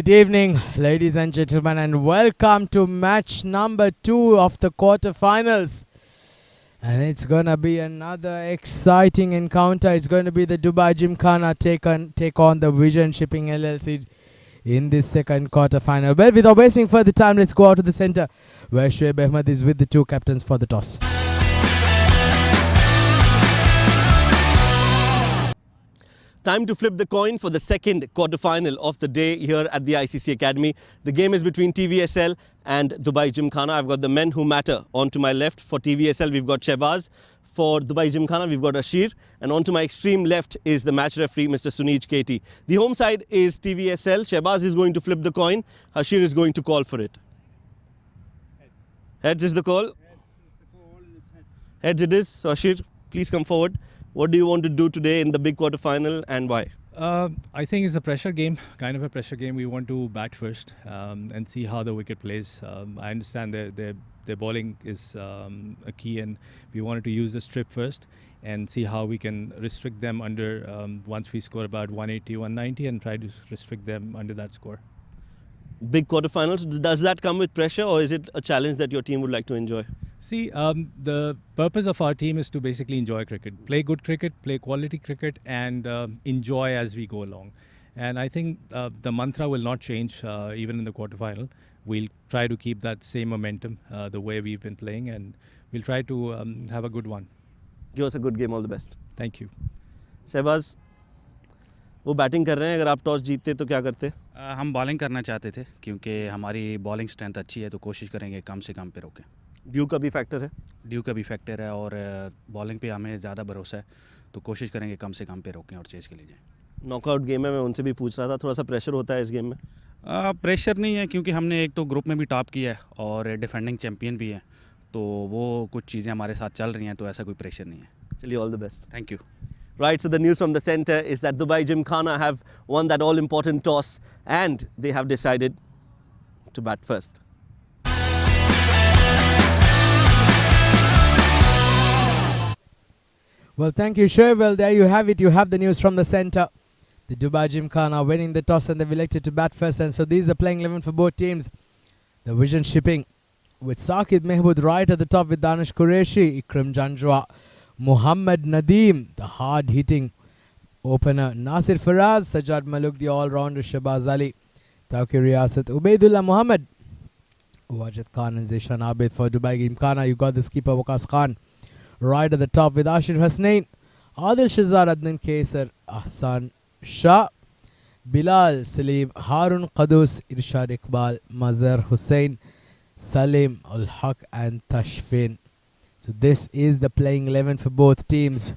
Good evening, ladies and gentlemen, and welcome to match number 2 of the quarterfinals. And it's going to be another exciting encounter. It's going to be the Dubai Gymkhana take on the Vision Shipping LLC in this second quarterfinal. But without wasting further time, let's go out to the center where Shoaib Ahmed is with the two captains for the toss. Time to flip the coin for the second quarterfinal of the day here at the ICCA Academy. The game is between TVSL and Dubai Gymkhana. I've got the men who matter on to my left. For TVSL, we've got Shehbaz. For Dubai Gymkhana, we've got Ashir. And on to my extreme left is the match referee, Mr. Sunij Katie. The home side is TVSL. Shehbaz is going to flip the coin. Ashir is going to call for it. Heads is the call. Heads it is. So Ashir, please come forward. What do you want to do today in the big quarterfinal and why? I think it's a pressure game, kind of a pressure game. We want to bat first and see how the wicket plays. I understand their bowling is a key, and we wanted to use the strip first and see how we can restrict them under once we score about 180, 190 and try to restrict them under that score. Big quarterfinals, does that come with pressure or is it a challenge that your team would like to enjoy? See, the purpose of our team is to basically enjoy cricket, play good cricket, play quality cricket, and enjoy as we go along. And I think the mantra will not change even in the quarterfinal. We'll try to keep that same momentum the way we've been playing, and we'll try to have a good one. Give us a good game, all the best. Thank you. Shehbaz, वो batting कर रहे हैं, अगर आप toss जीतते तो क्या करते? हम बॉलिंग करना चाहते थे क्योंकि हमारी बॉलिंग स्ट्रेंथ अच्छी है, तो कोशिश करेंगे कम से कम पे रोकें. ड्यू का भी फैक्टर है? ड्यू का भी फैक्टर है और बॉलिंग पे हमें ज़्यादा भरोसा है, तो कोशिश करेंगे कम से कम पे रोकें और चेस के लिए जाएं. नॉकआउट गेम है, मैं उनसे भी पूछ रहा था, थोड़ा सा प्रेशर होता है इस गेम में? प्रेशर नहीं है क्योंकि हमने एक तो ग्रुप में भी टॉप किया है और डिफेंडिंग चैम्पियन भी है, तो वो कुछ चीज़ें हमारे साथ चल रही हैं, तो ऐसा कोई प्रेशर नहीं है. चलिए, all the best. Thank you. Right, so the news from the center is that Dubai Gymkhana have won that all-important toss and they have decided to bat first. Well, thank you, Shoaib. Well, there you have it. You have the news from the center. The Dubai Gymkhana winning the toss and they've elected to bat first. And so these are the playing 11 for both teams. The Vision Shipping with Saqib Mehbud right at the top with Danish Qureshi, Ikram Janjwa, Muhammad Nadeem, the hard-hitting opener, Nasir Faraz, Sajjad Maluk, the all-rounder, Shehbaz Ali, Tawqir Riyasat, Ubaidullah Muhammad, Wajid Khan and Zishan Abid. For Dubai Gymkhana, you got the skipper Waqas Khan right at the top with Ashir Hussein, Adil Shazar, Adnan Kaisar, Ahsan Shah, Bilal Salim, Harun Qadus, Irshad Iqbal, Mazhar Hussein, Salim Ul-Haq and Tashfin. So this is the playing 11 for both teams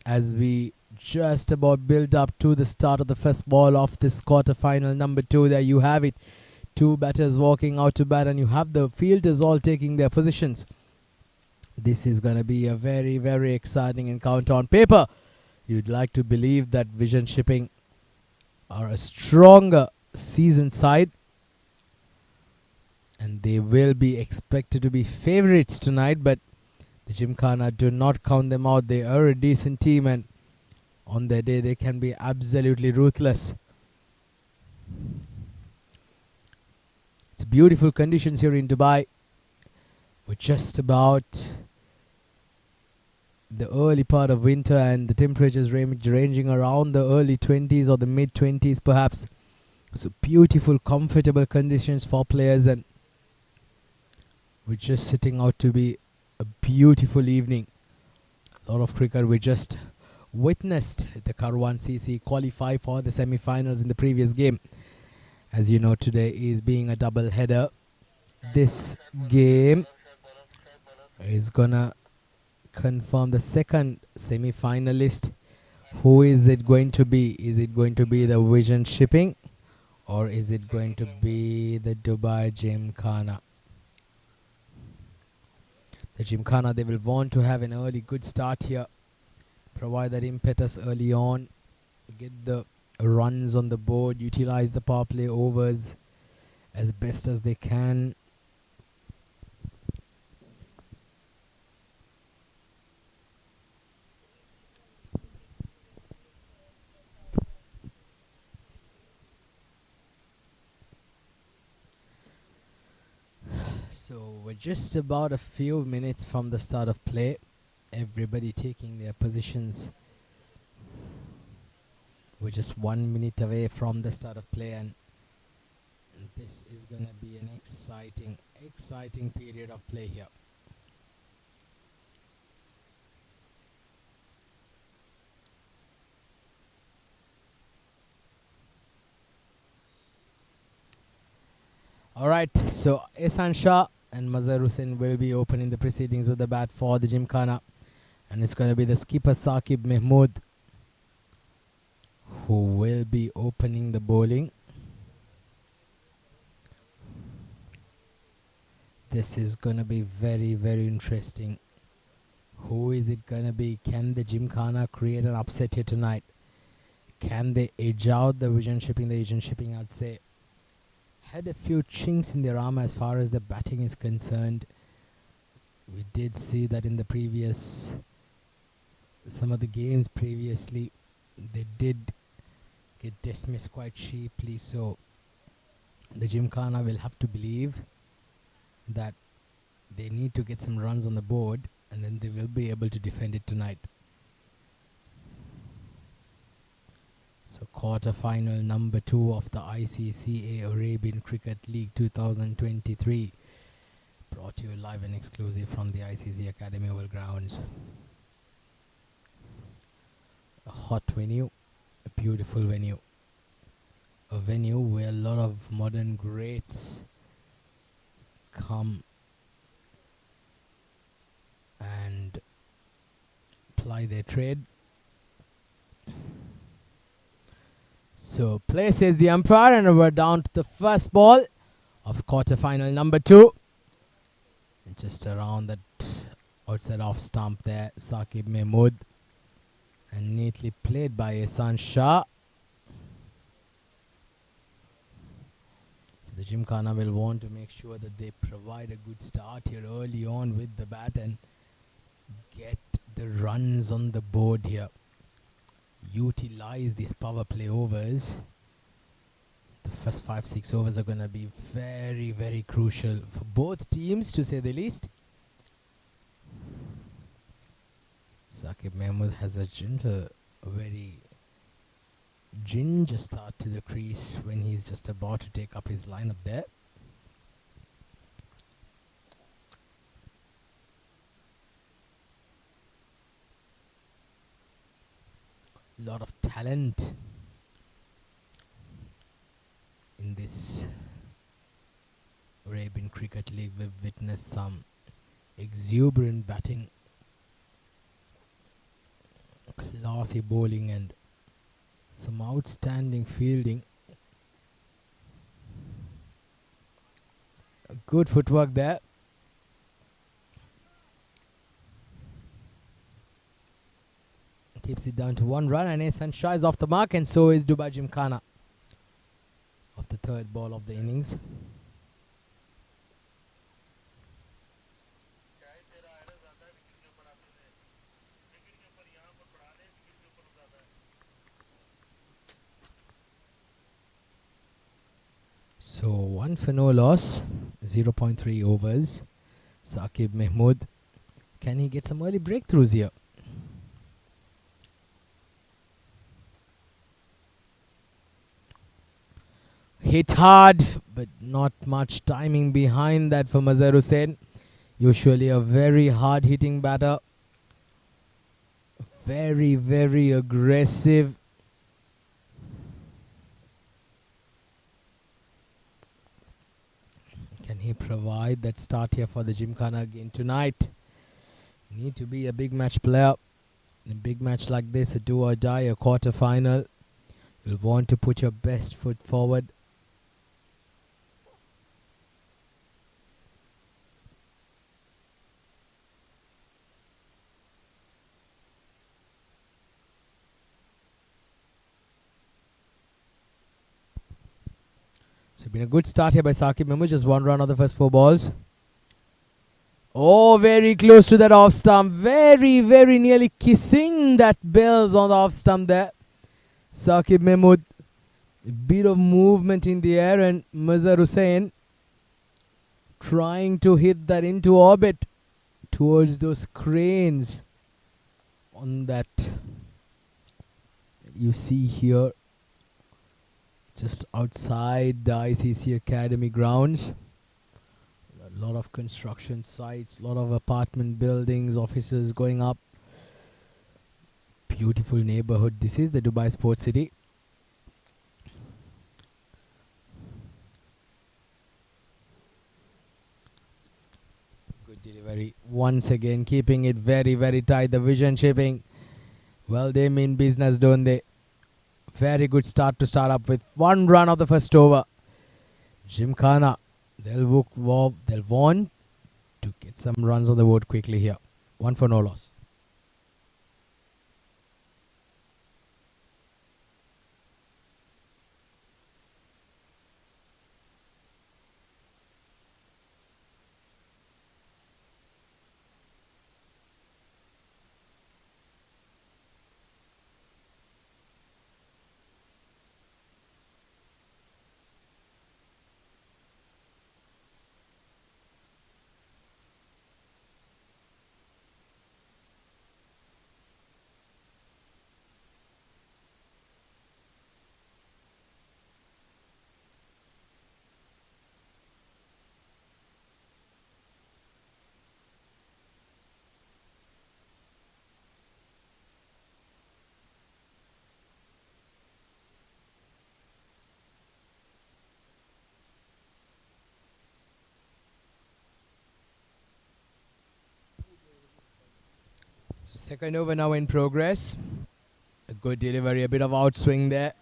as we just about build up to the start of the first ball of this quarterfinal number 2. There you have it. Two batters walking out to bat and you have the fielders all taking their positions. This is going to be a very, very exciting encounter. On paper, you'd like to believe that Vision Shipping are a stronger season side. And they will be expected to be favourites tonight, but the Gymkhana do not count them out. They are a decent team and on their day they can be absolutely ruthless. It's beautiful conditions here in Dubai. We're just about the early part of winter and the temperatures ranging around the early 20s or the mid 20s perhaps. So beautiful, comfortable conditions for players, and we're just sitting out to be a beautiful evening. A lot of cricket. We just witnessed the Karwan CC qualify for the semi-finals in the previous game. As you know, today is being a double header. This game is gonna confirm the second semi-finalist. Who is it going to be? Is it going to be the Vision Shipping or is it going to be the Dubai Gymkhana? The Gymkhana, they will want to have an early good start here, provide that impetus early on, get the runs on the board, utilize the power play overs as best as they can. So we're just about a few minutes from the start of play. Everybody taking their positions. We're just 1 minute away from the start of play, and this is going to be an exciting period of play here. Alright, so Ehsan Shah and Mazhar Hussain will be opening the proceedings with the bat for the Gymkhana, and it's going to be the skipper Saqib Mahmood who will be opening the bowling. This is going to be very interesting. Who is it going to be? Can the Gymkhana create an upset here tonight? Can they edge out the Vision Shipping? The Asian Shipping, I'd say, had a few chinks in their armor as far as the batting is concerned. We did see that in the previous, some of the games previously, they did get dismissed quite cheaply. So the Gymkhana will have to believe that they need to get some runs on the board, and then they will be able to defend it tonight. So quarter-final number 2 of the ICCA Arabian Cricket League 2023, brought to you live and exclusive from the ICCA Academy Oval Grounds. A hot venue, a beautiful venue, a venue where a lot of modern greats come and ply their trade. So play, says the umpire, and we're down to the first ball of quarter-final number 2. And just around that outside off stump there, Saqib Mahmood, and neatly played by Ehsan Shah. So the Gymkhana will want to make sure that they provide a good start here early on with the bat and get the runs on the board here. Utilize these power play overs. The first 5-6 overs are going to be very crucial for both teams, to say the least. Saqib Mahmood has a very ginger start to the crease when he's just about to take up his lineup there. Lot of talent in this Arabian Cricket League. We've witnessed some exuberant batting, classy bowling, and some outstanding fielding. Good footwork there. Keeps it down to 1 run, and Ehsan Shah is off the mark, and so is Dubai Gymkhana of the third ball of the innings. So 1 for no loss, 0.3 overs. Saqib Mahmood, can he get some early breakthroughs here? Hit hard, but not much timing behind that for Mazhar Hussain. Usually a very hard hitting batter. Very aggressive. Can he provide that start here for the Gymkhana again tonight? You need to be a big match player. In a big match like this, a do or die, a quarter final, you'll want to put your best foot forward. So it's been a good start here by Saqib Mahmood. Just 1 run on the first 4 balls. Oh, very close to that off stump. Very nearly kissing that bells on the off stump there. Saqib Mahmood. A bit of movement in the air, and Mazhar Hussain trying to hit that into orbit towards those cranes on that you see here just outside the ICC Academy grounds. A lot of construction sites, a lot of apartment buildings, offices going up. Beautiful neighborhood. This is the Dubai Sports City. Good delivery. Once again, keeping it very, very tight. The vision shipping. Well, they mean business, don't they? Very good start to start up with. 1 run of the first over. Gymkhana. They'll want to get some runs on the board quickly here. 1 for no loss. Second over now in progress. A good delivery, a bit of outswing there.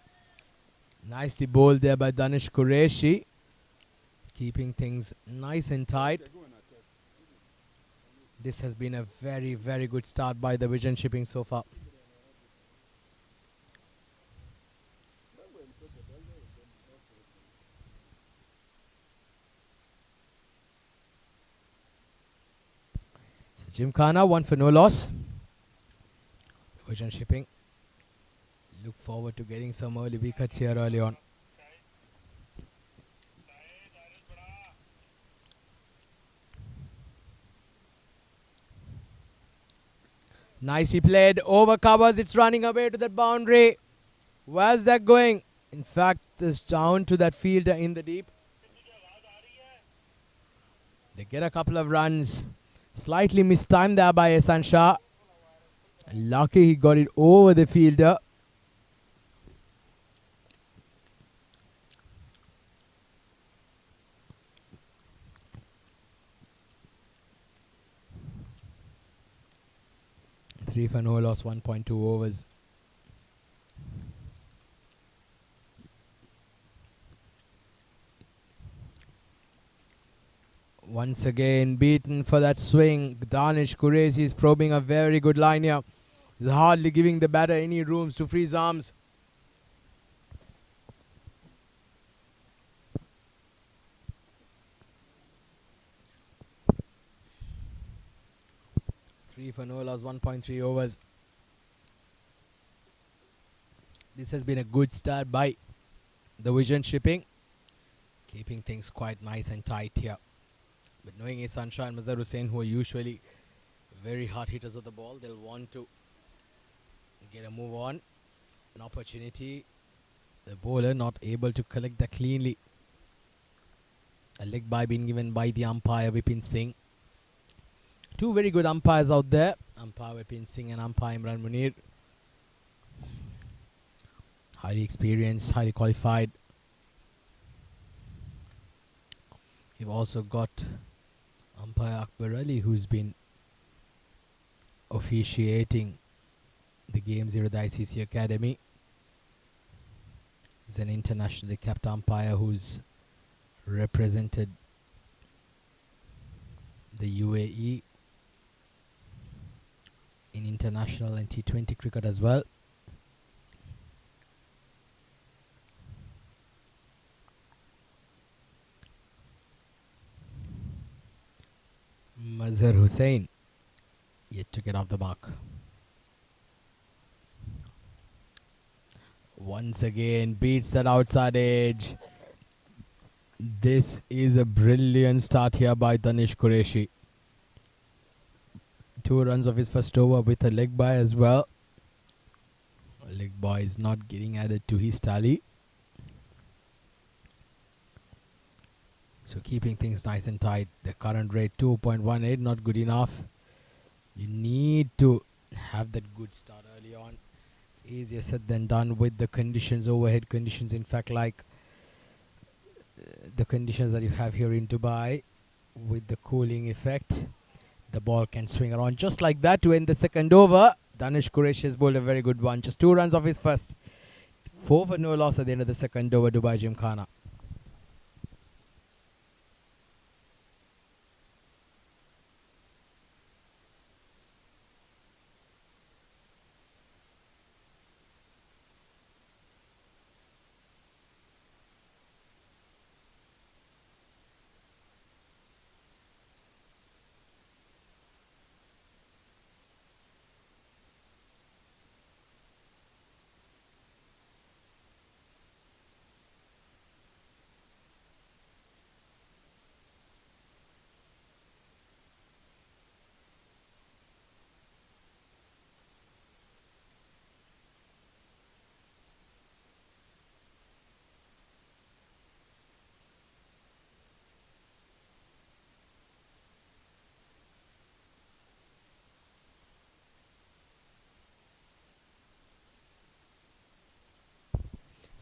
Nicely bowled there by Danish Qureshi. Keeping things nice and tight. This has been a very, very good start by the vision shipping so far. So Gymkhana, 1 for no loss. Vision shipping. Look forward to getting some early wickets here early on. Nicely played. Over covers. It's running away to that boundary. Where's that going? In fact, it's down to that fielder in the deep. They get a couple of runs. Slightly mistimed there by Ehsan Shah. Lucky he got it over the fielder. Three for no loss, 1.2 overs. Once again beaten for that swing. Danish Qureshi is probing a very good line here. He's hardly giving the batter any rooms to free his arms. Three for no loss, 1.3 overs. This has been a good start by the vision shipping. Keeping things quite nice and tight here. But knowing Ehsan Shah and Mazhar Hussain, who are usually very hard hitters of the ball, they'll want to get a move on. An opportunity. The bowler not able to collect that cleanly. A leg bye being given by the umpire Vipin Singh. Two very good umpires out there. Umpire Vipin Singh and umpire Imran Munir. Highly experienced, highly qualified. You've also got umpire Akbar Ali, who's been officiating the games here at the ICC Academy. He's an internationally capped umpire who's represented the UAE in international and T20 cricket as well. Mazhar Hussain yet to get off the mark. Once again beats that outside edge. This is a brilliant start here by Danish Qureshi. 2 runs of his first over with a leg bye as well. Leg bye is not getting added to his tally. So keeping things nice and tight. The current rate 2.18, not good enough. You need to have that good start early on. It's easier said than done with the conditions, overhead conditions. In fact, like the conditions that you have here in Dubai, with the cooling effect, the ball can swing around just like that to end the second over. Danish Qureshi has bowled a very good one. Just 2 runs off his first. 4 for no loss at the end of the second over, Dubai Gymkhana.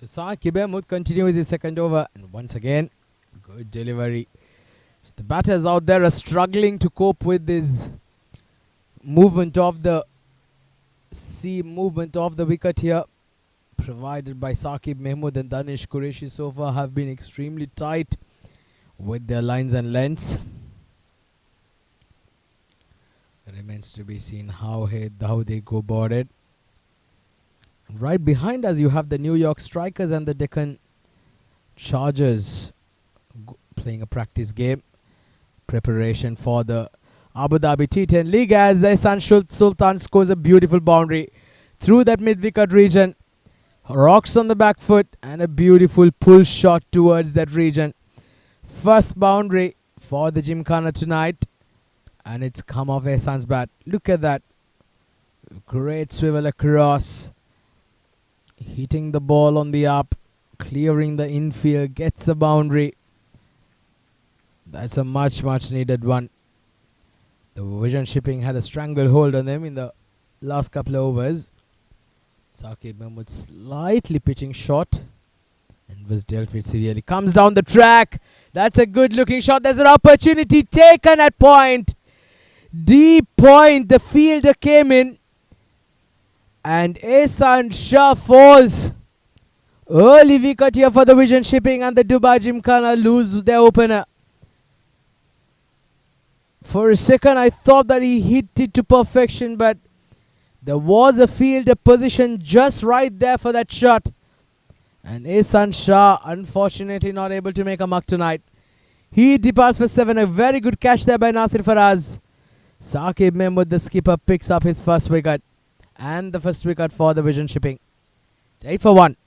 Saqib Mahmood continues his second over, and once again, good delivery. So the batters out there are struggling to cope with this movement of the wicket here, provided by Saqib Mahmood, and Danish Qureshi so far have been extremely tight with their lines and lengths. It remains to be seen how they go about it. Right behind us, you have the New York Strikers and the Deccan Chargers playing a practice game. Preparation for the Abu Dhabi T10 League as Ehsan Sultan scores a beautiful boundary through that mid-wicket region. Rocks on the back foot and a beautiful pull shot towards that region. First boundary for the Gymkhana tonight, and it's come off Ehsan's bat. Look at that. Great swivel across. Hitting the ball on the up, clearing the infield, gets a boundary. That's a much needed one. The Vision Shipping had a stranglehold on them in the last couple of overs. Saqib Mahmood slightly pitching short and was dealt with severely. Comes down the track. That's a good looking shot. There's an opportunity taken at point. Deep point. The fielder came in. And Ehsan Shah falls. Early wicket here for the Vision Shipping, and the Dubai Gymkhana lose their opener. For a second I thought that he hit it to perfection, but there was a fielder position just right there for that shot. And Ehsan Shah unfortunately not able to make a mark tonight. He departs for 7. A very good catch there by Nasir Faraz. Saqib Mahmood, the skipper, picks up his first wicket. And the first wicket for the Vision Shipping. It's 8 for 1.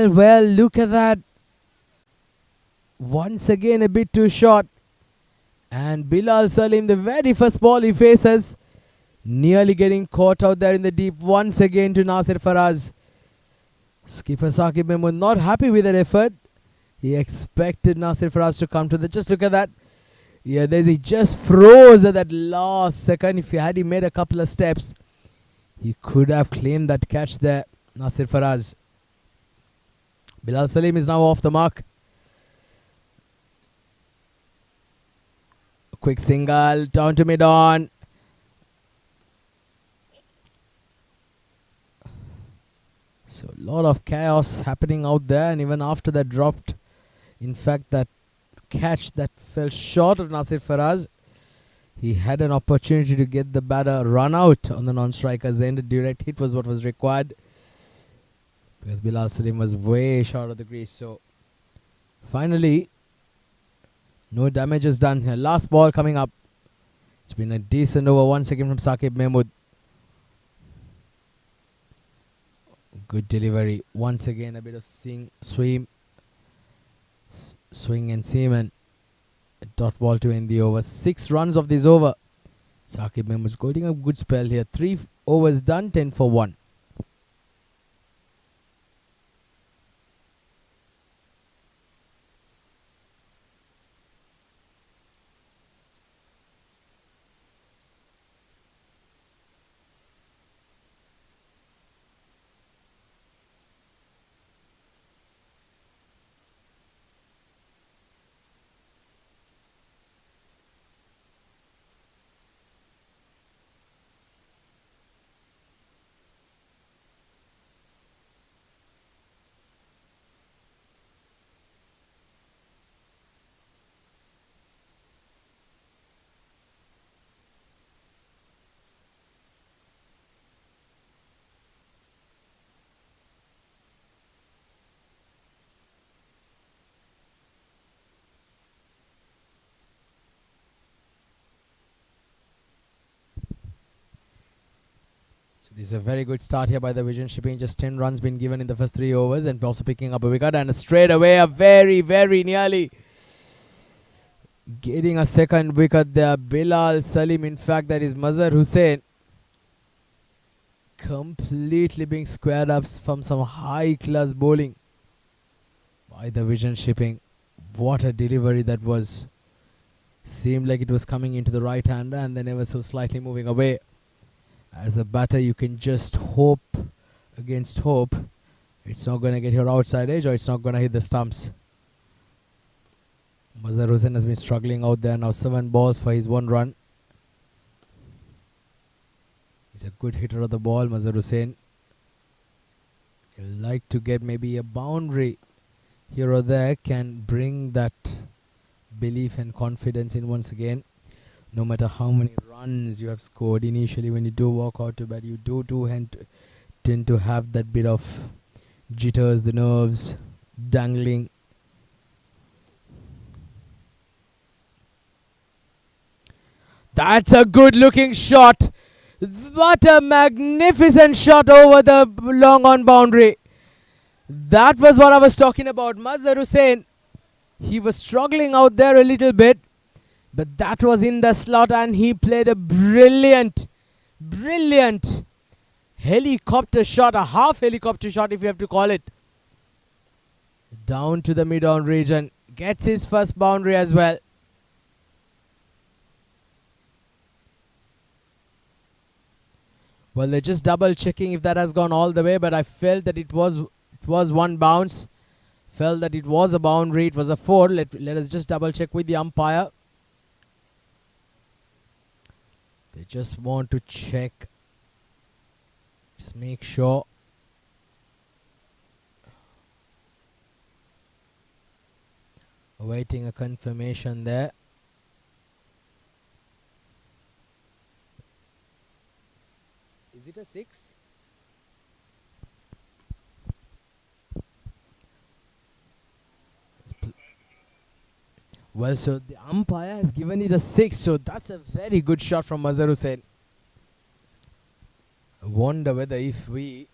Well, look at that. Once again, a bit too short. And Bilal Salim, the very first ball he faces, nearly getting caught out there in the deep once again to Nasir Faraz. Skipper Saqib Mahmood not happy with that effort. He expected Nasir Faraz to come to the... Just look at that. Yeah, he just froze at that last second. If he made a couple of steps, he could have claimed that catch there, Nasir Faraz. Bilal Salim is now off the mark. A quick single, down to mid-on. So a lot of chaos happening out there, and even after that dropped, in fact, that catch that fell short of Nasir Faraz, he had an opportunity to get the batter run out on the non-striker's end. A direct hit was what was required, because Bilal Salim was way short of the crease. So finally, no damage is done here. Last ball coming up. It's been a decent over once again from Saqib Mahmood. Good delivery. Once again, a bit of swing and seam, and a dot ball to end the over. 6 runs of this over. Saqib Mahmood's holding a good spell here. 3 overs done, 10 for 1. This is a very good start here by the Vision Shipping. Just 10 runs been given in the first 3 overs, and also picking up a wicket, and straight away a very, very nearly getting a second wicket there. Bilal Salim, in fact, that is Mazhar Hussein, completely being squared up from some high class bowling by the Vision Shipping. What a delivery that was. Seemed like it was coming into the right hander and then ever so slightly moving away. As a batter, you can just hope against hope it's not going to get your outside edge, or it's not going to hit the stumps. Mazhar Hussain has been struggling out there now. 7 balls for his 1 run. He's a good hitter of the ball, Mazhar Hussain. He'll like to get maybe a boundary here or there, can bring that belief and confidence in once again. No matter how many runs you have scored initially, when you do walk out to bat, you do tend to have that bit of jitters, the nerves dangling. That's a good looking shot. What a magnificent shot over the long on boundary. That was what I was talking about. Mazhar Hussain, he was struggling out there a little bit, but that was in the slot, and he played a brilliant helicopter shot, a half helicopter shot if you have to call it, down to the mid-on region. Gets his first boundary as well. Well, they're just double checking if that has gone all the way, but I felt that it was one bounce. Felt that it was a boundary. It was a 4. Let us just double check with the umpire. They just want to check. Just make sure. Awaiting a confirmation there. Is it a 6? Well, so the umpire has given it a 6, so that's a very good shot from Mazhar Hussain. I wonder whether if we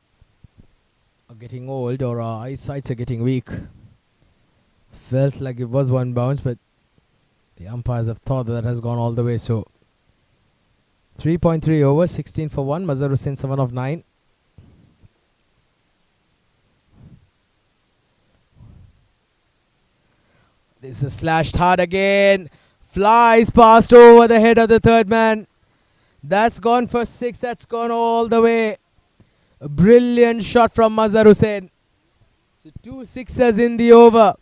are getting old or our eyesights are getting weak. Felt like it was one bounce, but the umpires have thought that has gone all the way. So 3.3 overs, 16 for 1. Mazhar Hussain 7 of 9. This is slashed hard again. Flies past over the head of the third man. That's gone for 6. That's gone all the way. A brilliant shot from Mazhar Hussain. So 2 sixes in the over.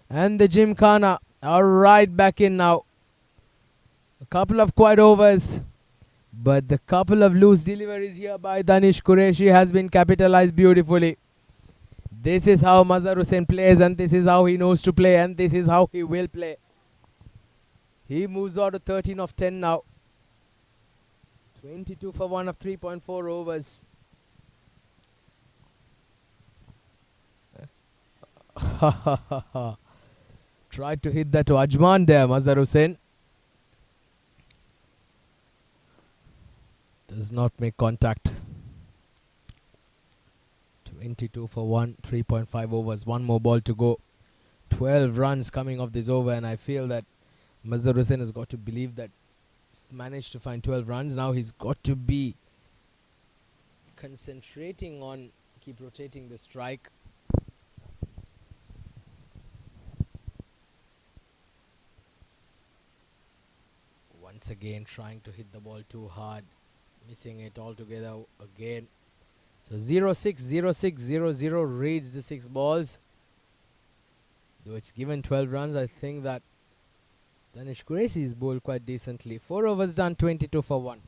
And the Gymkhana are right back in now. A couple of quiet overs. But the couple of loose deliveries here by Danish Qureshi has been capitalized beautifully. This is how Mazhar Hussain plays, and this is how he knows to play, and this is how he will play. He moves on to 13 of 10 now. 22 for 1 of 3.4 overs. Tried to hit that to Ajman there, Mazhar Hussain. Does not make contact. 22 for 1, 3.5 overs, one more ball to go. 12 runs coming off this over, and I feel that Mazhar Hussain has got to believe that managed to find 12 runs. Now he's got to be concentrating on keep rotating the strike. Once again trying to hit the ball too hard, missing it altogether again. So 0-6, 0-6, 0-0 reads the 6 balls. Though it's given 12 runs, I think that Danish Qureshi is bowled quite decently. 4 overs done, 22 for 1.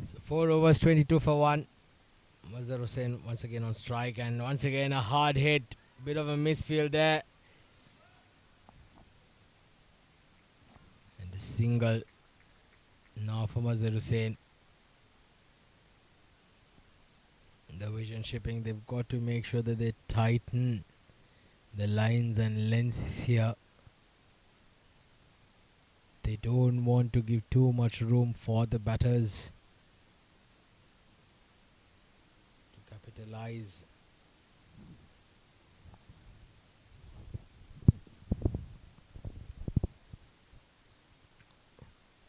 So 4 overs, 22 for 1. Mazhar Hussain once again on strike, and once again a hard hit. Bit of a misfield there. And a single now for Mazhar Hussain. The vision shipping, they've got to make sure that they tighten the lines and lenses here. They don't want to give too much room for the batters to capitalize.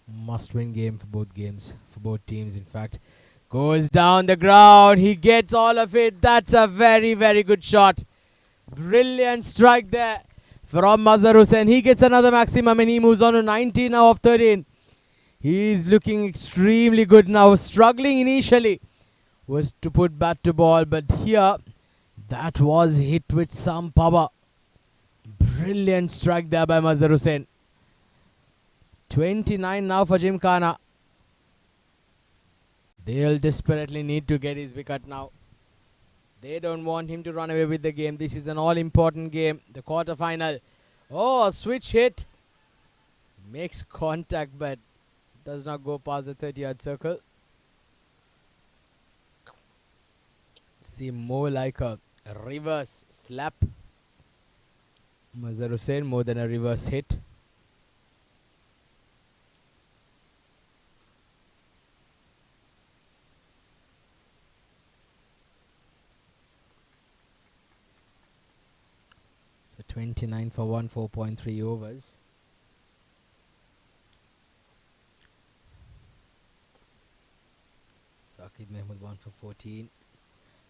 Must-win game for both games, for both teams in fact. Goes down the ground, he gets all of it. That's a very, very good shot. Brilliant strike there from Mazhar Hussain. He gets another maximum and he moves on to 19 now of 13. He's looking extremely good now. Struggling initially was to put bat to ball, but here that was hit with some power. Brilliant strike there by Mazhar Hussain. 29 now for Gymkhana. They'll desperately need to get his wicket now. They don't want him to run away with the game. This is an all-important game. The quarter-final. Oh, a switch hit. Makes contact but does not go past the 30-yard circle. Seem more like a reverse slap. Mazhar Hussain more than a reverse hit. So 29 for 1, 4.3 overs. Saqib Mahmood 1 for 14.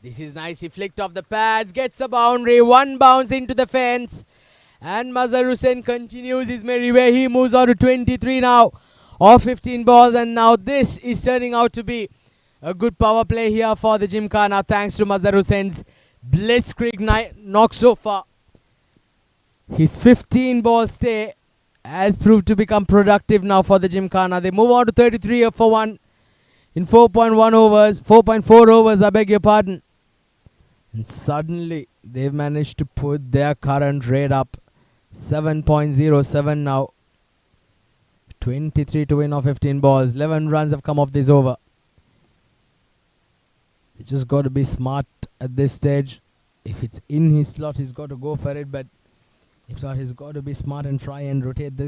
This is nice. He flicked off the pads, gets a boundary, one bounce into the fence. And Mazhar Hussain continues his merry way. He moves on to 23 now of 15 balls. And now this is turning out to be a good power play here for the Gymkhana, thanks to Mazhar Hussain's blitzkrieg knock so far. His 15 ball stay has proved to become productive now for the Gymkhana. They move on to 33 for 1 in 4.1 overs, 4.4 overs, I beg your pardon. And suddenly they've managed to put their current rate up 7.07 now. 23 to win off 15 balls. 11 runs have come off this over. You just got to be smart at this stage. If it's in his slot, he's got to go for it. But if not, he's got to be smart and try and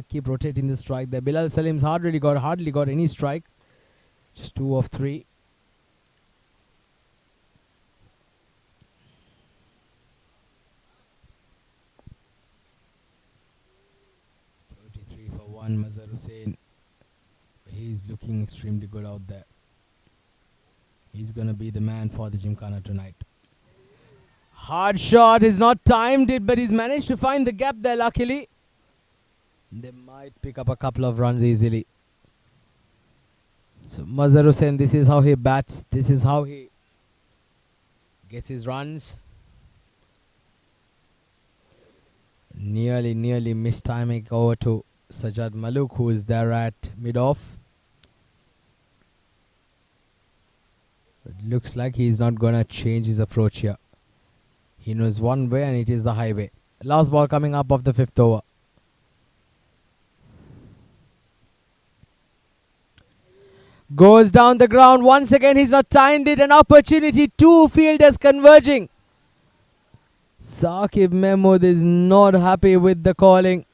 keep rotating the strike there. Bilal Salim's hardly got any strike. Just 2 of 3. Mazhar Hussain, he's looking extremely good out there. He's going to be the man for the Gymkhana tonight. Hard shot, he's not timed it, but he's managed to find the gap there luckily. They might pick up a couple of runs easily. So Mazhar Hussain, this is how he bats, this is how he gets his runs. Nearly mistiming over to Sajjad Maluk, who is there at mid-off. It looks like he's not going to change his approach here. He knows one way and it is the highway. Last ball coming up of the 5th over. Goes down the ground. Once again, he's not timed it. An opportunity. 2 fielders converging. Saqib Mahmood is not happy with the calling.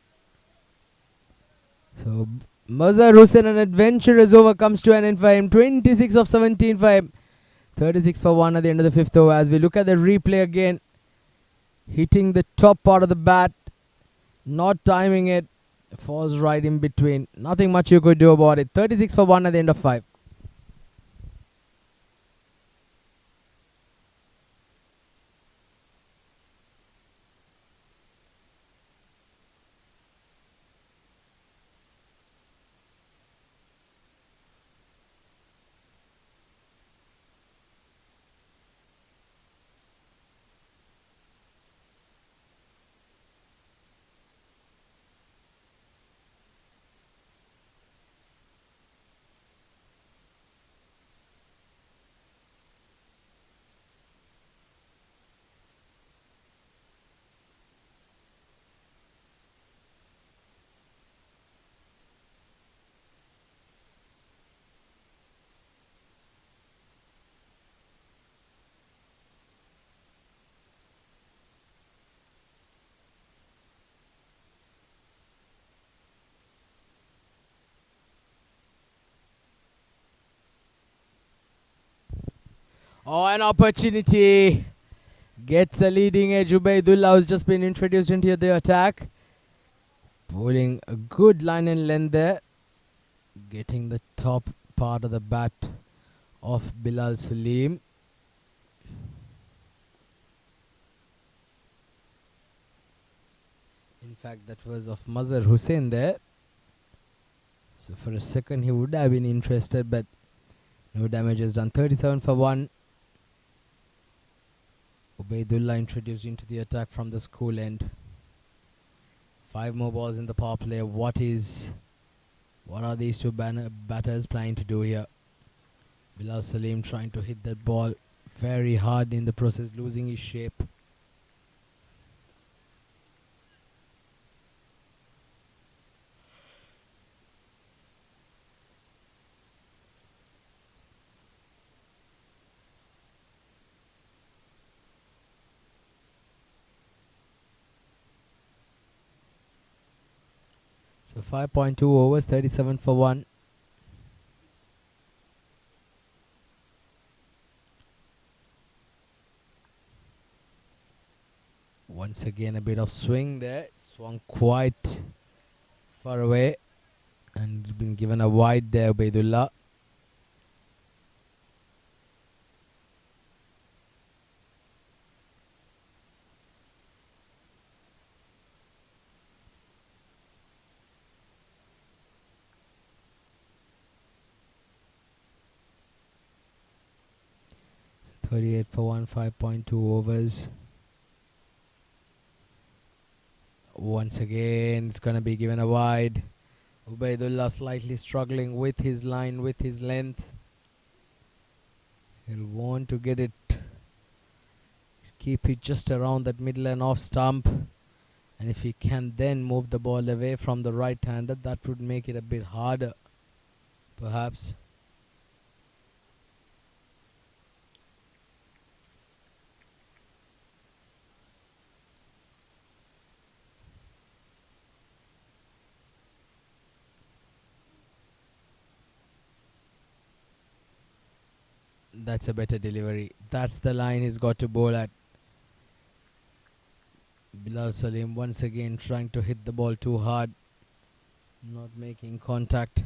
So Mazhar Hussain, an adventurous over, comes to an end for him. 26 of 17 for him. 36 for 1 at the end of the 5th over. As we look at the replay again, hitting the top part of the bat, not timing it, falls right in between. Nothing much you could do about it. 36 for 1 at the end of 5. Oh, an opportunity. Gets a leading edge. Ubaidullah has just been introduced into the attack. Pulling a good line and length there. Getting the top part of the bat of Bilal Salim. In fact, that was of Mazhar Hussain there. So for a second he would have been interested, but no damage is done. 37 for 1. Ubaidullah introduced into the attack from the school end. 5 more balls in the power play. What are these two batters planning to do here? Bilal Salim trying to hit that ball very hard, in the process losing his shape. So 5.2 overs, 37 for 1. Once again a bit of swing there. Swung quite far away and been given a wide there, Ubaidullah. So 38 for 1, 5.2 overs. Once again, it's going to be given a wide. Ubaidullah slightly struggling with his line, with his length. He'll want to get it, keep it just around that middle and off stump. And if he can then move the ball away from the right-hander, that would make it a bit harder, perhaps. That's a better delivery. That's the line he's got to bowl at. Bilal Salim once again trying to hit the ball too hard, not making contact.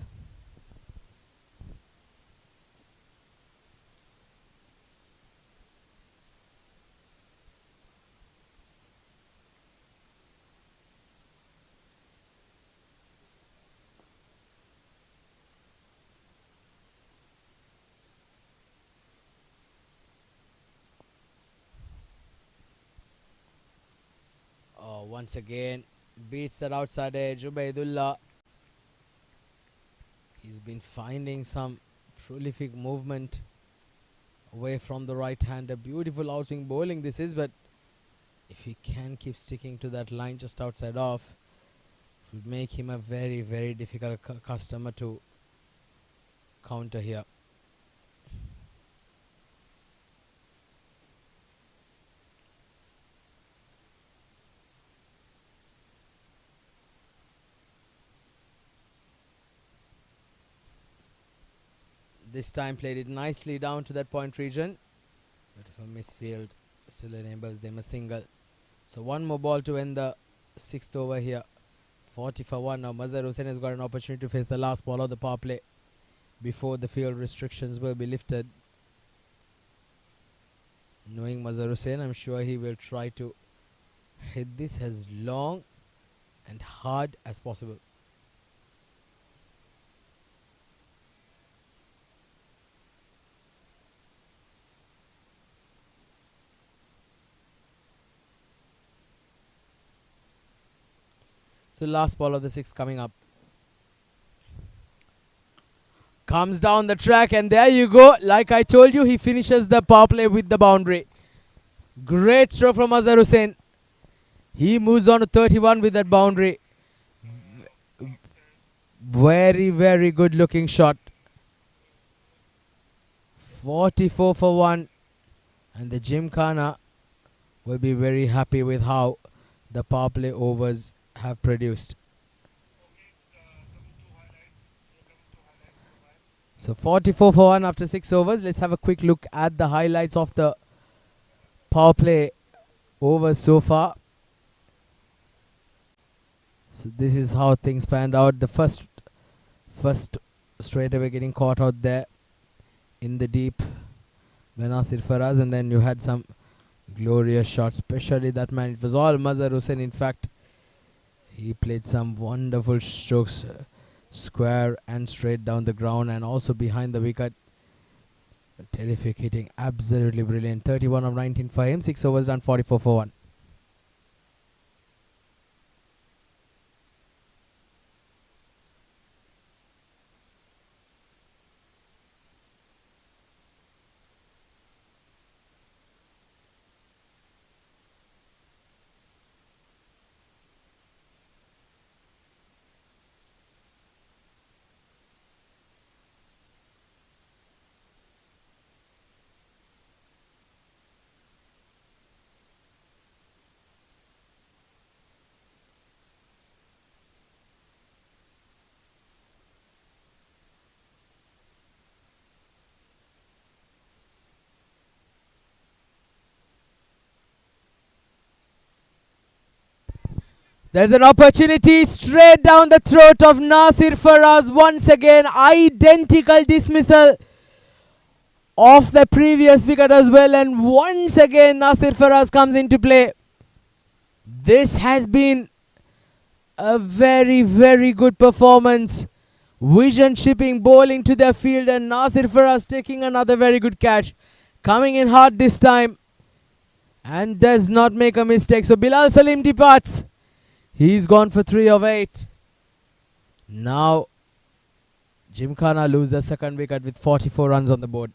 Once again beats that outside edge. Ubaidullah, he's been finding some prolific movement away from the right hander. Beautiful outswing bowling this is, but if he can keep sticking to that line just outside off, it would make him a very, very difficult customer to counter here. This time played it nicely down to that point region, but if a misfield still enables them a single. So one more ball to end the 6th over here. 40 for 1 now. Mazhar Hussain has got an opportunity to face the last ball of the power play before the field restrictions will be lifted. Knowing Mazhar Hussain, I'm sure he will try to hit this as long and hard as possible. So last ball of the 6th coming up. Comes down the track and there you go. Like I told you, he finishes the power play with the boundary. Great stroke from Mazhar Hussain. He moves on to 31 with that boundary. Very, very good looking shot. 44 for 1. And the Gymkhana will be very happy with how the power play overs have produced. So 44 for 1 after 6 overs. Let's have a quick look at the highlights of the power play overs so far. So this is how things panned out. The first straight away getting caught out there in the deep by Nasir Faraz, and then you had some glorious shots, especially that man. It was all Mazhar Hussain. In fact, he played some wonderful strokes, square and straight down the ground and also behind the wicket. Terrific hitting, absolutely brilliant. 31 of 19 for him, 6 overs done, 44 for 1. There's an opportunity straight down the throat of Nasir Faraz. Once again, identical dismissal of the previous wicket as well. And once again, Nasir Faraz comes into play. This has been a very, very good performance. Vision shipping bowling to their field and Nasir Faraz taking another very good catch. Coming in hard this time and does not make a mistake. So Bilal Salim departs. He's gone for 3 of 8. Now, Gymkhana lose their second wicket with 44 runs on the board.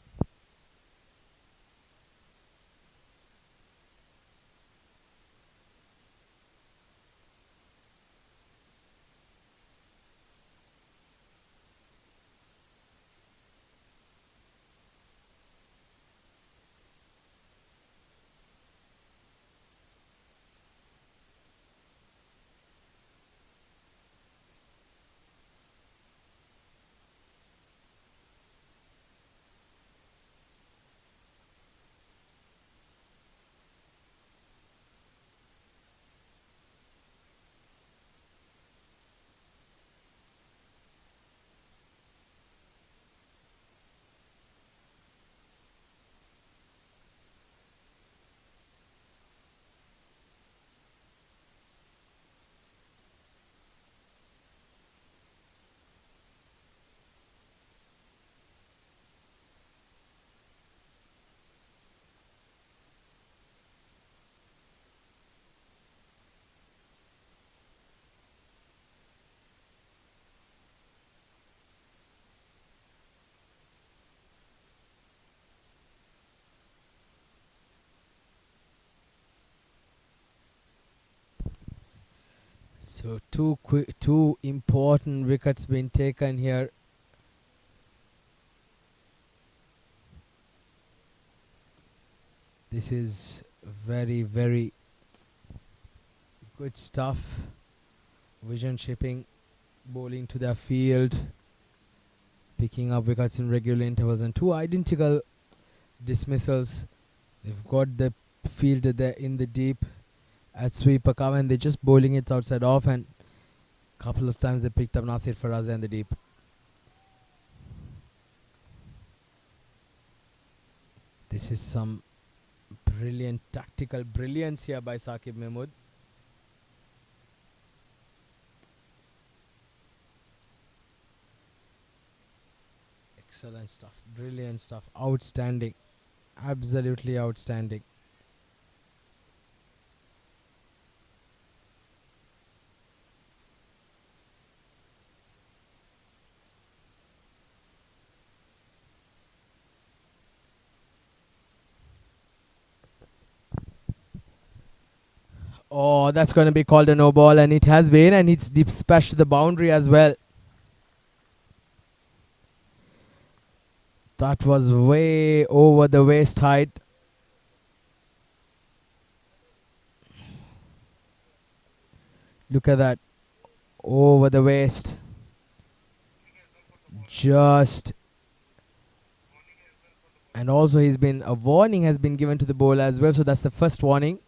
So two important wickets been taken here. This is very, very good stuff. Vision shipping, bowling to their field, picking up wickets in regular intervals, and 2 identical dismissals. They've got the fielder there in the deep at sweeper cover, and they're just bowling it outside off, and a couple of times they picked up Nasir Faraza in the deep. This is some brilliant tactical brilliance here by Saqib Mahmood. Excellent stuff, brilliant stuff, outstanding, absolutely outstanding. Oh, that's going to be called a no ball, and it has been, and it's dispatched to the boundary as well. That was way over the waist height. Look at that. Over the waist. Just. And also a warning has been given to the bowler as well. So that's the first warning.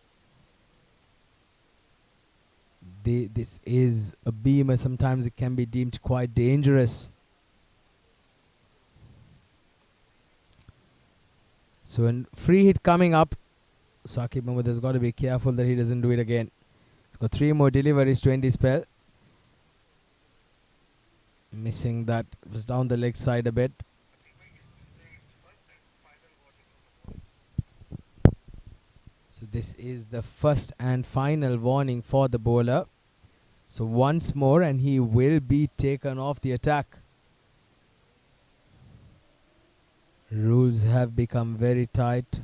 This is a beamer. Sometimes it can be deemed quite dangerous. So a free hit coming up. Saqib Mahmood has got to be careful that he doesn't do it again. He's got 3 more deliveries to end his spell. Missing that. Was down the leg side a bit. So this is the first and final warning for the bowler. So once more and he will be taken off the attack. Rules have become very tight.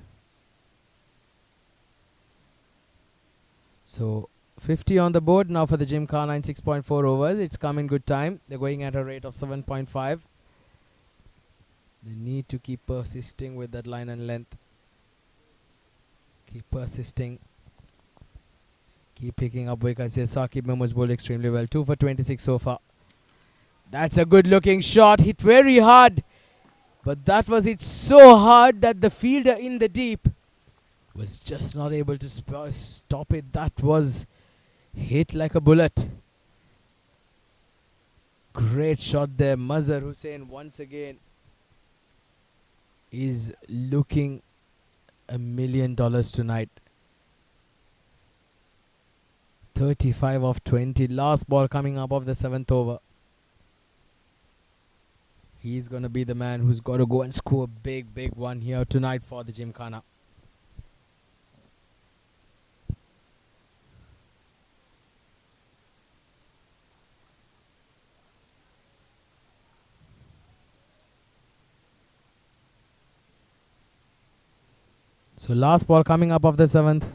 So 50 on the board now for the Gymkhana in 6.4 overs. It's come in good time. They're going at a rate of 7.5. They need to keep persisting with that line and length. Keep persisting. Keep picking up wickets. Yes, Saqib Mahmood's bowled extremely well. 2 for 26 so far. That's a good looking shot. Hit very hard. But that was hit so hard that the fielder in the deep was just not able to stop it. That was hit like a bullet. Great shot there. Mazhar Hussein once again is looking $1 million tonight. 35 of 20. Last ball coming up of the 7th over. He's going to be the man who's got to go and score a big one here tonight for the Gymkhana. So last ball coming up of the 7th.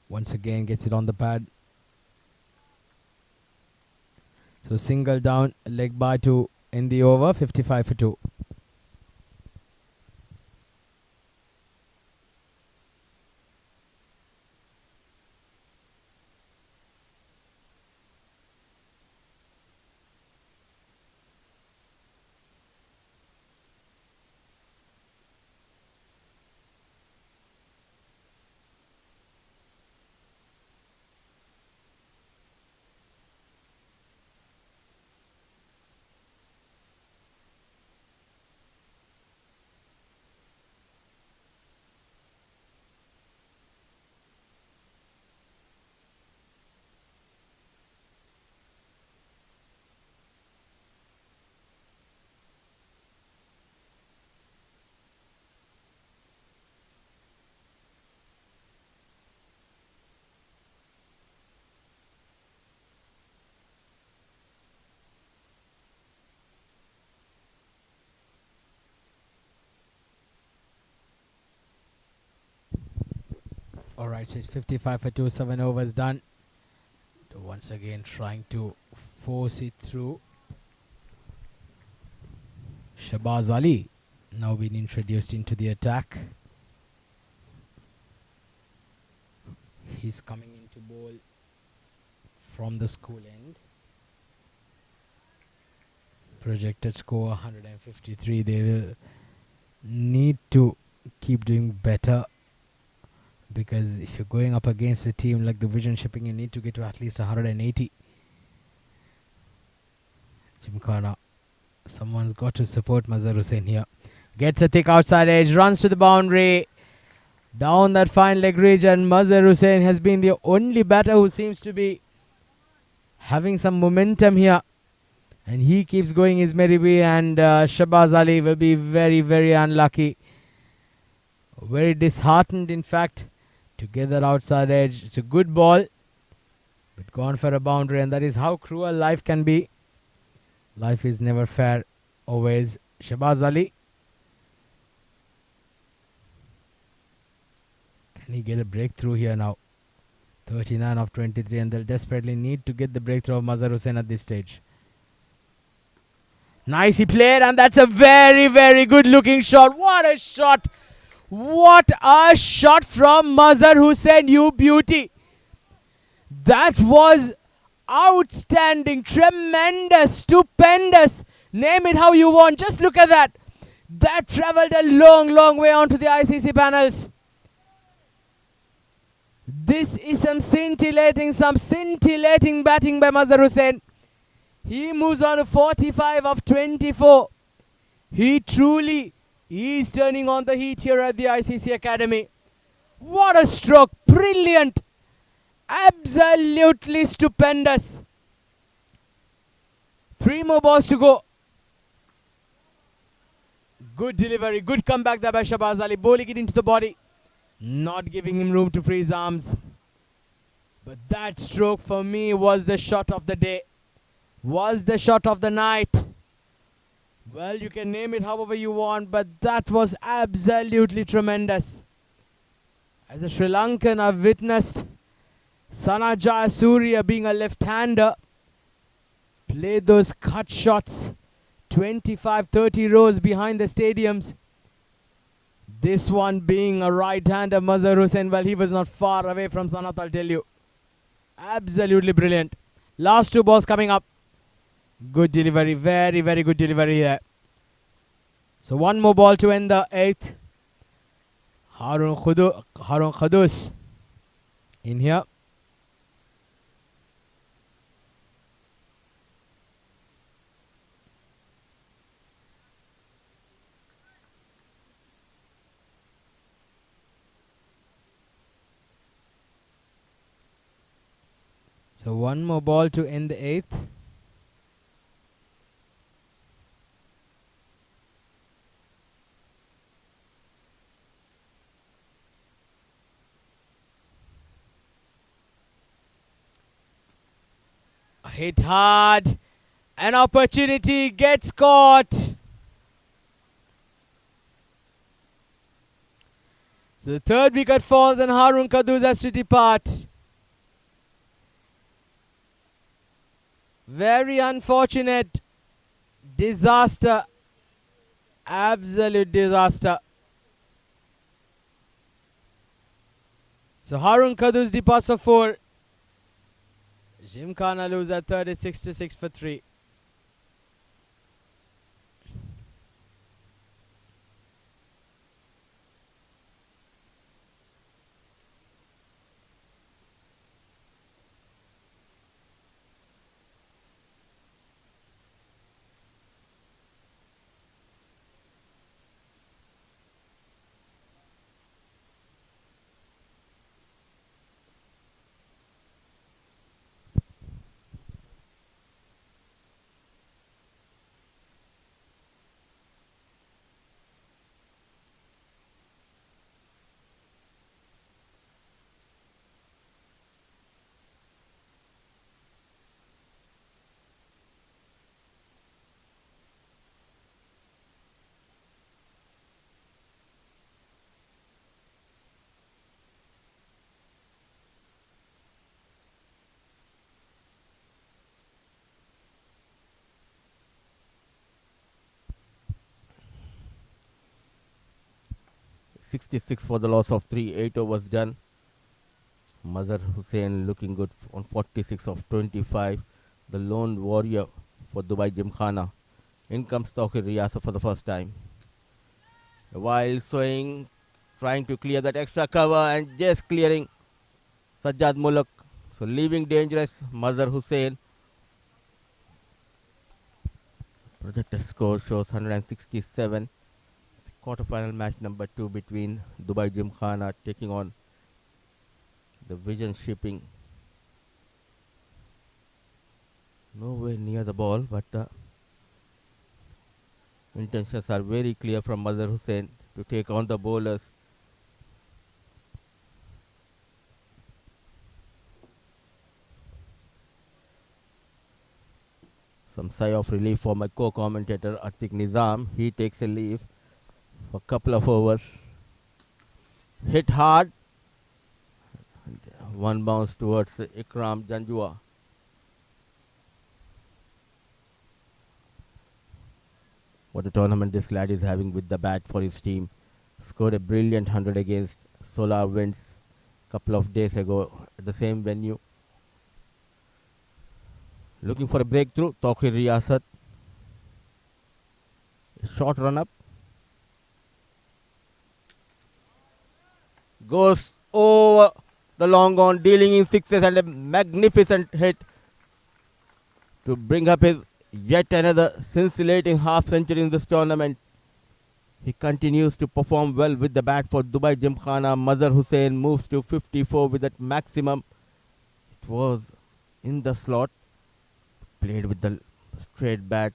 Once again gets it on the pad. So single down, leg by 2 in the over, 55 for 2. Alright, so it's 55 for 2, 7 overs done. So once again trying to force it through. Shahbaz Ali now being introduced into the attack. He's coming into ball from the school end. Projected score 153. They will need to keep doing better, because if you're going up against a team like the Vision Shipping, you need to get to at least 180. Gymkhana, someone's got to support Mazhar Hussain here. Gets a thick outside edge, runs to the boundary. Down that fine leg region, Mazhar Hussain has been the only batter who seems to be having some momentum here. And he keeps going his merry way, and Shahbaz Ali will be very, very unlucky. Very disheartened, in fact, to get that outside edge. It's a good ball, but gone for a boundary, and that is how cruel life can be. Life is never fair, always. Shahbaz Ali. Can he get a breakthrough here now? 39 of 23, and they'll desperately need to get the breakthrough of Mazhar Hussain at this stage. Nicely played, and that's a very, very good looking shot. What a shot! What a shot from Mazhar Hussain, you beauty! That was outstanding, tremendous, stupendous. Name it how you want. Just look at that. That travelled a long, long way onto the ICC panels. This is some scintillating batting by Mazhar Hussain. He moves on to 45 of 24. He truly is turning on the heat here at the ICC Academy. What a stroke. Brilliant. Absolutely stupendous. 3 more balls to go. Good delivery. Good comeback there by Shahbaz Ali. Bowling it into the body. Not giving him room to free his arms. But that stroke for me was the shot of the day. Was the shot of the night. Well, you can name it however you want, but that was absolutely tremendous. As a Sri Lankan, I've witnessed Sana Jayasuriya, being a left-hander, play those cut shots 25-30 rows behind the stadiums. This one being a right-hander, Mazhar Hussain, well, he was not far away from Sanat, I'll tell you. Absolutely brilliant. Last 2 balls coming up. Good delivery, very, very good delivery there. So 1 more ball to end the 8th. Harun Khadus in here. So 1 more ball to end the 8th. hit hard. An opportunity gets caught. So the third wicket falls and Harun Kaduz has to depart. Very unfortunate. Disaster. Absolute disaster. So Harun Kaduz departs for 4. Gymkhana lose at 36 for 3. .66 for the loss of 3. 8 overs done. Mazhar Hussain looking good on 46 of 25. The lone warrior for Dubai Gymkhana. In comes Tawqir Riyasa for the first time. While swing, trying to clear that extra cover and just clearing Sajjad Muluk. So leaving dangerous Mazhar Hussain. Projected score shows 167. Quarterfinal match number 2 between Dubai Gymkhana taking on the Vision Shipping. Nowhere near the ball, but the intentions are very clear from Mazhar Hussain to take on the bowlers. Some sigh of relief for my co-commentator Atik Nizam. He takes a leave for a couple of overs. Hit hard. One bounce towards Ikram Janjua. What a tournament this lad is having with the bat for his team. Scored a brilliant 100 against Solar Winds a couple of days ago at the same venue. Looking for a breakthrough. Tawqir Riyasat. A short run up. Goes over the long on, dealing in sixes and a magnificent hit to bring up his yet another scintillating half century in this tournament. He continues to perform well with the bat for Dubai Gymkhana. Mazhar Hussain moves to 54 with that maximum. It was in the slot. Played with the straight bat.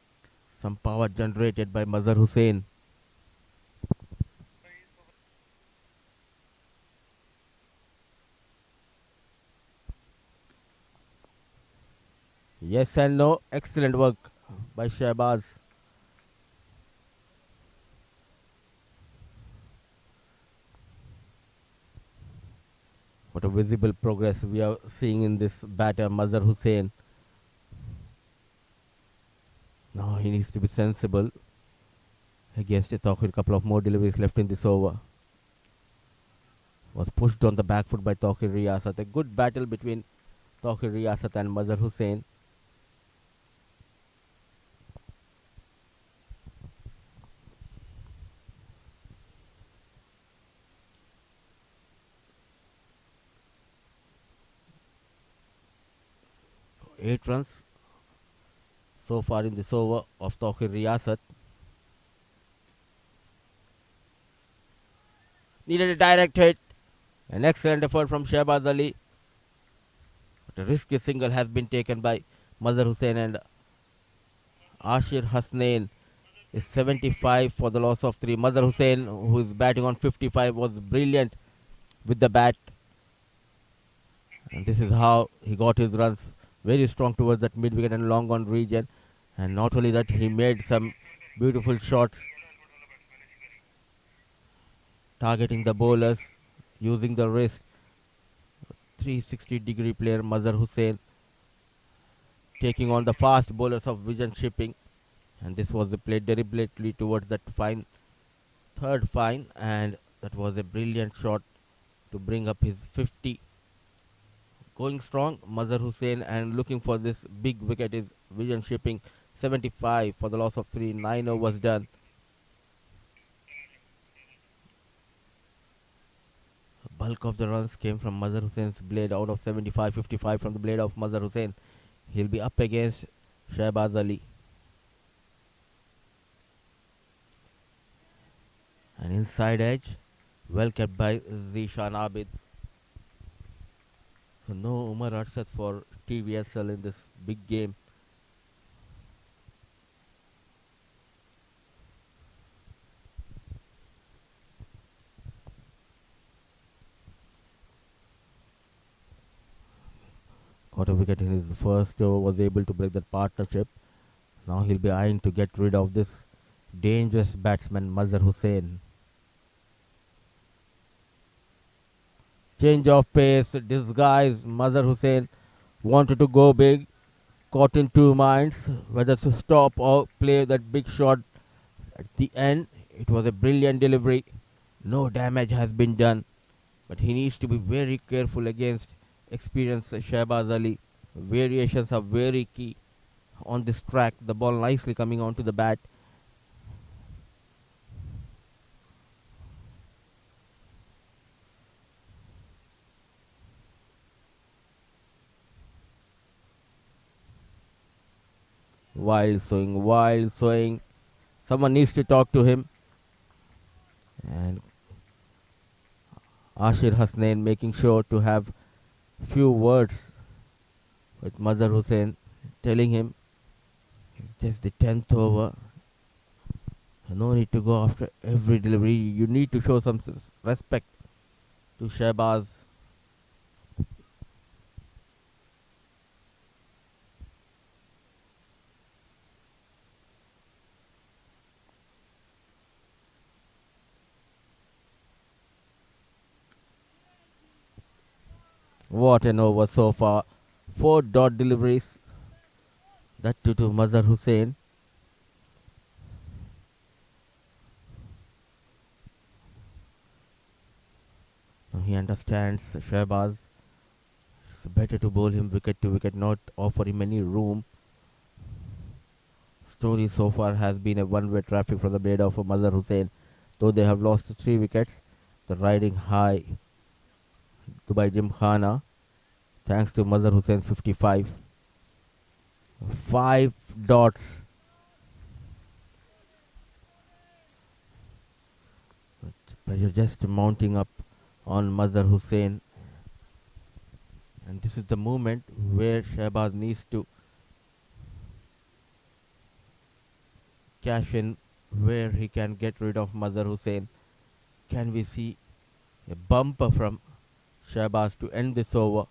Some power generated by Mazhar Hussain. Yes and no. Excellent work by Shahbaz. What a visible progress we are seeing in this batter, Mazhar Hussain. Now he needs to be sensible against a Tawqir. A couple of more deliveries left in this over. Was pushed on the back foot by Tawqir Riyasat. A good battle between Tawqir Riyasat and Mazhar Hussain. So 8 runs so far in this over of Tawqir Riyasat. Needed a direct hit. An excellent effort from Shahbaz Ali. But a risky single has been taken by Mazhar Hussain, and Ashir Hasnain is 75 for the loss of 3. Mazhar Hussain, who is batting on 55, was brilliant with the bat. And this is how he got his runs very strong towards that mid wicket and long on region. And not only that, he made some beautiful shots targeting the bowlers using the wrist. 360-degree player Mazhar Hussain taking on the fast bowlers of Vision Shipping, and this was played deliberately towards that fine third fine, and that was a brilliant shot to bring up his 50. Going strong, Mazhar Hussain, and looking for this big wicket is Vision Shipping. 75 for the loss of 3. 9 overs done. Bulk of the runs came from Mazhar Hussain's blade. Out of 75, 55 from the blade of Mazhar Hussain. He'll be up against Shahbaz Ali. An inside edge, well kept by Zishan Abid. So no Umar Arshad for TVSL in this big game. Got a wicket in his first over, was able to break that partnership. Now he'll be eyeing to get rid of this dangerous batsman Mazhar Hussain. Change of pace, disguise. Mazhar Hussain wanted to go big, caught in two minds whether to stop or play that big shot at the end. It was a brilliant delivery. No damage has been done, but he needs to be very careful against experienced Shahbaz Ali. Variations are very key on this track. The ball nicely coming onto the bat. Wild swing, wild swing. Someone needs to talk to him. And Ashir Hasnain making sure to have few words with Mazhar Hussain, telling him it's just the 10th over. No need to go after every delivery. You need to show some respect to Shahbaz. What an over so far. 4 dot deliveries. That too to Mazhar Hussain. Now he understands Shahbaz. It's better to bowl him wicket to wicket, not offer him any room. Story so far has been a one-way traffic from the blade of Mazhar Hussain. Though they have lost 3 wickets, the riding high Dubai Gymkhana, thanks to Mazhar Hussein's 55. 5 dots. But pressure just mounting up on Mazhar Hussain. And this is the moment where Shahbaz needs to cash in, where he can get rid of Mazhar Hussain. Can we see a bumper from Shahbaz to end this over?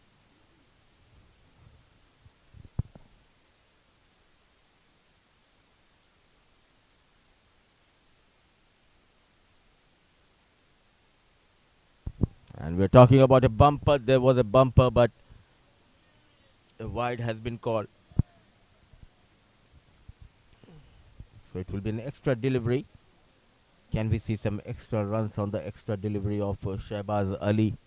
And we're talking about a bumper. There was a bumper, but a wide has been called. So it will be an extra delivery. Can we see some extra runs on the extra delivery of Shahbaz Ali?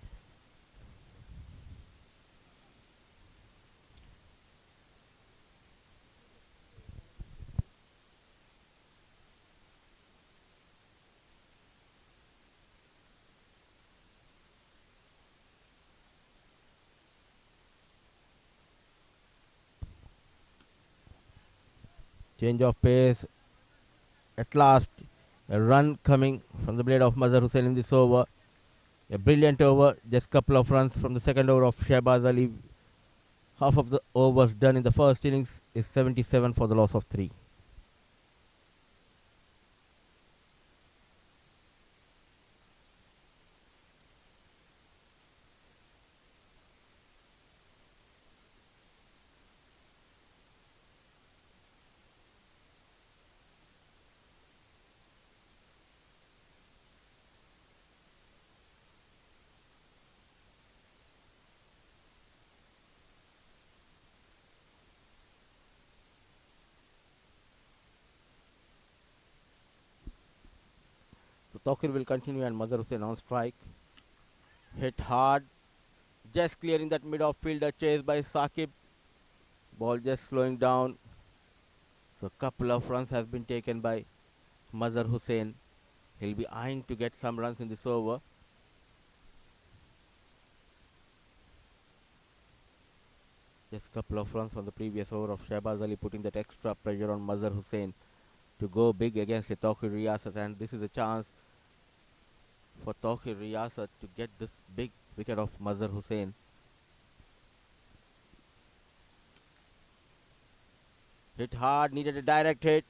Change of pace. At last, a run coming from the blade of Mazhar Hussain in this over. A brilliant over. Just couple of runs from the second over of Shahbaz Ali. Half of the overs done in the first innings is 77 for the loss of 3. Tawqir will continue and Mazhar Hussain on strike. Hit hard. Just clearing that mid-off fielder, chased by Saqib. Ball just slowing down. So couple of runs has been taken by Mazhar Hussain. He'll be eyeing to get some runs in this over. Just couple of runs from the previous over of Shahbaz Ali, putting that extra pressure on Mazhar Hussain to go big against the Tawqir Riyasat, and this is a chance for Tawqir Riyasat to get this big wicket of Mazhar Hussain. Hit hard, needed a direct hit.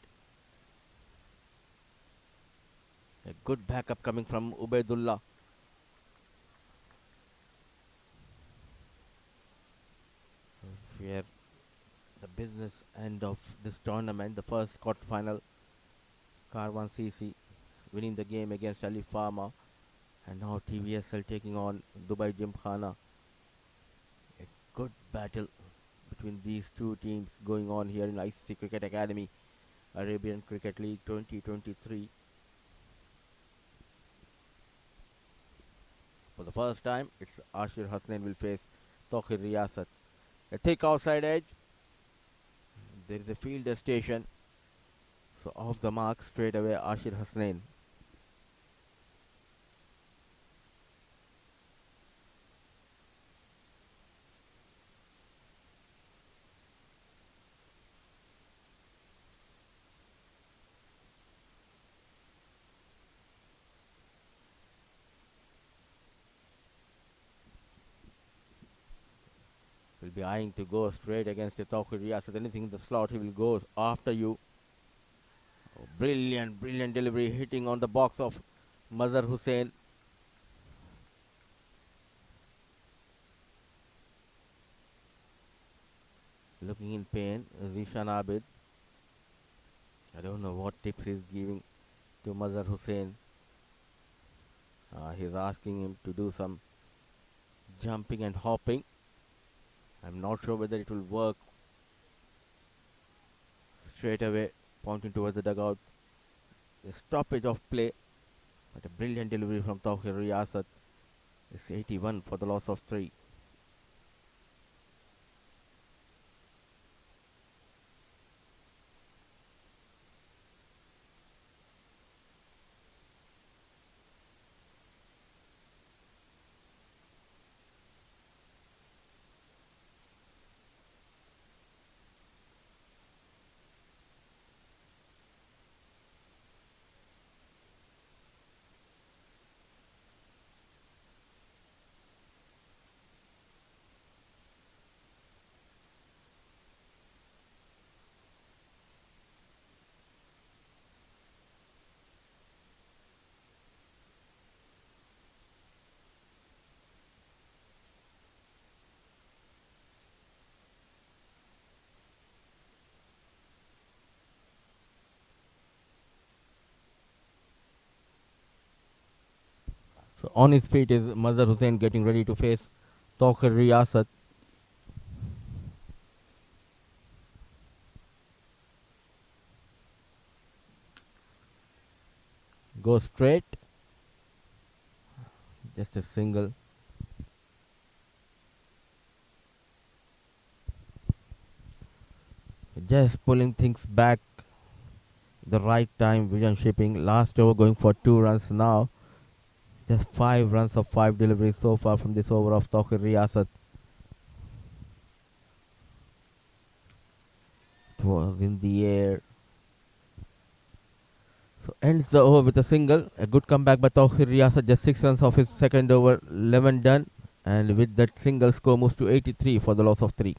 A good backup coming from Ubaidullah. We are the business end of this tournament, the first quarter-final. Karwan CC winning the game against Ali Farmer, and now TVSL taking on Dubai Gymkhana. A good battle between these two teams going on here in ICC Cricket Academy, Arabian Cricket League 2023. For the first time, it's Ashir Hussain will face Tawqir Riyasat. A thick outside edge. There is a fielder station. So off the mark straight away, Ashir Hussain. Will be eyeing to go straight against the Tawqir Riyasat. Anything in the slot, he will go after you. Oh, brilliant delivery, hitting on the box of Mazhar Hussain. Looking in pain, Zishan Abid. I don't know what tips he's giving to Mazhar Hussain. He's asking him to do some jumping and hopping. I'm not sure whether it will work. Straight away, pointing towards the dugout. A stoppage of play, but a brilliant delivery from Tawqir Riyasat. It's 81 for the loss of 3. So on his feet is Mazhar Hussain getting ready to face Tawqir Riyasat. Go straight. Just a single. Just pulling things back. The right time, vision shipping. Last over going for 2 runs now. Just 5 runs of 5 deliveries so far from this over of Tawqir Riyasat. It was in the air. So ends the over with a single. A good comeback by Tawqir Riyasat. Just 6 runs off his second over. 11 done. And with that single, score moves to 83 for the loss of 3.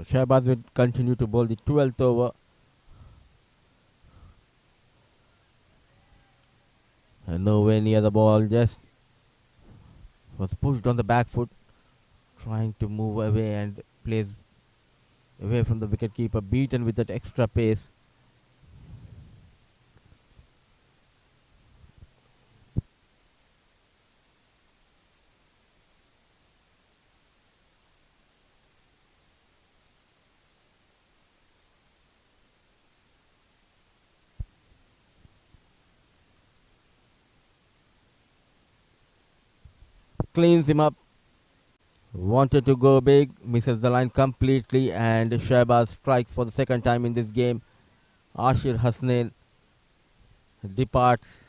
So Shahbaz will continue to bowl the 12th over. And nowhere near the ball, just was pushed on the back foot, trying to move away and plays away from the wicketkeeper, beaten with that extra pace. Cleans him up. Wanted to go big, misses the line completely, and Shahbaz strikes for the second time in this game. Hussein departs.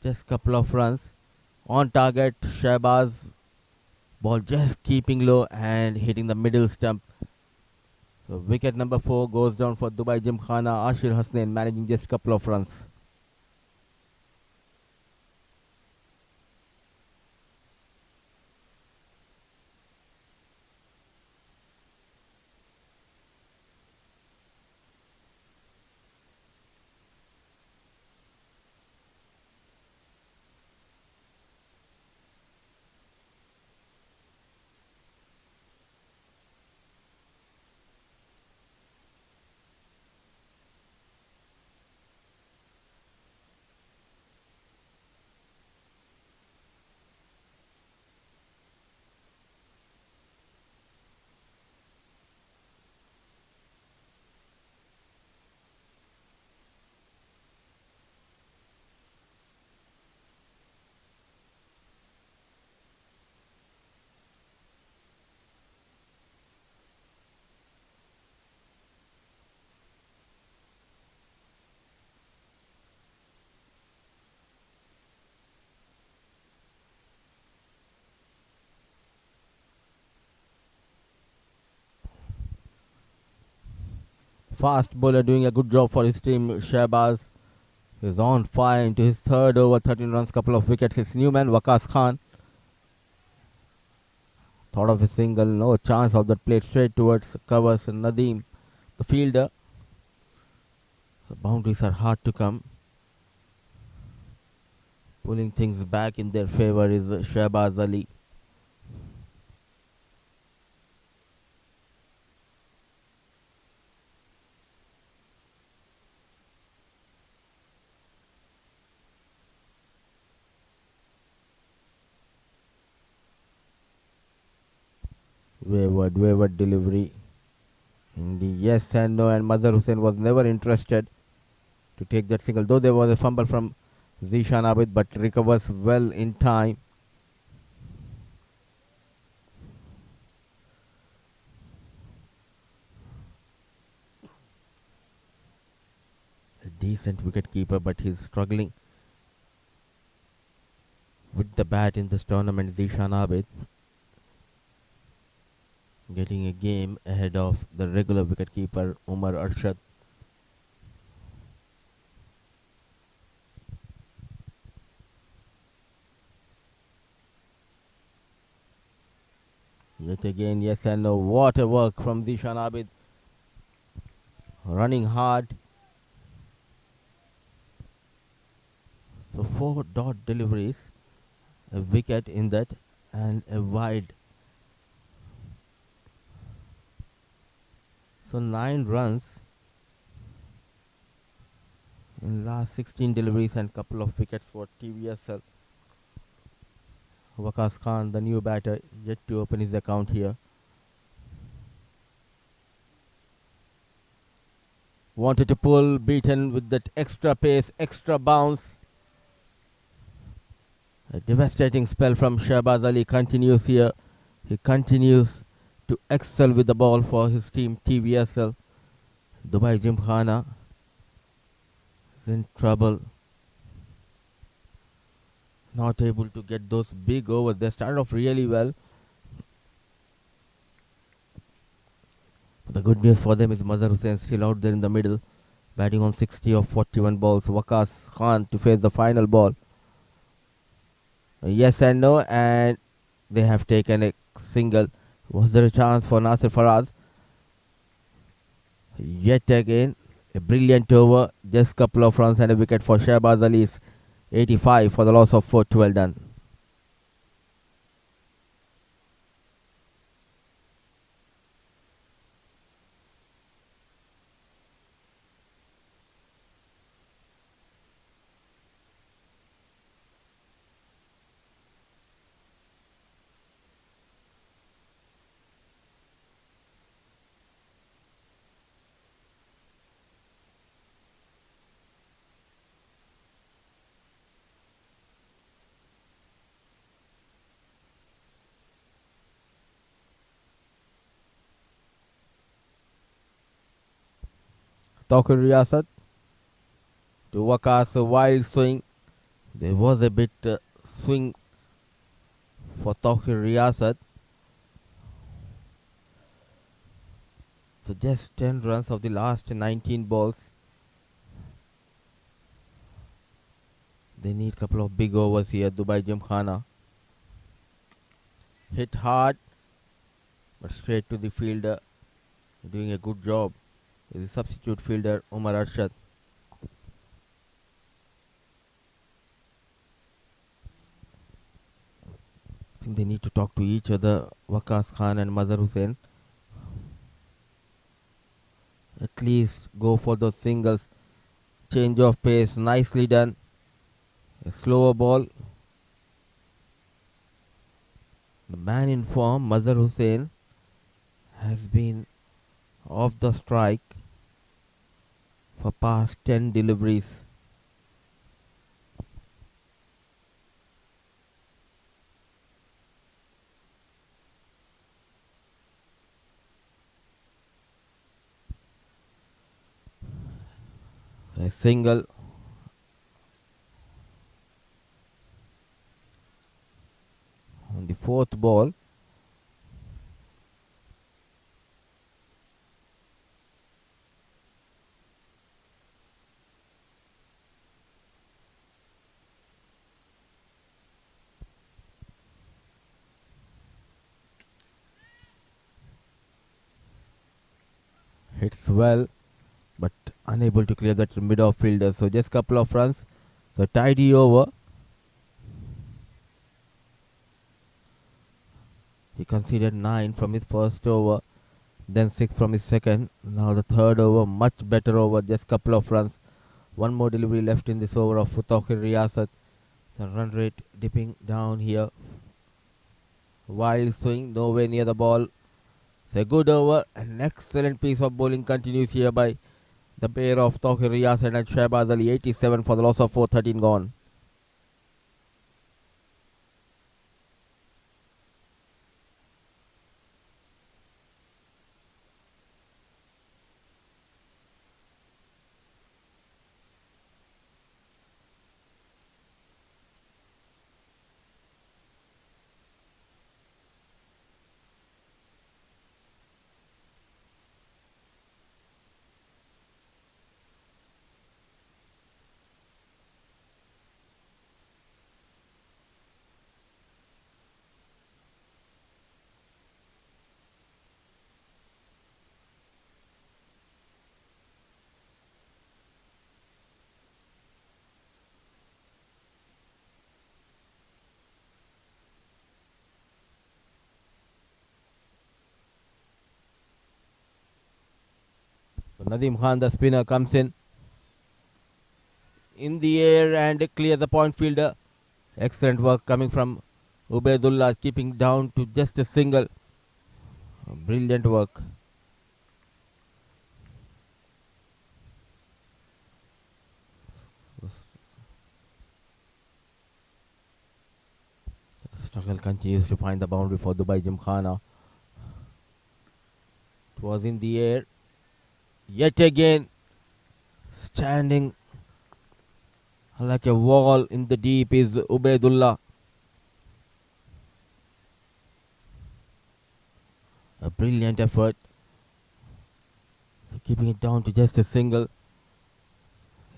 Just couple of runs. On target, Shahbaz. Ball just keeping low and hitting the middle stump. So wicket number 4 goes down for Dubai Gymkhana. Hussein managing just couple of runs. Fast bowler doing a good job for his team. Shahbaz is on fire into his third over, 13 runs, couple of wickets. His new man, Wajid Khan. Thought of a single, no chance of that, played straight towards covers Nadeem, the fielder. The boundaries are hard to come. Pulling things back in their favour is Shahbaz Ali. Wayward delivery. In the yes and no, and Mazhar Hussain was never interested to take that single, though there was a fumble from Zishan Abid, but recovers well in time. A decent wicket keeper, but he's struggling with the bat in this tournament. Zishan Abid getting a game ahead of the regular wicketkeeper Umar Arshad. Yet again, yes and no. What a work from Zishan Abid. Running hard. So 4 dot deliveries, a wicket in that, and a wide. So 9 runs in last 16 deliveries and couple of wickets for TVSL. Wajid Khan, the new batter, yet to open his account here. Wanted to pull, beaten with that extra pace, extra bounce. A devastating spell from Shahbaz Ali continues here. He continues to excel with the ball for his team TVSL. Dubai Gymkhana is in trouble. Not able to get those big overs. They started off really well. But the good news for them is Mazhar Hussain still out there in the middle, batting on 60 of 41 balls. Wajid Khan to face the final ball. Yes and no, and they have taken a single. Was there a chance for Nasir Faraz? Yet again, a brilliant over. Just couple of runs and a wicket for Shahbaz Ali's 85 for the loss of 4. Well done. Tawqir Riyasat to Waqas, a wild swing. There was a bit swing for Tawqir Riyasat. So just 10 runs of the last 19 balls. They need a couple of big overs here. Dubai Gymkhana. Hit hard, but straight to the fielder. Doing a good job is the substitute fielder Umar Arshad. I think they need to talk to each other, Waqas Khan and Mazhar Hussain. At least go for those singles. Change of pace, nicely done. A slower ball. The man in form, Mazhar Hussain, has been off the strike for past 10 deliveries. A single. On the 4th ball. Hits well, but unable to clear that mid-off fielder. So just couple of runs. So tidy over. He conceded 9 from his first over, then 6 from his second. Now the third over, much better over, just couple of runs. One more delivery left in this over of Tawqir Riyasat. The run rate dipping down here. Wild swing, nowhere near the ball. It's a good over. An excellent piece of bowling continues here by the pair of Tawqir Riyasat and Shahbaz Ali. 87 for the loss of 4. 13 gone. So Nadeem Khan, the spinner, comes in the air and clears the point fielder. Excellent work coming from Ubaidullah, keeping down to just a single. Brilliant work. The struggle continues to find the boundary for Dubai Gymkhana. It was in the air. Yet again, standing like a wall in the deep is Ubaidullah. A brilliant effort. So keeping it down to just a single.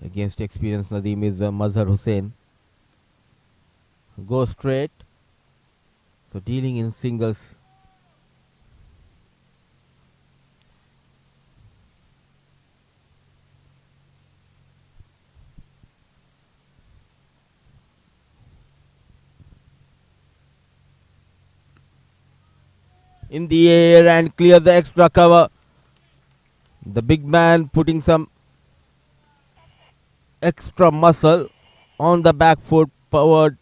Against experienced Nadeem is Mazhar Hussain. Go straight. So dealing in singles in the air and clear the extra cover. The big man putting some extra muscle on the back foot, powered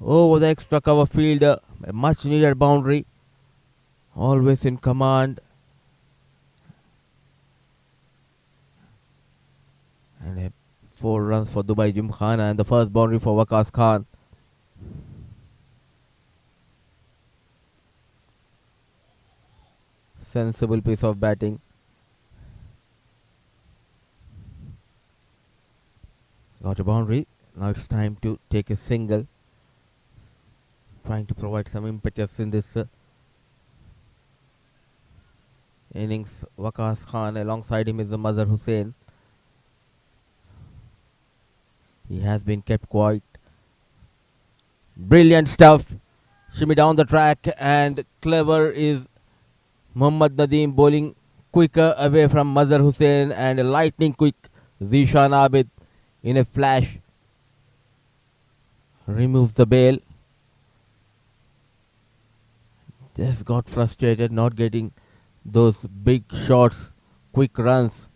over the extra cover fielder. A much needed boundary. Always in command. And 4 runs for Dubai Gymkhana and the first boundary for Wajid Khan. Sensible piece of batting. Got a boundary. Now it's time to take a single. Trying to provide some impetus in this innings. Wajid Khan, alongside him is the mother Hussein. He has been kept quiet. Brilliant stuff. Shimmy down the track, and clever is Muhammad Nadeem bowling quicker away from Mazhar Hussain, and a lightning quick Zishan Abid in a flash removes the bail. Just got frustrated not getting those big shots, quick runs.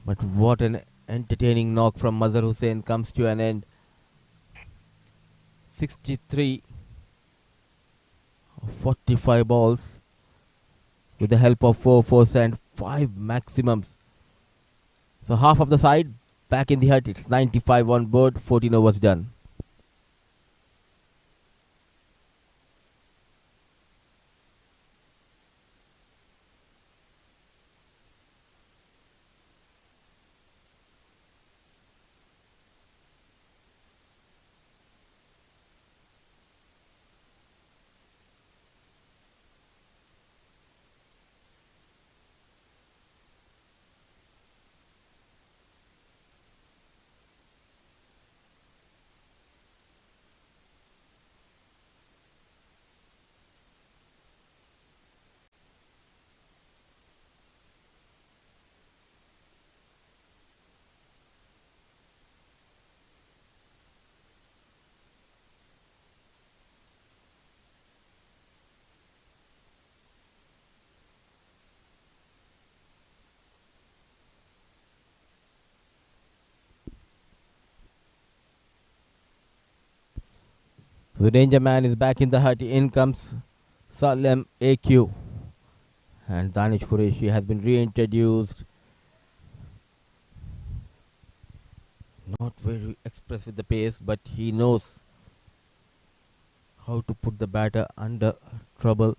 But what an entertaining knock from Mazhar Hussain comes to an end. 63 of 45 balls with the help of 4 fours and 5 maximums. So half of the side back in the hut. It's 95 on board, 14 overs done. The danger man is back in the hut. In comes Salem AQ. And Danish Qureshi has been reintroduced. Not very express with the pace, but he knows how to put the batter under trouble.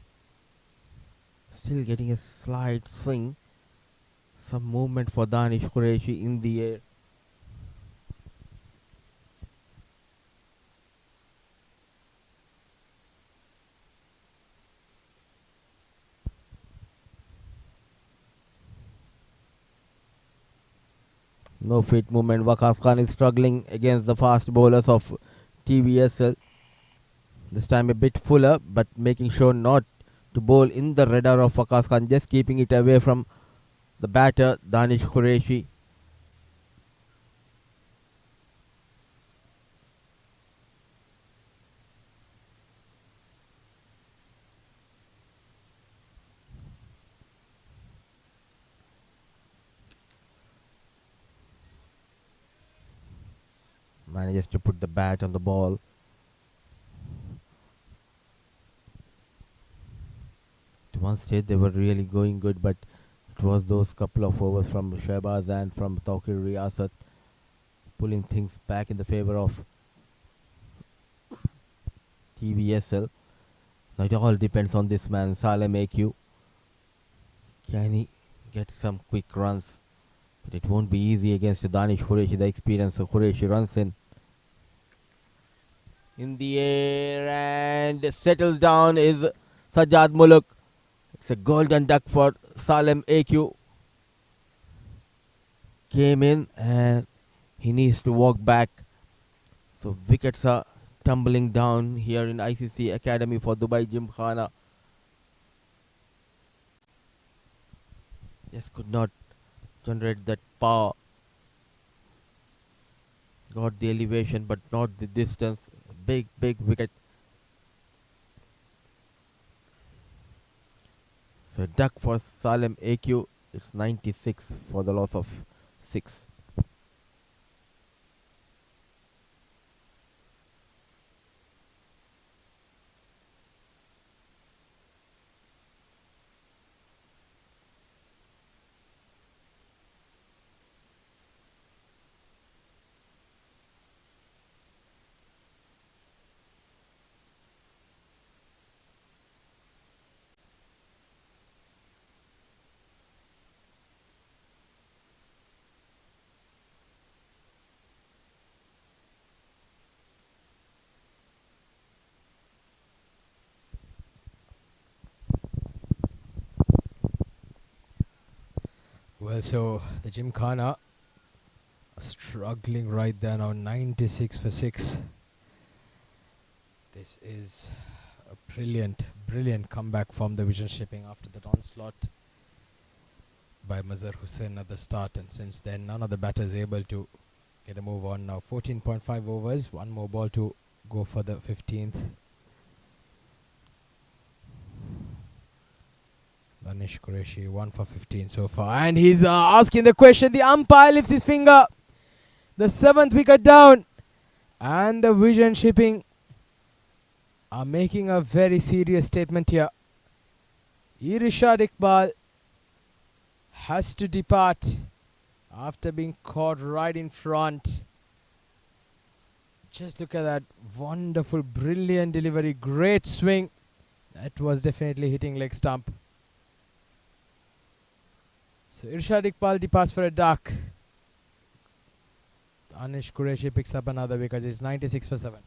Still getting a slight swing. Some movement for Danish Qureshi in the air. No fit movement. Wajid Khan is struggling against the fast bowlers of TVSL. This time a bit fuller, but making sure not to bowl in the radar of Wajid Khan. Just keeping it away from the batter, Danish Qureshi. Manages to put the bat on the ball. At one stage they were really going good, but it was those couple of overs from Shehbaz and from Tawqir Riyasat pulling things back in the favor of TVSL. Now it all depends on this man, Salem AQ. Can he get some quick runs? But it won't be easy against Danish Qureshi. The experience of Qureshi runs in the air and settles down is Sajjad Muluk. It's a golden duck for Salem AQ. Came in and he needs to walk back. So wickets are tumbling down here in ICC Academy for Dubai Gymkhana. Just could not generate that power. Got the elevation but not the distance. Big wicket. So duck for Salem AQ. It's 96 for the loss of 6. Well, so the Gymkhana are struggling right there now, 96 for 6. This is a brilliant comeback from the Vision Shipping after that onslaught by Mazhar Hussein at the start, and since then none of the batters able to get a move on. Now 14.5 overs, one more ball to go for the 15th. Danish Qureshi 1 for 15 so far, and he's asking the question. The umpire lifts his finger. The 7th wicket down, and the Vision Shipping are making a very serious statement here. Irshad Iqbal has to depart after being caught right in front. Just look at that wonderful, brilliant delivery, great swing. That was definitely hitting leg stump. So Irshad Iqbal departs for a duck. Anish Qureshi picks up another wicket. It's 96 for 7.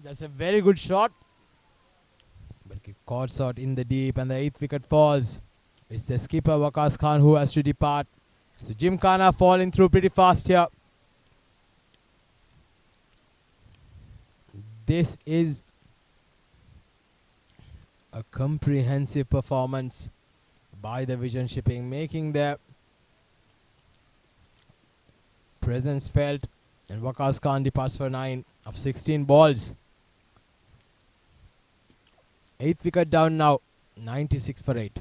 That's a very good shot, but it caught out in the deep, and the 8th wicket falls. It's the skipper Wajid Khan who has to depart. So Gymkhana falling through pretty fast here. This is a comprehensive performance by the Vision Shipping, making their presence felt, and Wajid Khan departs for 9 of 16 balls. 8th wicket down now, 96 for 8.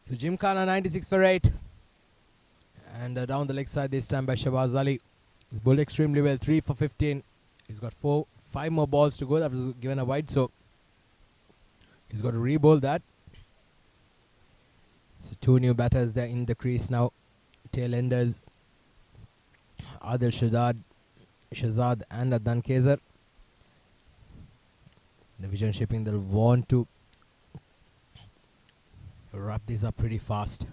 So Gymkhana 96 for 8. And down the leg side this time by Shahbaz Ali. He's bowled extremely well, 3 for 15. He's got 5 more balls to go. That was given a wide, so he's got to re-bowl that. So 2 new batters there in the crease now. Tail enders. Adil Shahzad and Adnan Kaiser. The vision shipping, they'll want to wrap this up pretty fast.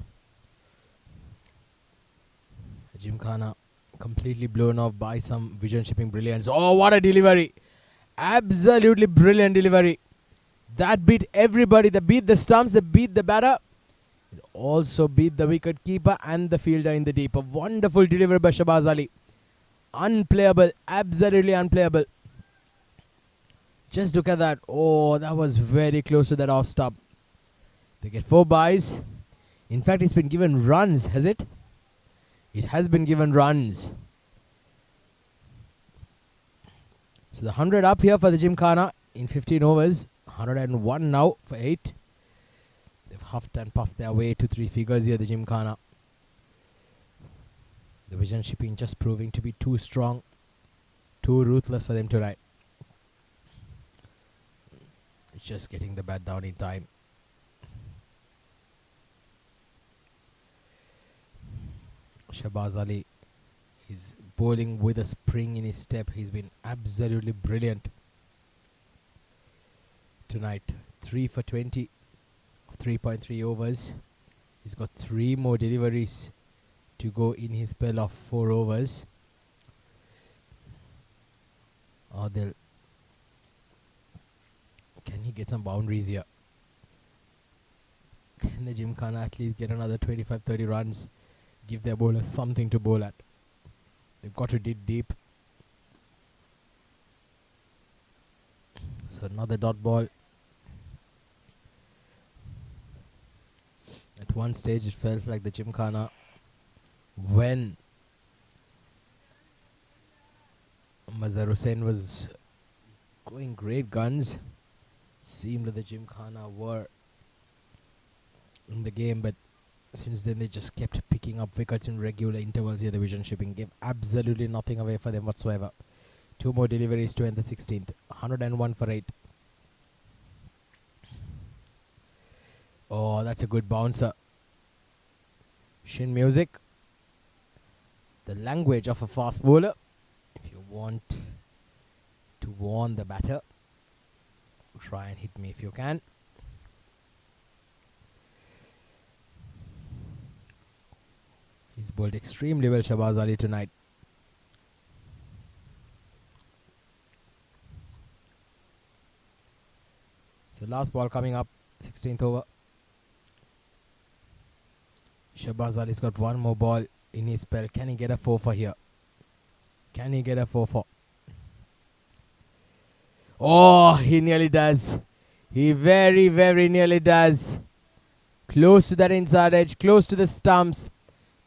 Gymkhana completely blown off by some vision shipping brilliance. Oh, what a delivery! Absolutely brilliant delivery. That beat everybody. They beat the stumps, they beat the batter. It also beat the wicket keeper and the fielder in the deep. A wonderful delivery by Shahbaz Ali. Unplayable, absolutely unplayable. Just look at that. Oh, that was very close to that off stump. They get 4 byes. In fact, it's been given runs, has it? It has been given runs. So the 100 up here for the Gymkhana in 15 overs. 101 now for 8. They've huffed and puffed their way to 3 figures here, the Gymkhana. The vision shipping just proving to be too strong, too ruthless for them to ride. It's just getting the bat down in time. Shahbaz Ali is bowling with a spring in his step. He's been absolutely brilliant tonight. 3 for 20 of 3.3 overs. He's got 3 more deliveries to go in his spell of 4 overs. Adil, can he get some boundaries here? Can the Gymkhana at least get another 25-30 runs? Give their bowlers something to bowl at. They've got to dig deep. So another dot ball. At one stage it felt like the Gymkhana, when Mazhar Hussain was going great guns, seemed that the Gymkhana were in the game, but since then they just kept picking up wickets in regular intervals here. The vision shipping gave absolutely nothing away for them whatsoever. 2 more deliveries to end the 16th. 101 for 8. Oh, that's a good bouncer. Shin music. The language of a fast bowler. If you want to warn the batter, try and hit me if you can. He's bowled extremely well, Shahbaz Ali, tonight. So last ball coming up, 16th over. Shahbaz Ali's got 1 more ball in his spell. Can he get a 4 for here? Can he get a 4 for? Oh, he nearly does. He very, very nearly does. Close to that inside edge, close to the stumps.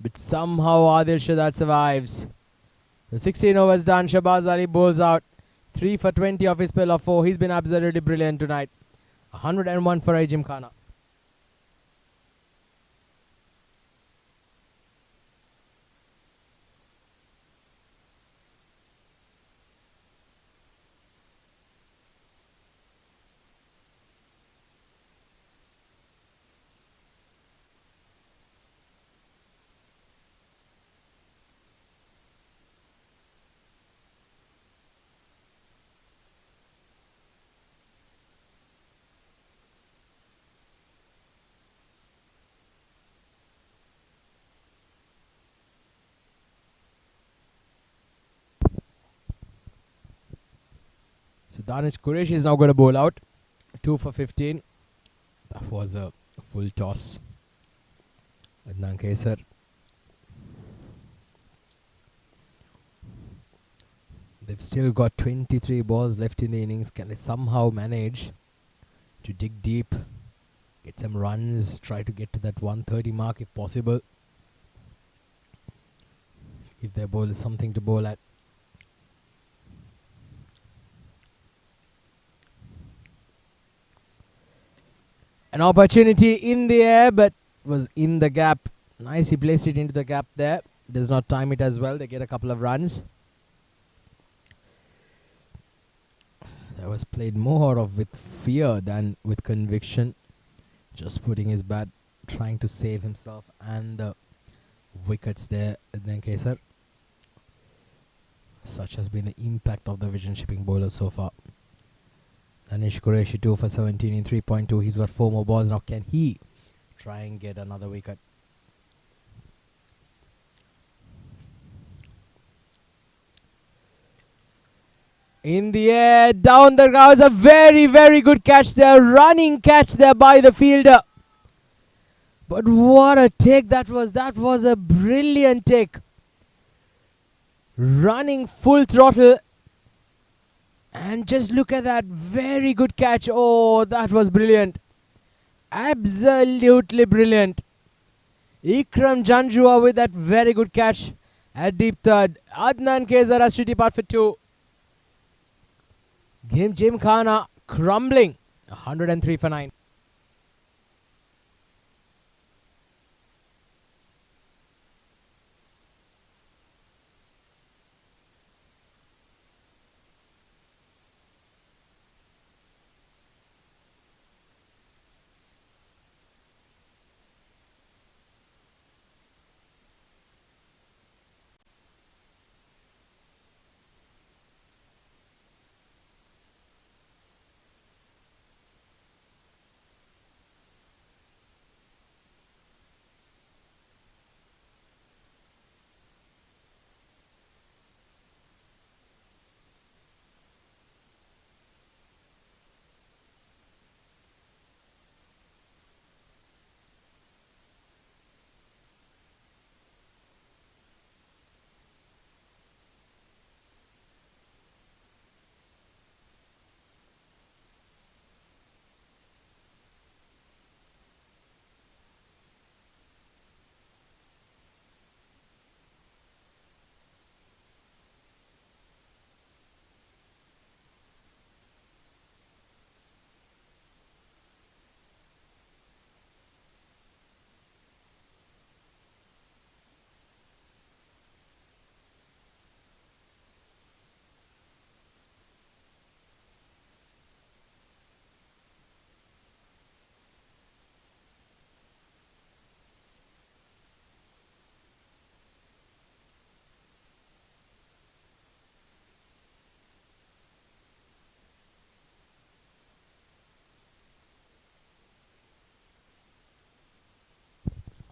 But somehow Adil Shahzad survives. The 16 overs done. Shahbaz Ali bowls out. 3 for 20 of his spell of 4. He's been absolutely brilliant tonight. 101 for Gymkhana. So Danish Qureshi is now going to bowl out. 2 for 15. That was a full toss. Adnan Kaiser. They've still got 23 balls left in the innings. Can they somehow manage to dig deep, get some runs, try to get to that 130 mark if possible? Give their bowlers something to bowl at. An opportunity in the air, but was in the gap. Nice, he placed it into the gap there. Does not time it as well. They get a couple of runs. That was played more of with fear than with conviction. Just putting his bat, trying to save himself and the wickets there. Then Kaiser. Such has been the impact of the vision shipping bowlers so far. Danish Qureshi 2 for 17 in 3.2. He's got 4 more balls now. Can he try and get another wicket? In the air, down the ground. A very, very good catch there. Running catch there by the fielder. But what a take that was. That was a brilliant take. Running full throttle. And just look at that. Very good catch. Oh, that was brilliant. Absolutely brilliant. Ikram Janjua with that very good catch at deep third. Adnan Kezar has to depart for 2. Gymkhana crumbling. 103 for 9.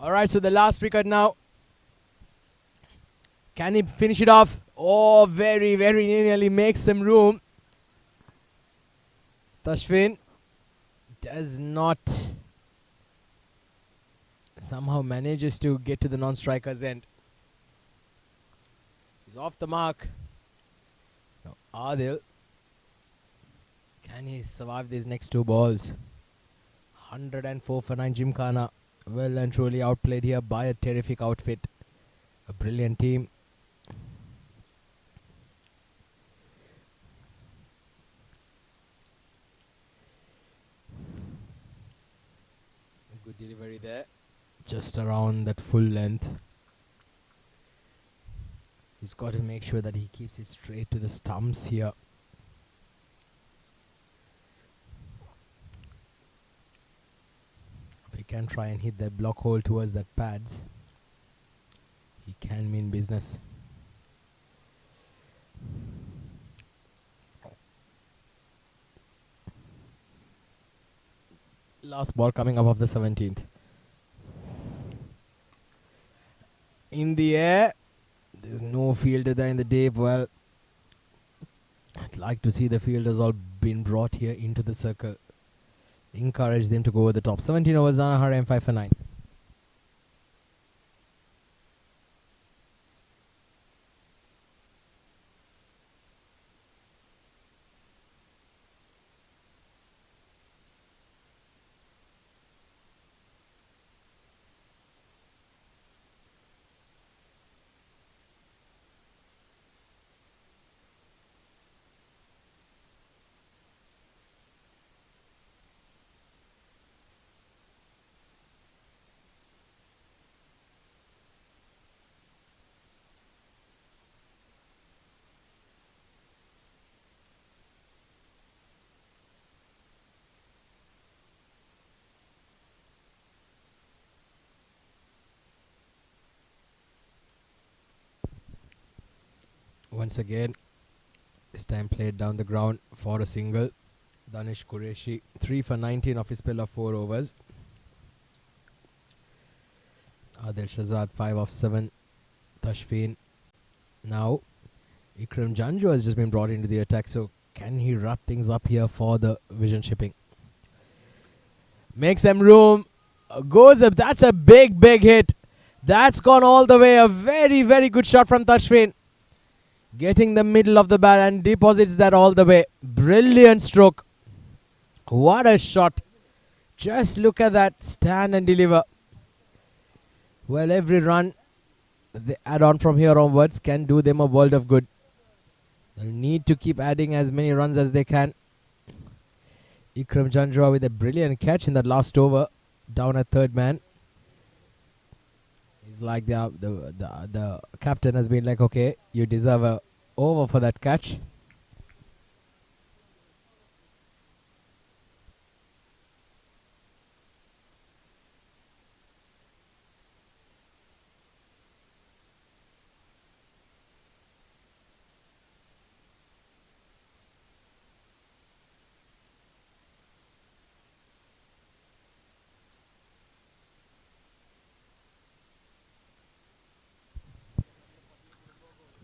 Alright, so the last wicket now. Can he finish it off? Oh, very, very nearly makes some room. Tashvin does not. Somehow manages to get to the non-striker's end. He's off the mark. Now Adil. Can he survive these next 2 balls? 104 for 9. Gymkhana well and truly outplayed here by a terrific outfit. A brilliant team. A good delivery there. Just around that full length. He's got to make sure that he keeps it straight to the stumps here. If he can try and hit that block hole towards that pads, he can mean business. Last ball coming up of the 17th. In the air. There's no fielder there in the deep. Well, I'd like to see the fielders all been brought here into the circle. Encourage them to go over the top. 17 overs done. 105 for 9. Once again, this time played down the ground for a single. Danish Qureshi 3 for 19 off his spell of 4 overs. Adil Shahzad 5 of 7. Tashfeen. Now Ikram Janju has just been brought into the attack, so can he wrap things up here for the vision shipping? Make some room. Goes up. That's a big hit. That's gone all the way. A very good shot from Tashfeen. Getting the middle of the bat and deposits that all the way. Brilliant stroke. What a shot. Just look at that. Stand and deliver. Well, every run they add on from here onwards can do them a world of good. They'll need to keep adding as many runs as they can. Ikram Janjua with a brilliant catch in that last over. Down at third man. He's like the captain has been like, okay, you deserve a over for that catch.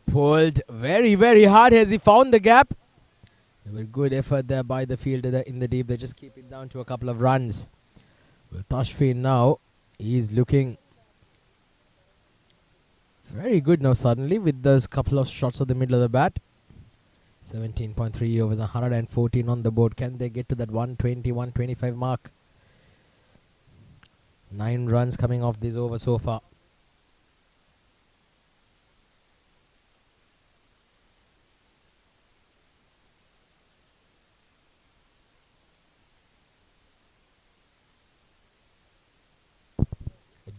Pulled very hard as he found the gap. A good effort there by the fielder in the deep. They just keep it down to a couple of runs. Well, Tashfeen now, he's looking very good now suddenly with those couple of shots of the middle of the bat. 17.3 overs, 114 on the board. Can they get to that 120, 125 mark? 9 runs coming off this over so far.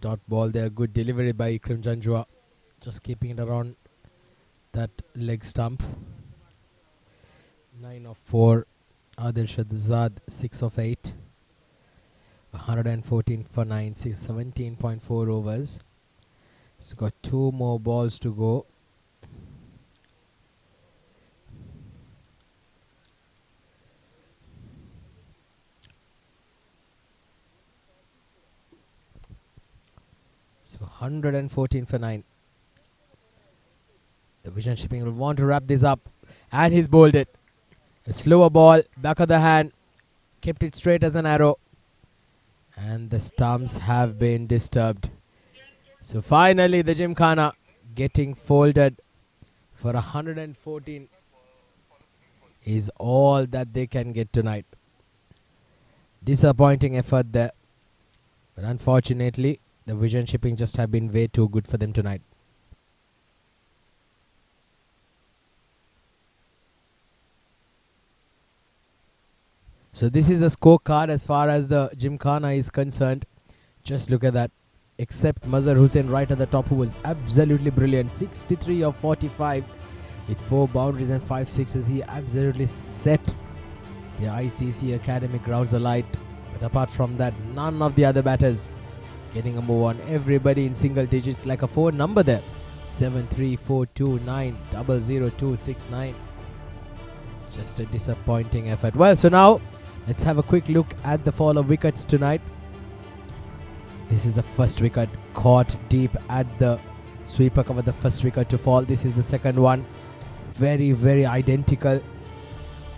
Dot ball there, good delivery by Ikram Janjua. Just keeping it around that leg stump. 9 of 4. Adil Shahzad 6 of 8. 114 for 9, 17.4 overs. He's got 2 more balls to go. So 114 for 9. The vision shipping will want to wrap this up. And he's bowled it. A slower ball, back of the hand. Kept it straight as an arrow. And the stumps have been disturbed. So finally the Gymkhana getting folded for 114 is all that they can get tonight. Disappointing effort there. But unfortunately, the vision shipping just have been way too good for them tonight. So this is the scorecard as far as the Gymkhana is concerned. Just look at that. Except Mazhar Hussein right at the top, who was absolutely brilliant. 63 of 45 with 4 boundaries and 5 sixes. He absolutely set the ICCA academic grounds alight. But apart from that, none of the other batters getting a move on. Everybody in single digits, like a 4 number there. 7, 3, 4, 2, 9, 0, 0, 2, 6, 9. Just a disappointing effort. Well, so now let's have a quick look at the fall of wickets tonight. This is the first wicket, caught deep at the sweeper cover, the first wicket to fall. This is the second one. Very identical.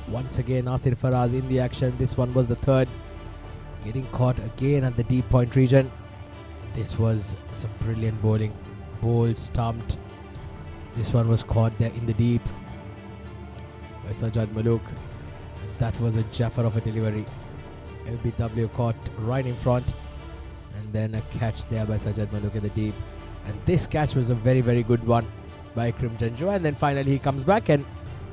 Once again, Nasir Faraz in the action. This one was the third. Getting caught again at the deep point region. This was some brilliant bowling. Bowled, stumped. This one was caught there in the deep by Sajjad Maluk. And that was a jaffer of a delivery. LBW caught right in front. And then a catch there by Sajjad Maluk in the deep. And this catch was a very good one by Ikram Janjua. And then finally he comes back and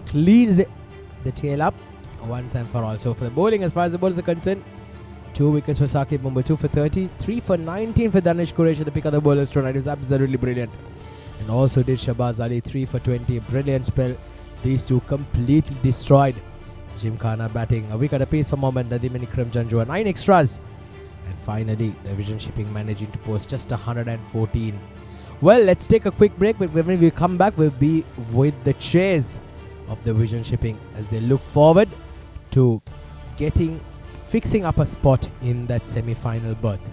cleans the tail up once and for all. So for the bowling, as far as the bowlers are concerned, 2 wickets for Saqib Mumbai, 2 for 30, 3 for 19 for Danish Qureshi. The pick of the bowlers tonight was absolutely brilliant. And also did Shahbaz Ali, 3 for 20. Brilliant spell. These two completely destroyed Gymkhana batting. A wicket apiece for Mohammad Nadeem and Ikram Janjua. 9 extras. And finally, the vision shipping managing to post just 114. Well, let's take a quick break, but when we come back, we'll be with the chairs of the Vision Shipping as they look forward to fixing up a spot in that semi-final berth.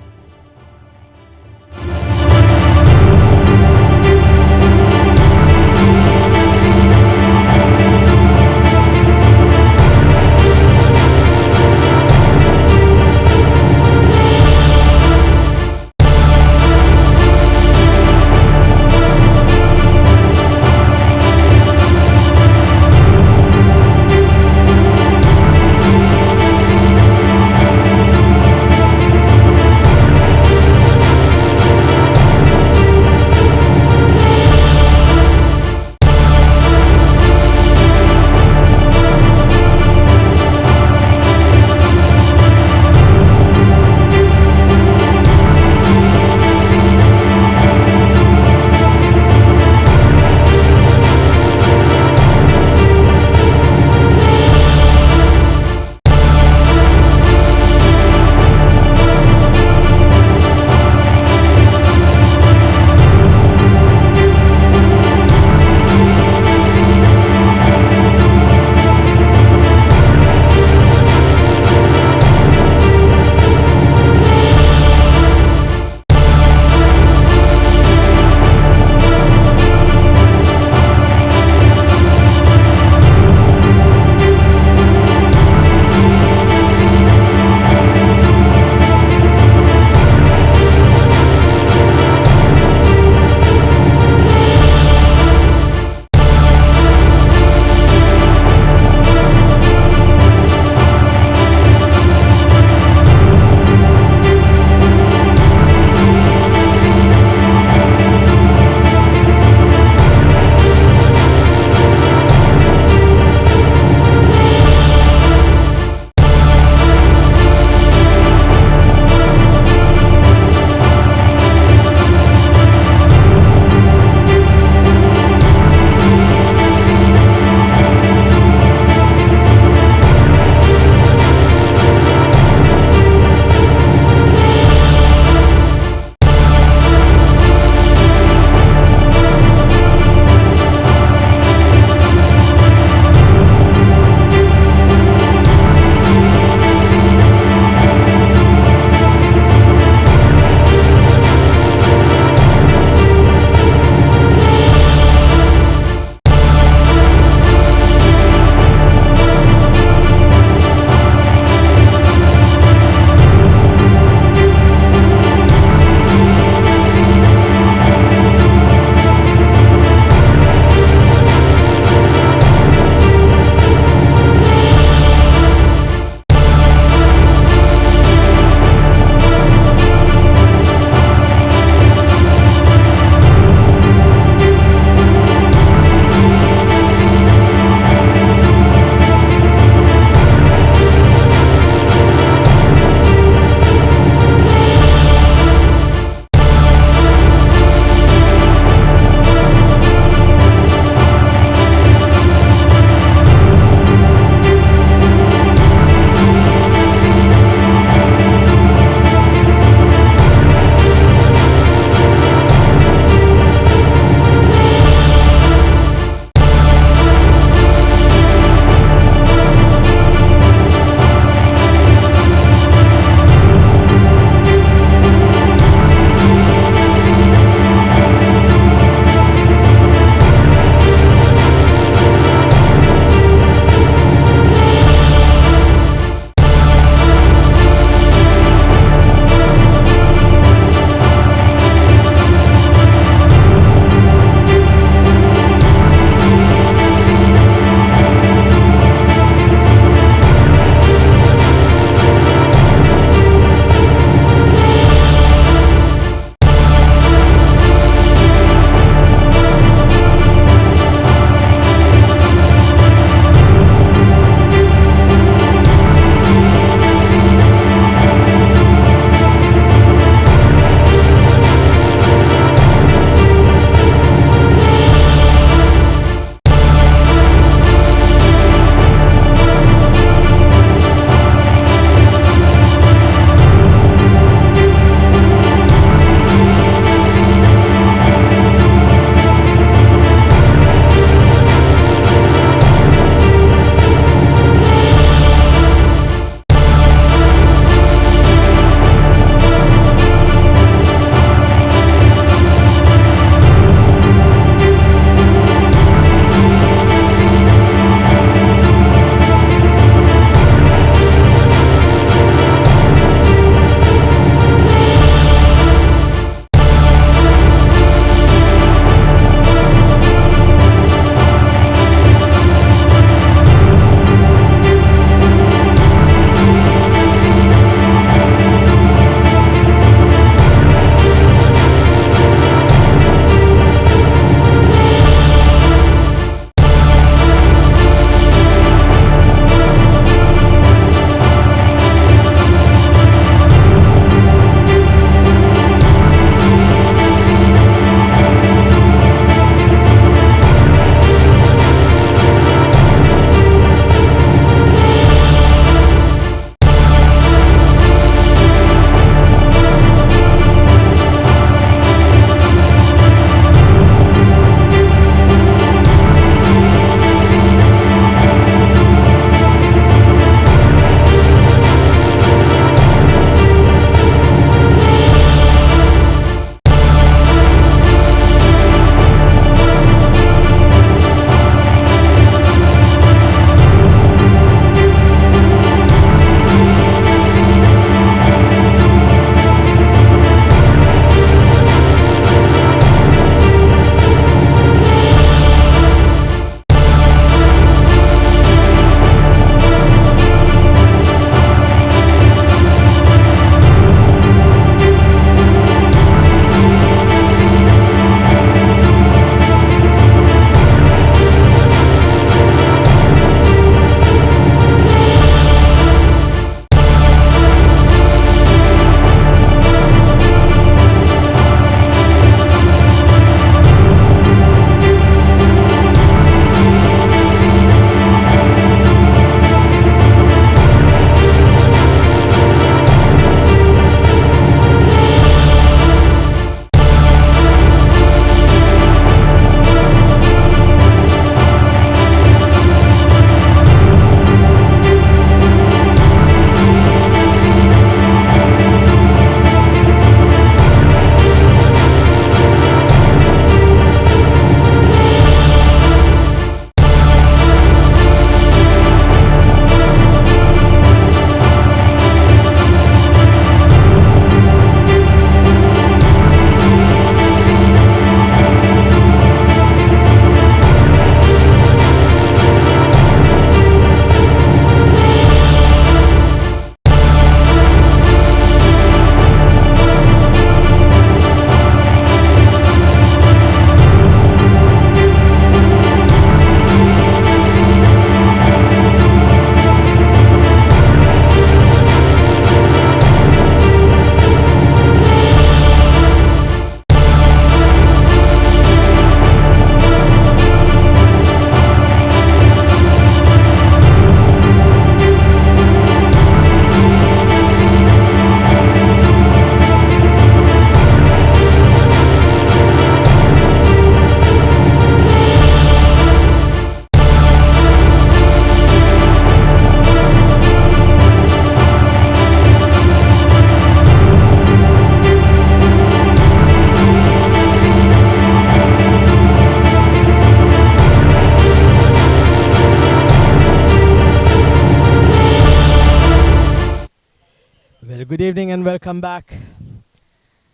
Good evening and welcome back.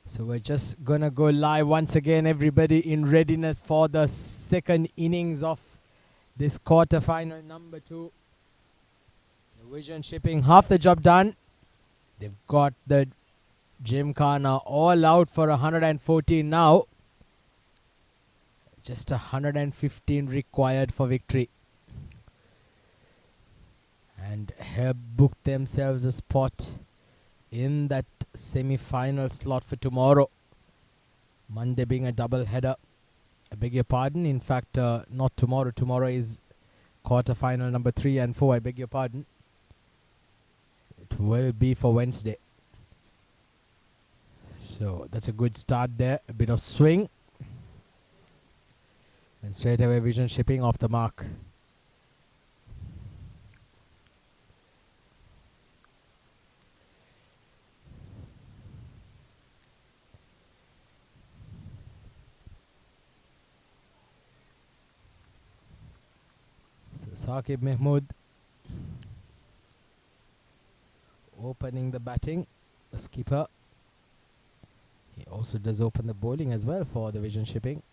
So we're just gonna go live once again, everybody in readiness for the second innings of this quarter-final number 2. The Vision Shipping, half the job done. They've got the Gymkhana all out for 114 now. Just 115 required for victory. And have booked themselves a spot in that semi-final slot for tomorrow. Monday being a double header. I beg your pardon. In fact, not tomorrow. Tomorrow is quarter-final number 3 and 4. I beg your pardon. It will be for Wednesday. So that's a good start there. A bit of swing. And straight away Vision Shipping off the mark. So Saqib Mahmood opening the batting, the skipper. He also does open the bowling as well for the Vision Shipping.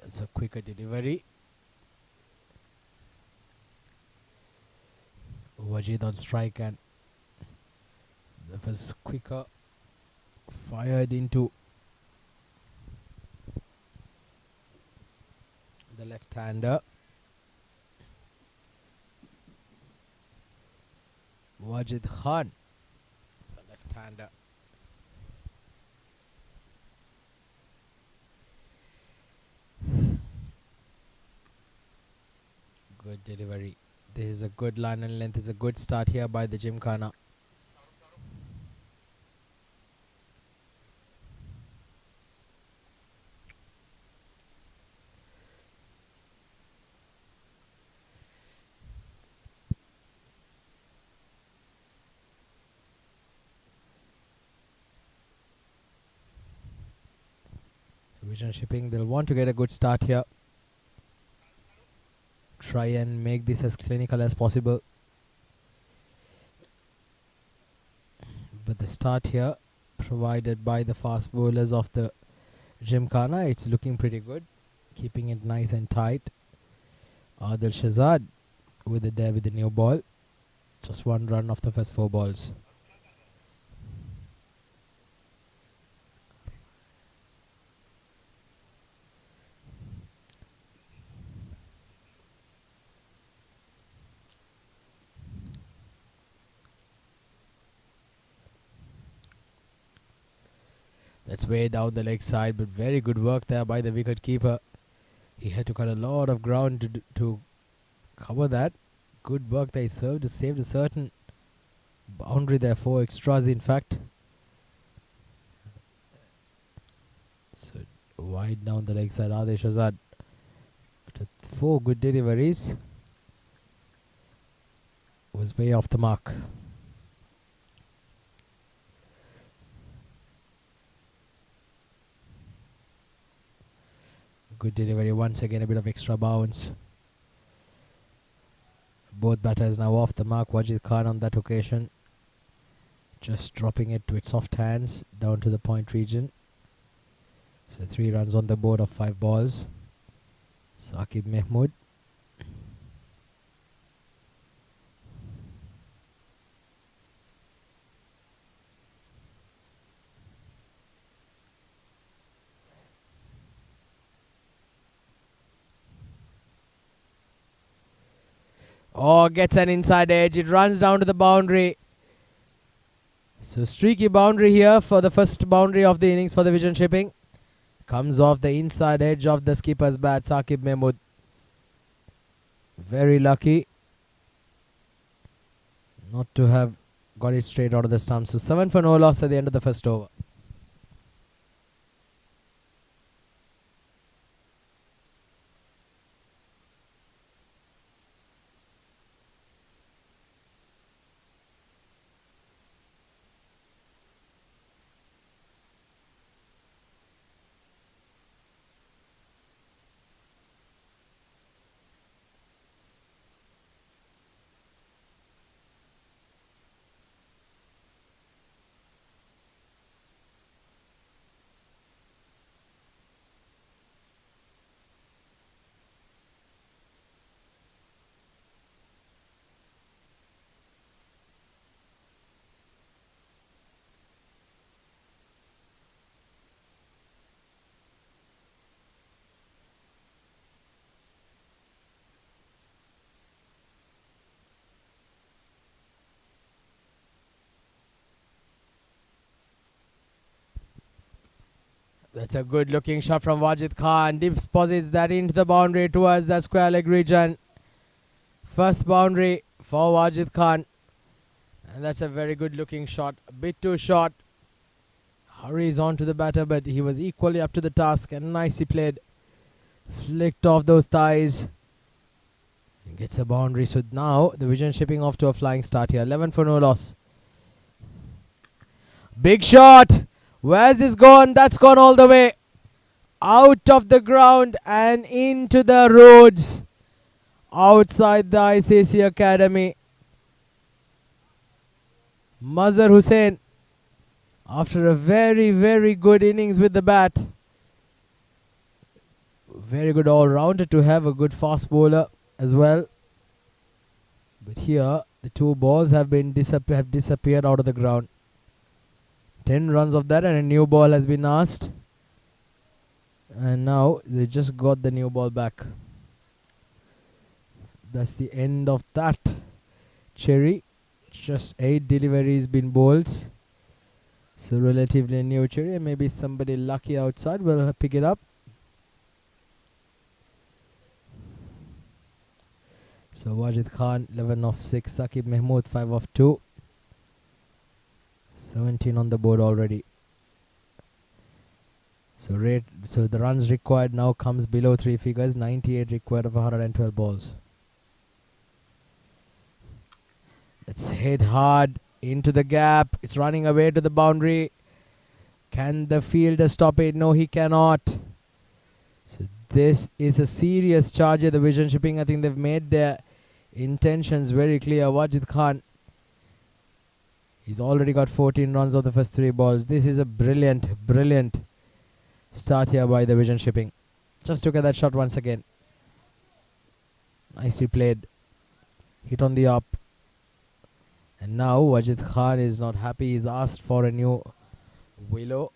That's a quicker delivery. Wajid on strike, and that was quicker. Fired into the left-hander. Wajid Khan, the left-hander. Good delivery. This is a good line and length. Is a good start here by the Gymkhana. Vision Shipping, they'll want to get a good start here. Try and make this as clinical as possible. But the start here, provided by the fast bowlers of the Gymkhana, it's looking pretty good. Keeping it nice and tight. Adil Shahzad with it there with the new ball. Just 1 run off the first 4 balls. That's way down the leg side, but very good work there by the wicket keeper. He had to cut a lot of ground to cover that. Good work there. He saved a certain boundary there, 4 extras in fact. So wide down the leg side, Adil Shahzad. After 4 good deliveries, was way off the mark. Good delivery once again, a bit of extra bounce. Both batters now off the mark. Wajid Khan on that occasion, just dropping it to its soft hands down to the point region. So 3 runs on the board of 5 balls. Saqib Mahmood. Oh, gets an inside edge. It runs down to the boundary. So streaky boundary here for the first boundary of the innings for the Vision Shipping. Comes off the inside edge of the skipper's bat, Saqib Mahmood. Very lucky not to have got it straight out of the stump. So 7 for no loss at the end of the first over. That's a good looking shot from Wajid Khan. Deposits that into the boundary towards the square leg region. First boundary for Wajid Khan. And that's a very good looking shot. A bit too short. Hurries on to the batter, but he was equally up to the task and nicely played. Flicked off those thighs. And gets a boundary. So now the Vision shipping off to a flying start here. 11 for no loss. Big shot. Where's this gone? That's gone all the way. Out of the ground and into the roads. Outside the ICCA Academy. Mazhar Hussein, after a very, very good innings with the bat. Very good all-rounder to have, a good fast bowler as well. But here, the two balls have disappeared out of the ground. 10 runs of that and a new ball has been asked. And now they just got the new ball back. That's the end of that cherry. Just 8 deliveries been bowled. So relatively new cherry. Maybe somebody lucky outside will pick it up. So Wajid Khan 11 of 6. Saqib Mahmood 5 of 2. 17 on the board already. So the runs required now comes below 3 figures. 98 required of 112 balls. Let's hit hard into the gap. It's running away to the boundary. Can the fielder stop it? No, he cannot. So this is a serious charge at the Vision shipping. I think they've made their intentions very clear. Wajid Khan, he's already got 14 runs of the first 3 balls. This is a brilliant start here by the Vision shipping. Just look at that shot once again. Nicely played. Hit on the up. And now Wajid Khan is not happy. He's asked for a new willow.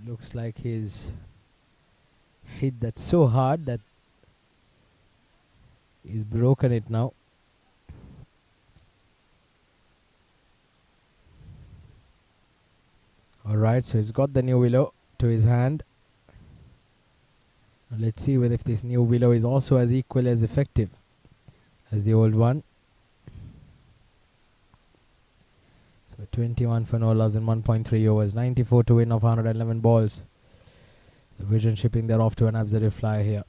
Looks like he's hit that so hard that he's broken it now. Alright, so he's got the new willow to his hand. Now let's see whether if this new willow is also as equal as effective as the old one. So 21 for no loss in 1.3 overs. 94 to win of 111 balls. The Vision shipping, they're off to an absolute flyer here.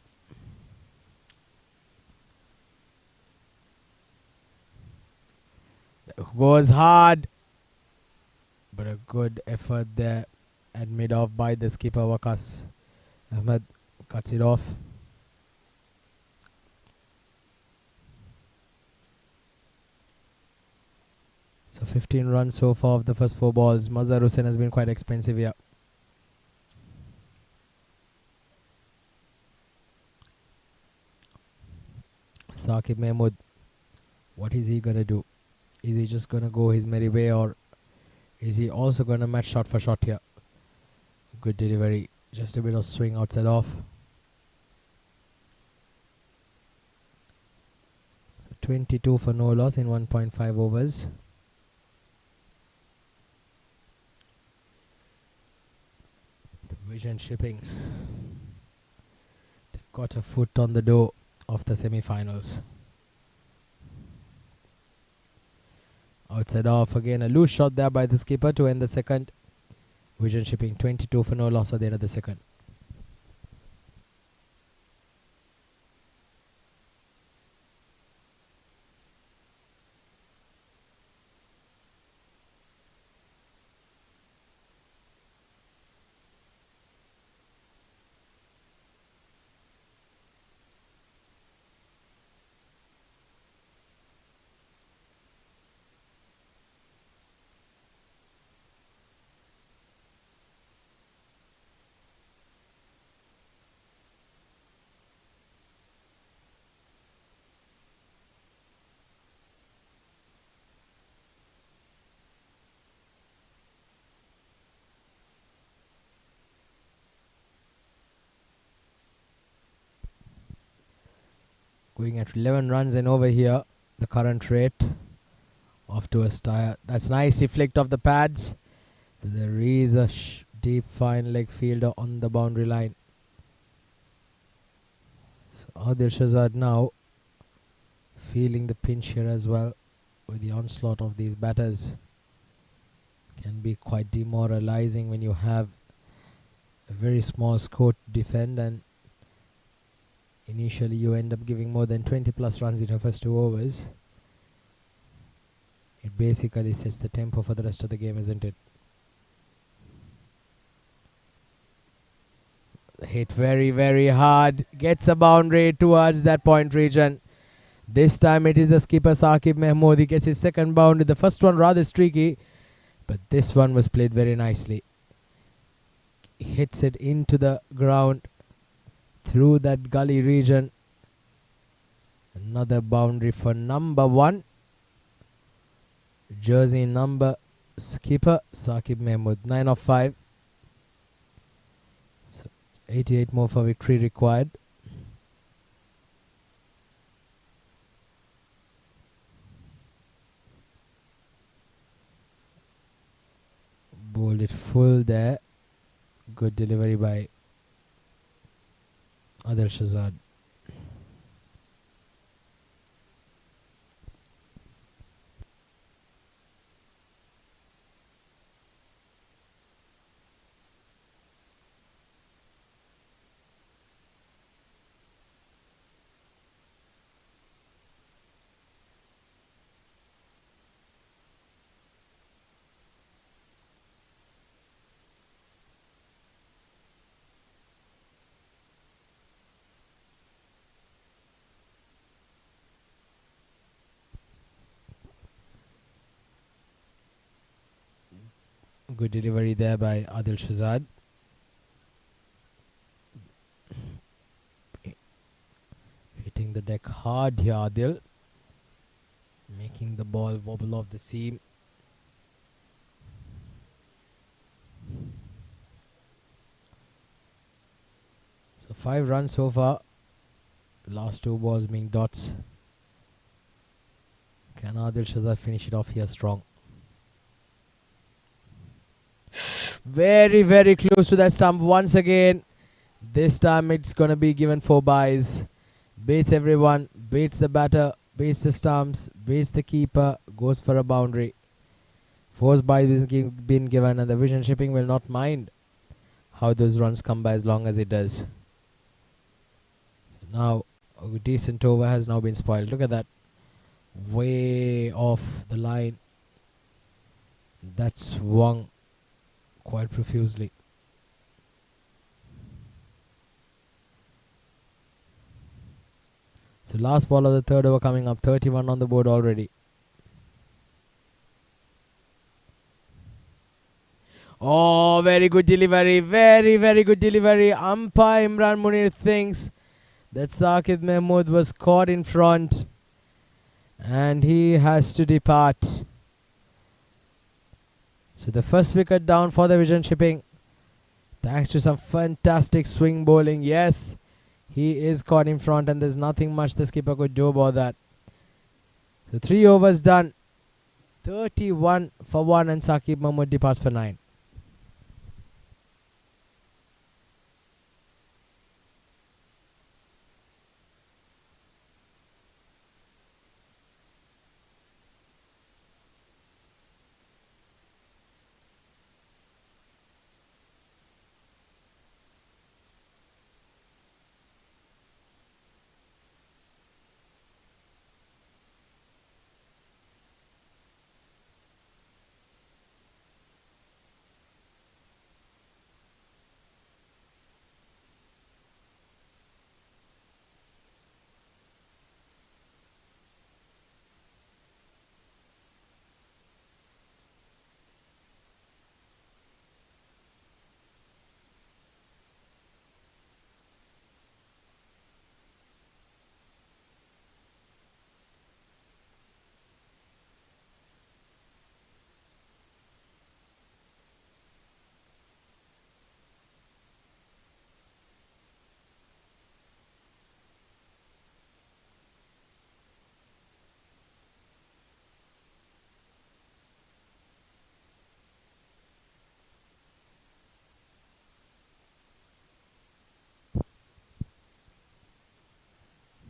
Goes hard. But a good effort there. And made off by the skipper Waqas Ahmed. Cuts it off. So 15 runs so far of the first 4 balls. Mazhar Hussain has been quite expensive here. Saqib Mahmood, what is he going to do? Is he just going to go his merry way, or is he also going to match shot for shot here? Good delivery. Just a bit of swing outside off. So 22 for no loss in 1.5 overs. Vision shipping, they've got a foot on the door of the semi-finals. Outside off again, a loose shot there by the skipper to end the second. Vision shipping 22 for no loss at the end of the second. Going at 11 runs and over here, the current rate. Off to a style. That's nicely flicked off the pads. There is a deep fine leg fielder on the boundary line. So Adil Shahzad now feeling the pinch here as well with the onslaught of these batters. Can be quite demoralizing when you have a very small score to defend, and initially you end up giving more than 20 plus runs in your first 2 overs. It basically sets the tempo for the rest of the game, isn't it? Hit very, very hard. Gets a boundary towards that point region. This time it is the skipper Saqib Mahmood. He gets his second boundary. The first one rather streaky, but this one was played very nicely. Hits it into the ground through that gully region. Another boundary for number 1. Jersey number skipper Saqib Mahmood. 9 of 5. So 88 more for victory required. Bowled it full there. Good delivery by Adil Shahzad. Good delivery there by Adil Shahzad. Hitting the deck hard here, Adil. Making the ball wobble off the seam. So 5 runs so far. The last 2 balls being dots. Can Adil Shahzad finish it off here strong? Very, very close to that stump once again. This time it's going to be given 4 byes. Baits everyone. Baits the batter. Baits the stumps. Baits the keeper. Goes for a boundary. 4 byes been given, and the vision shipping will not mind how those runs come by as long as it does. So now a decent over has now been spoiled. Look at that. Way off the line. That swung quite profusely. So last ball of the 3rd over coming up. 31 on the board already. Oh, very good delivery. Very, very good delivery. Umpire Imran Munir thinks that Saqib Mahmood was caught in front and he has to depart. So the first wicket down for the vision shipping. Thanks to some fantastic swing bowling. Yes, he is caught in front and there's nothing much the skipper could do about that. So 3 overs done. 31 for 1 and Saqib Mahmood departs for 9.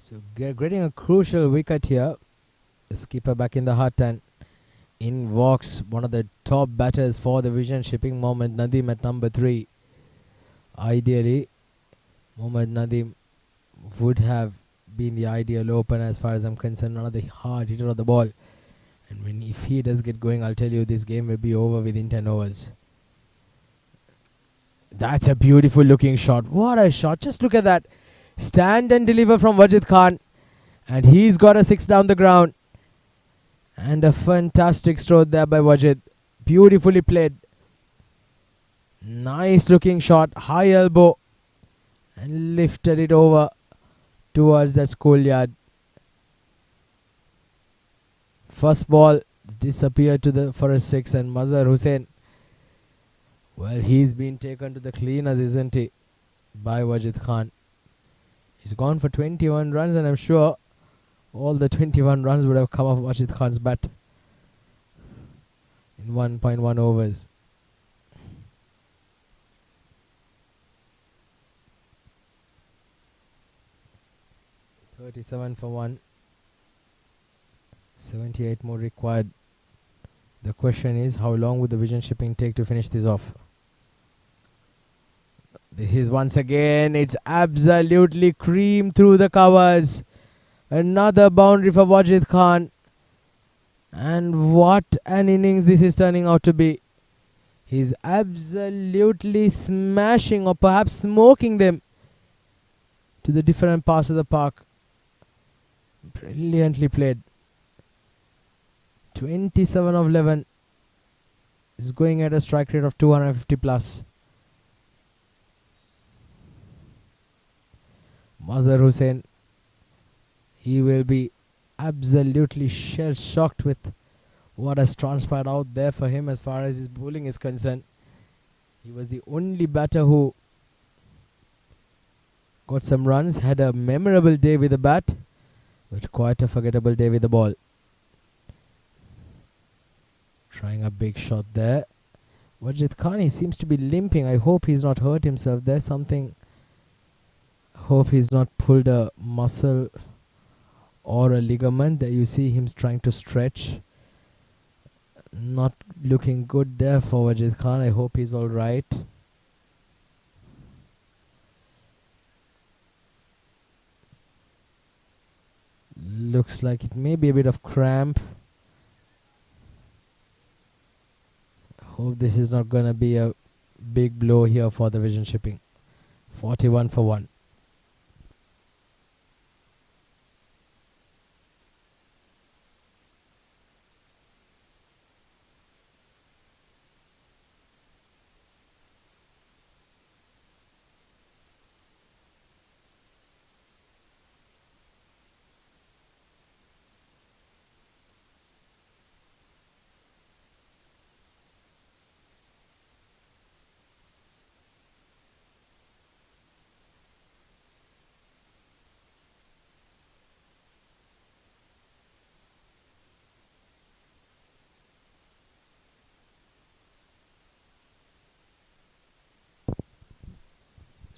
So getting a crucial wicket here. The skipper back in the hut, and in walks one of the top batters for the Vision Shipping, Mohammad Nadeem at number 3. Ideally, Mohammad Nadeem would have been the ideal opener as far as I'm concerned. Another hard hitter of the ball. And if he does get going, I'll tell you this game will be over within 10 overs. That's a beautiful looking shot. What a shot. Just look at that. Stand and deliver from Wajid Khan. And he's got a 6 down the ground. And a fantastic stroke there by Wajid. Beautifully played. Nice looking shot. High elbow. And lifted it over towards the schoolyard. First ball disappeared for a 6, and Mazhar Hussein, well, he's been taken to the cleaners, isn't he, by Wajid Khan. He's gone for 21 runs, and I'm sure all the 21 runs would have come off Wajid Khan's bat in 1.1 overs. So 37 for 1. 78 more required. The question is, how long would the Vision Shipping take to finish this off? This is once again, it's absolutely cream through the covers. Another boundary for Wajid Khan. And what an innings this is turning out to be. He's absolutely smashing, or perhaps smoking them to the different parts of the park. Brilliantly played. 27 of 11 is going at a strike rate of 250 plus. Mazhar Hussain, he will be absolutely shell-shocked with what has transpired out there for him as far as his bowling is concerned. He was the only batter who got some runs, had a memorable day with the bat, but quite a forgettable day with the ball. Trying a big shot there. Wajid Khan, he seems to be limping. I hope he's not hurt himself. There's something. Hope he's not pulled a muscle or a ligament. That you see him trying to stretch. Not looking good there for Wajid Khan. I hope he's all right. Looks like it may be a bit of cramp. Hope this is not going to be a big blow here for the Vision Shipping. 41 for 1.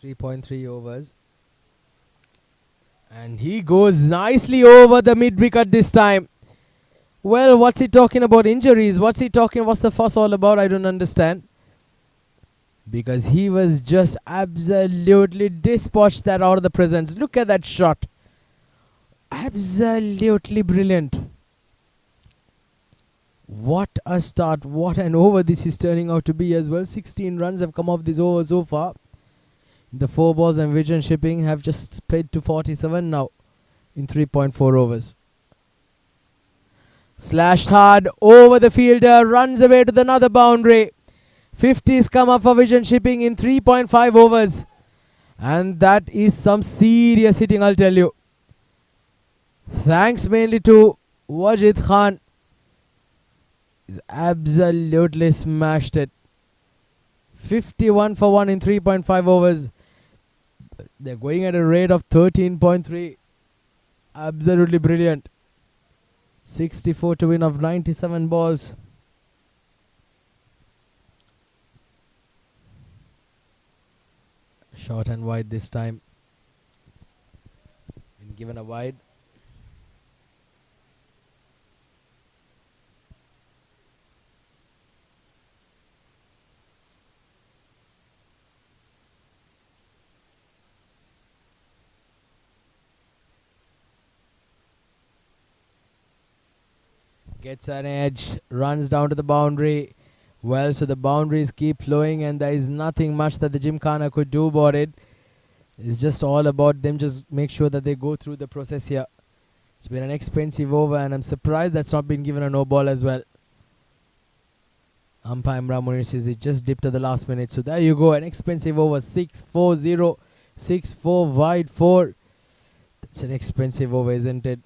.3 overs, and he goes nicely over the mid wicket this time. Well, what's he talking about? Injuries? What's the fuss all about? I don't understand, because he was just absolutely dispatched that out of the presence. Look at that shot. Absolutely brilliant. What a start. What an over this is turning out to be as well. 16 runs have come off this over so far. The 4 balls and Vision Shipping have just sped to 47 now in 3.4 overs. Slashed hard over the fielder, runs away to another boundary. 50s come up for Vision Shipping in 3.5 overs. And that is some serious hitting, I'll tell you. Thanks mainly to Wajid Khan. He's absolutely smashed it. 51 for 1 in 3.5 overs. They're going at a rate of 13.3. Absolutely brilliant. 64 to win of 97 balls. Short and wide this time. In given a wide. Gets an edge, runs down to the boundary. Well, so the boundaries keep flowing and there is nothing much that the Gymkhana could do about it. It's just all about them just make sure that they go through the process here. It's been an expensive over and I'm surprised that's not been given a no ball as well. Umpire Imran says it just dipped at the last minute. So there you go, an expensive over, 6-4-0, 6-4 wide 4. That's an expensive over, isn't it?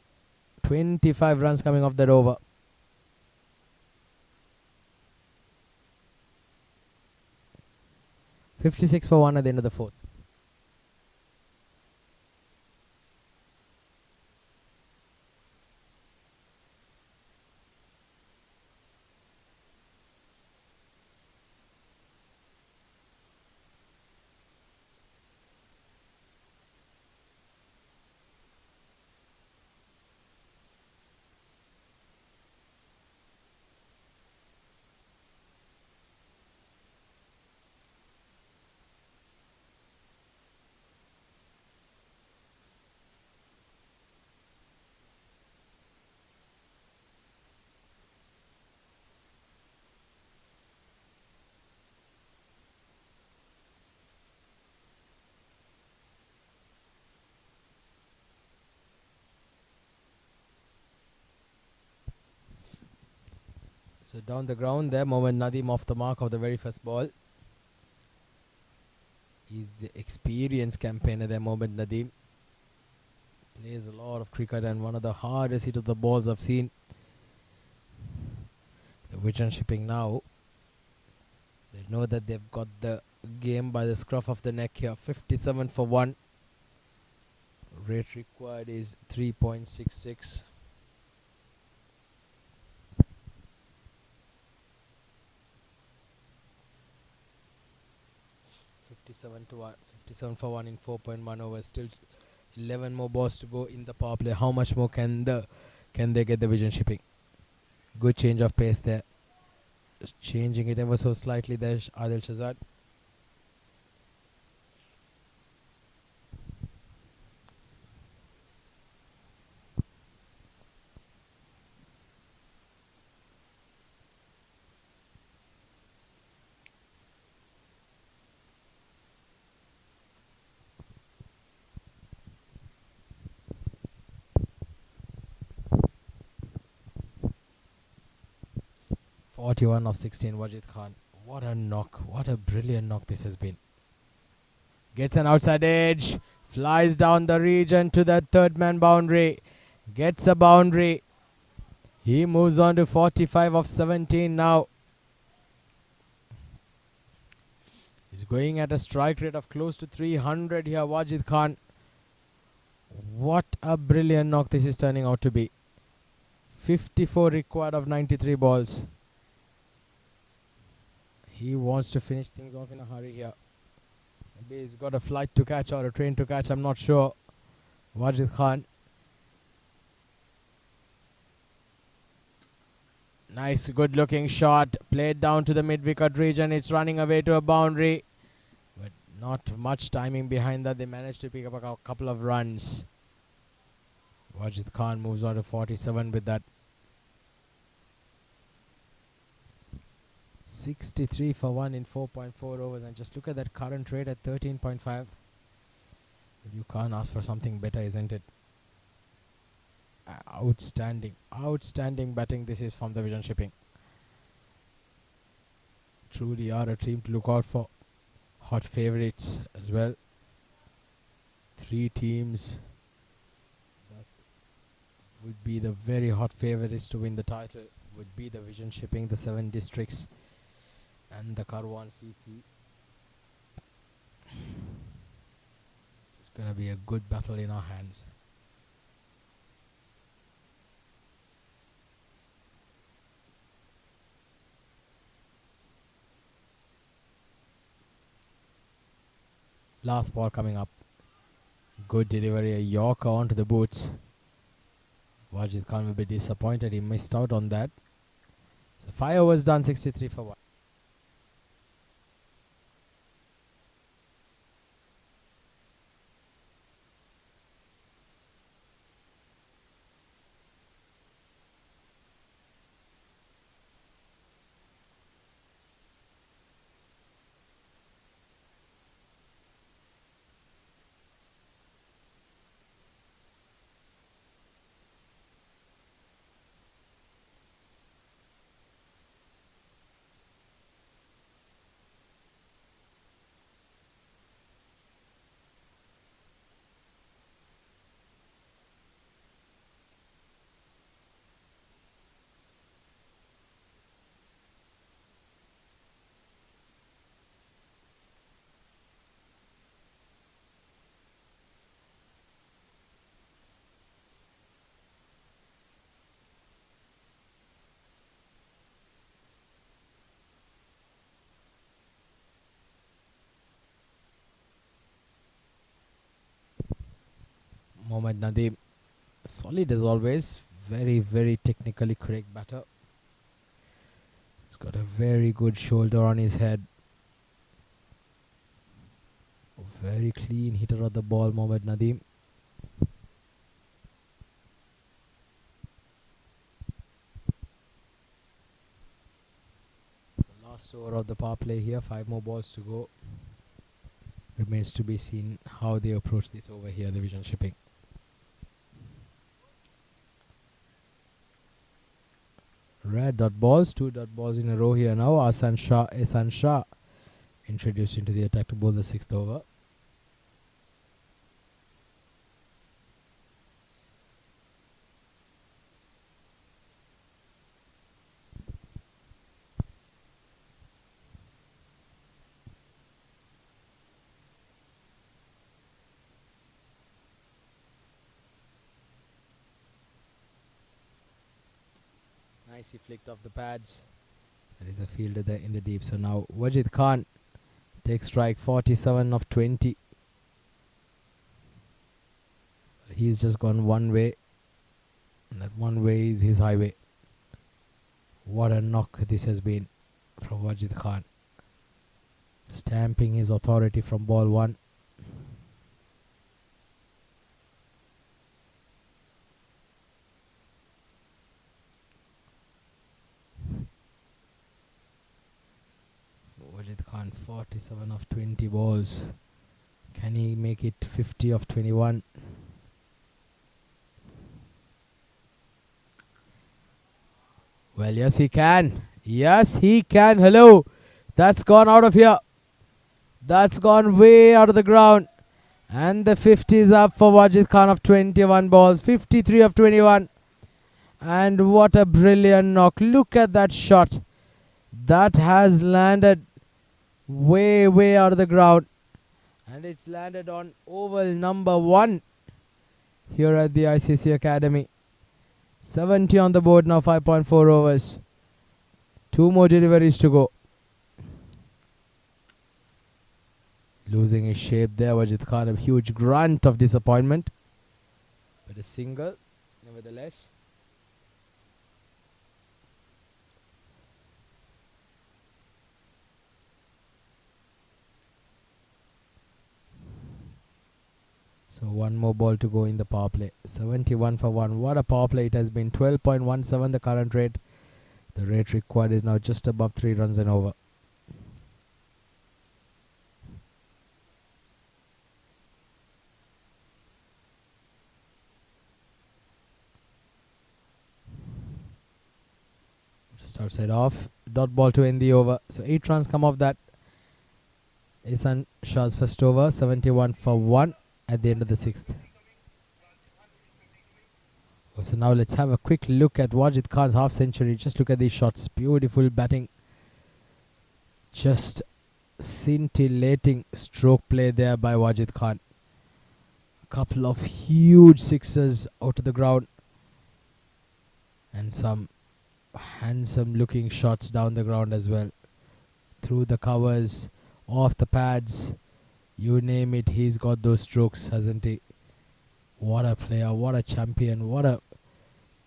25 runs coming off that over. 56 for 1 at the end of the fourth. So down the ground there, Mohammad Nadeem off the mark of the very first ball. He's the experienced campaigner there, Mohammad Nadeem. Plays a lot of cricket and one of the hardest hit of the balls I've seen. The Wigan shipping now. They know that they've got the game by the scruff of the neck here. 57 for 1. Rate required is 3.66. To 1, 57 for 1 in 4.1 overs. Still 11 more balls to go in the power play. How much more can they get the Wigan shipping? Good change of pace there. Just changing it ever so slightly there, Adil Shahzad. One of 16, Wajid Khan. What a knock. What a brilliant knock this has been. Gets an outside edge. Flies down the region to the third man boundary. Gets a boundary. He moves on to 45 of 17 now. He's going at a strike rate of close to 300 here, Wajid Khan. What a brilliant knock this is turning out to be. 54 required of 93 balls. He wants to finish things off in a hurry here. Maybe he's got a flight to catch or a train to catch, I'm not sure. Wajid Khan. Nice, good looking shot. Played down to the mid-wicket region. It's running away to a boundary. But not much timing behind that. They managed to pick up a couple of runs. Wajid Khan moves on to 47 with that. 63 for 1 in 4.4 overs, and just look at that current rate at 13.5. You can't ask for something better, isn't it? Outstanding, outstanding batting this is from the Wigan shipping. Truly are a team to look out for. Hot favourites as well. 3 teams that would be the very hot favourites to win the title would be the Wigan shipping, the 7 districts, and the Karwan CC. It's going to be a good battle in our hands. Last ball coming up. Good delivery, a Yorker onto the boots. Wajid Khan will be disappointed, he missed out on that. So 5 overs done, 63 for 1. Mohammad Nadeem, solid as always, very technically correct batter. He's got a very good shoulder on his head. Very clean hitter of the ball, Mohammad Nadeem. The last over of the power play here, 5 more balls to go. Remains to be seen how they approach this over here, the vision shipping. Red dot balls, 2 dot balls in a row here now. Ahsan Shah introduced into the attack to bowl the 6th over. Nice, he flicked off the pads. There is a fielder there in the deep. So now Wajid Khan takes strike, 47 of 20. He's just gone one way, and that one way is his highway. What a knock this has been from Wajid Khan, stamping his authority from ball 1. Wajid Khan, 47 of 20 balls. Can he make it 50 of 21? Well, yes he can. Yes he can. Hello. That's gone out of here. That's gone way out of the ground. And the 50 is up for Wajid Khan of 21 balls. 53 of 21. And what a brilliant knock. Look at that shot. That has landed way out of the ground. And it's landed on oval number 1 here at the ICCA Academy. 70 on the board now, 5.4 overs. 2 more deliveries to go. Losing his shape there, Wajid Khan, a huge grunt of disappointment. But a single, nevertheless. So 1 more ball to go in the power play. 71 for 1. What a power play it has been. 12.17 the current rate. The rate required is now just above 3 runs and over. Just outside off. Dot ball to end the over. So 8 runs come off that. Ahsan Shah's first over. 71 for 1. At the end of the 6th. So now let's have a quick look at Wajid Khan's half century. Just look at these shots. Beautiful batting. Just scintillating stroke play there by Wajid Khan. A couple of huge sixes out of the ground. And some handsome looking shots down the ground as well. Through the covers, off the pads. You name it, he's got those strokes, hasn't he? What a player, what a champion, what a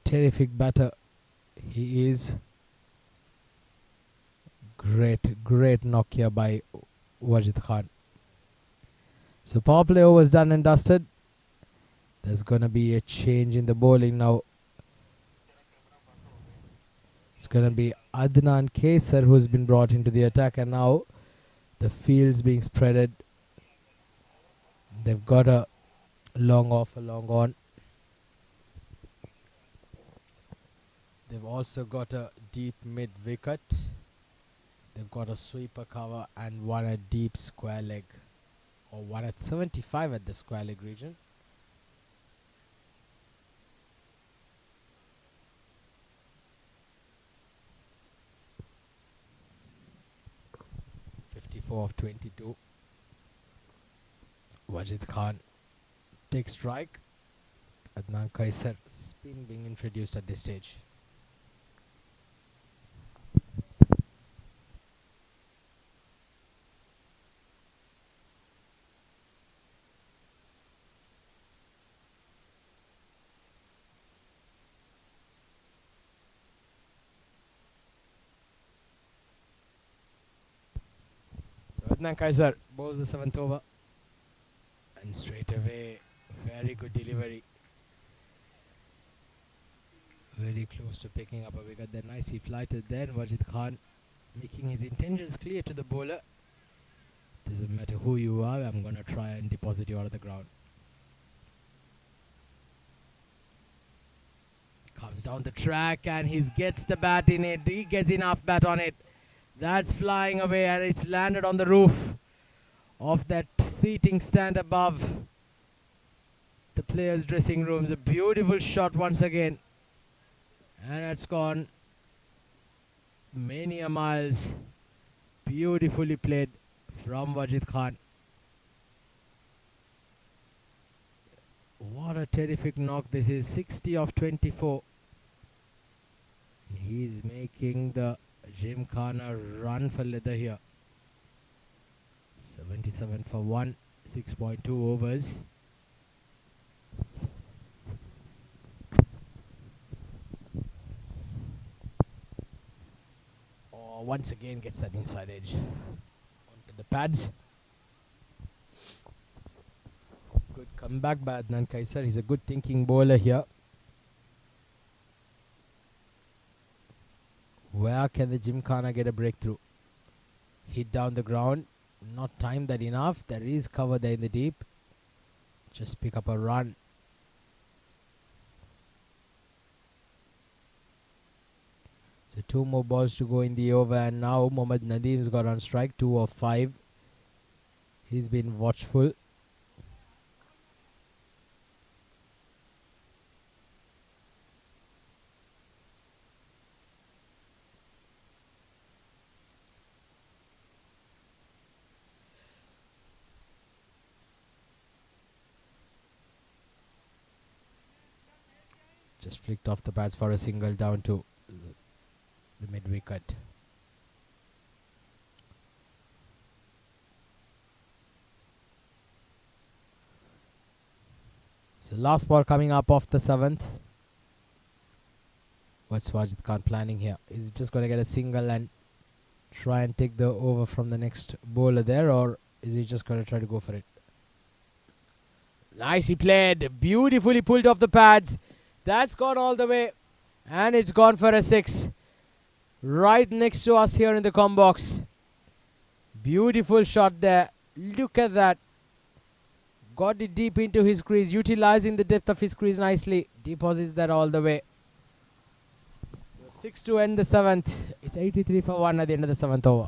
terrific batter he is. Great knock here by Wajid Khan. So power play over was done and dusted. There's going to be a change in the bowling now. It's going to be Adnan Kesar who's been brought into the attack, and now the field's being spreaded. They've got a long off, a long on. They've also got a deep mid wicket. They've got a sweeper cover and one at deep square leg, or one at 75 at the square leg region. Of 22. Wajid Khan takes strike. Adnan Kaisar spin being introduced at this stage. Adnan Kaisar bowls the 7th over, and straight away very good delivery, very close to picking up a wicket. Then nicely flighted there. Wajid Khan making his intentions clear to the bowler. Doesn't matter who you are, I'm going to try and deposit you out of the ground. Comes down the track and he gets the bat in it. He gets enough bat on it. That's flying away, and it's landed on the roof of that seating stand above the players' dressing rooms. A beautiful shot once again, and it's gone many a miles. Beautifully played from Wajid Khan. What a terrific knock this is. 60 of 24. He's making the Gymkhana run for leather here. 77 for 1, 6.2 overs. Oh, once again gets that inside edge onto the pads. Good comeback by Adnan Kaisar. He's a good thinking bowler here. Where can the Gymkhana get a breakthrough? Hit down the ground. Not timed that enough. There is cover there in the deep. Just pick up a run. So 2 more balls to go in the over, and now Mohammad Nadeem's got on strike. 2 of 5. He's been watchful. Just flicked off the pads for a single down to the mid wicket. So last ball coming up off the 7th. What's Wajid Khan planning here? Is he just going to get a single and try and take the over from the next bowler there, or is he just going to try to go for it? Nicely played. Beautifully pulled off the pads. That's gone all the way, and it's gone for a 6. Right next to us here in the com box. Beautiful shot there. Look at that. Got it deep into his crease, utilizing the depth of his crease nicely. Deposits that all the way. So 6 to end the 7th. It's 83 for 1 at the end of the 7th over.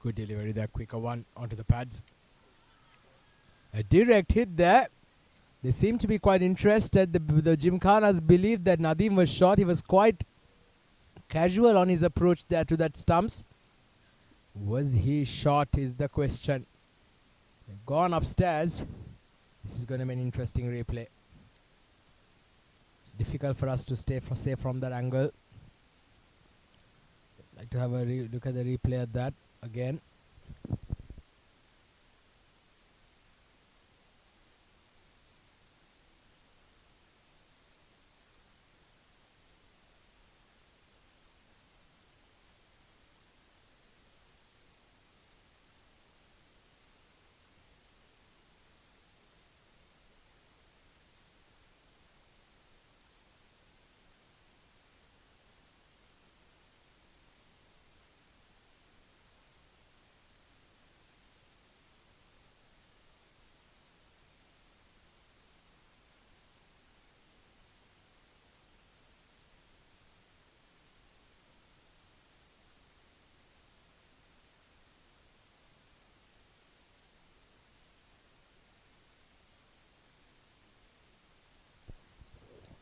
Good delivery there, quicker one onto the pads. A direct hit there. They seem to be quite interested. The Gymkhanas believed that Nadeem was short. He was quite casual on his approach there to that stumps. Was he short is the question. They've gone upstairs. This is going to be an interesting replay. It's difficult for us to stay safe from that angle. I'd like to have a look at the replay at that again.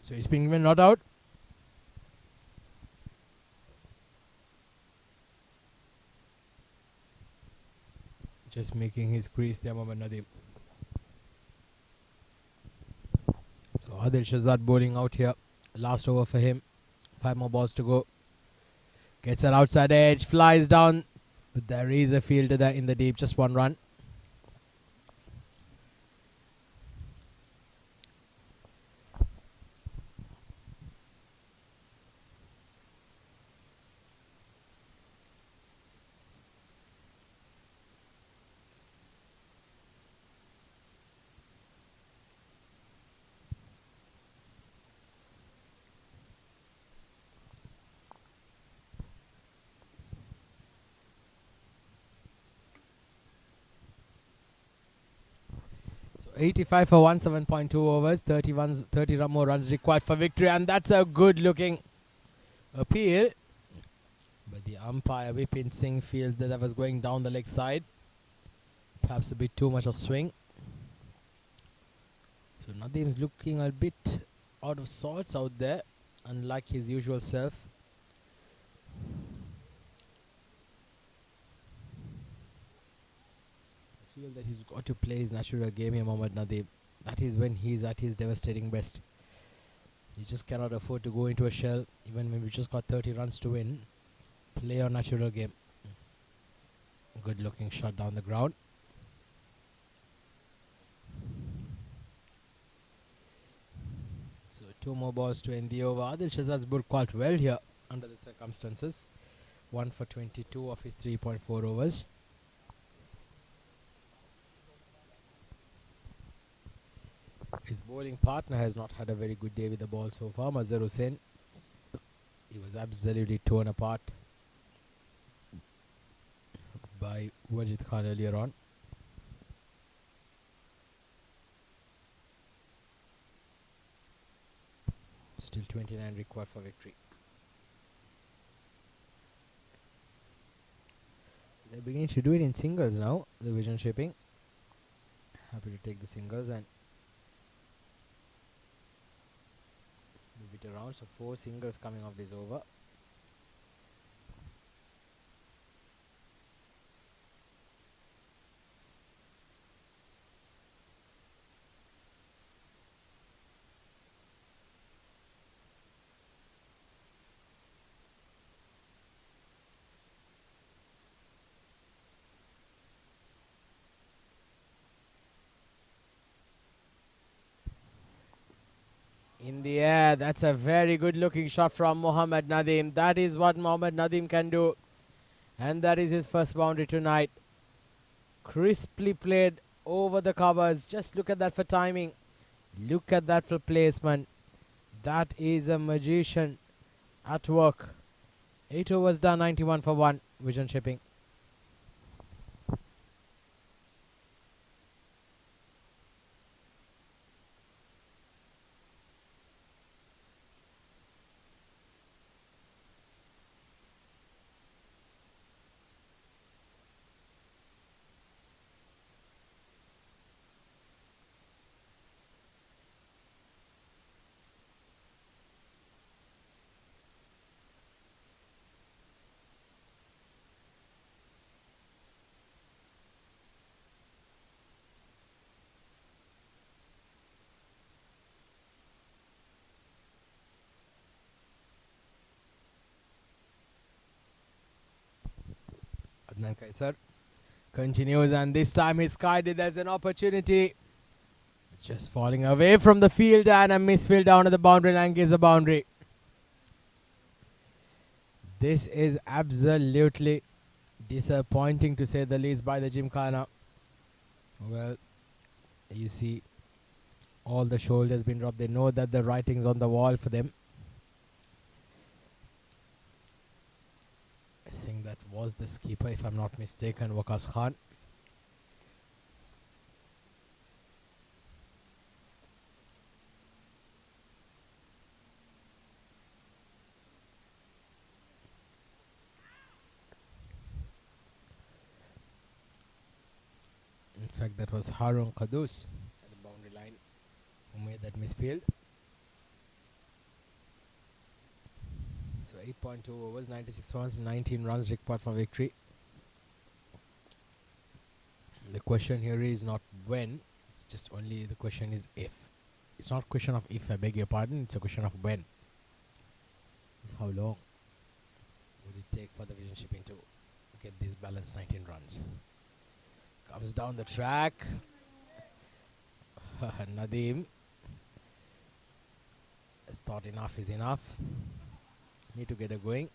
So he's being given not out. Just making his crease there, Mohammad Nadeem. So Adil Shahzad bowling out here. Last over for him. 5 more balls to go. Gets an outside edge, flies down. But there is a fielder there in the deep. Just 1 run. So 85 for 17.2 overs, 30 more runs required for victory, and that's a good looking appeal. But the umpire Vipin Singh feels that was going down the leg side. Perhaps a bit too much of swing. So Nadeem's looking a bit out of sorts out there, unlike his usual self. Feel that he's got to play his natural game here, Mohammad Nadeem. That is when he's at his devastating best. You just cannot afford to go into a shell, even when we just got 30 runs to win. Play your natural game. Good looking shot down the ground. So 2 more balls to end the over. Adil Shahzad's bowled quite well here under the circumstances. 1 for 22 of his 3.4 overs. His bowling partner has not had a very good day with the ball so far, Mazhar Hussein. He was absolutely torn apart by Wajid Khan earlier on. Still 29 required for victory. They're beginning to do it in singles now, the vision shipping. Happy to take the singles and move it around. So 4 singles coming off this over. In the air, that's a very good looking shot from Mohammad Nadeem. That is what Mohammad Nadeem can do. And that is his first boundary tonight. Crisply played over the covers. Just look at that for timing. Look at that for placement. That is a magician at work. 8 overs done, 91 for 1. Vision shipping. Kaisar continues, and this time he skied it. There's an opportunity. Just falling away from the field, and a misfield down to the boundary line gives a boundary. This is absolutely disappointing, to say the least, by the Gymkhana. Well, you see all the shoulders been dropped. They know that the writing's on the wall for them. I think that was the skipper, if I'm not mistaken, Wajid Khan. In fact, that was Harun Qadus at the boundary line who made that misfield. So 8.2 overs, 96 runs, 19 runs required for victory. The question here is not when, it's just only the question is if. It's not a question of if, I beg your pardon, it's a question of when. How long would it take for the vision shipping to get this balanced 19 runs? Comes down the track. Nadeem has thought enough is enough. Need to get it going.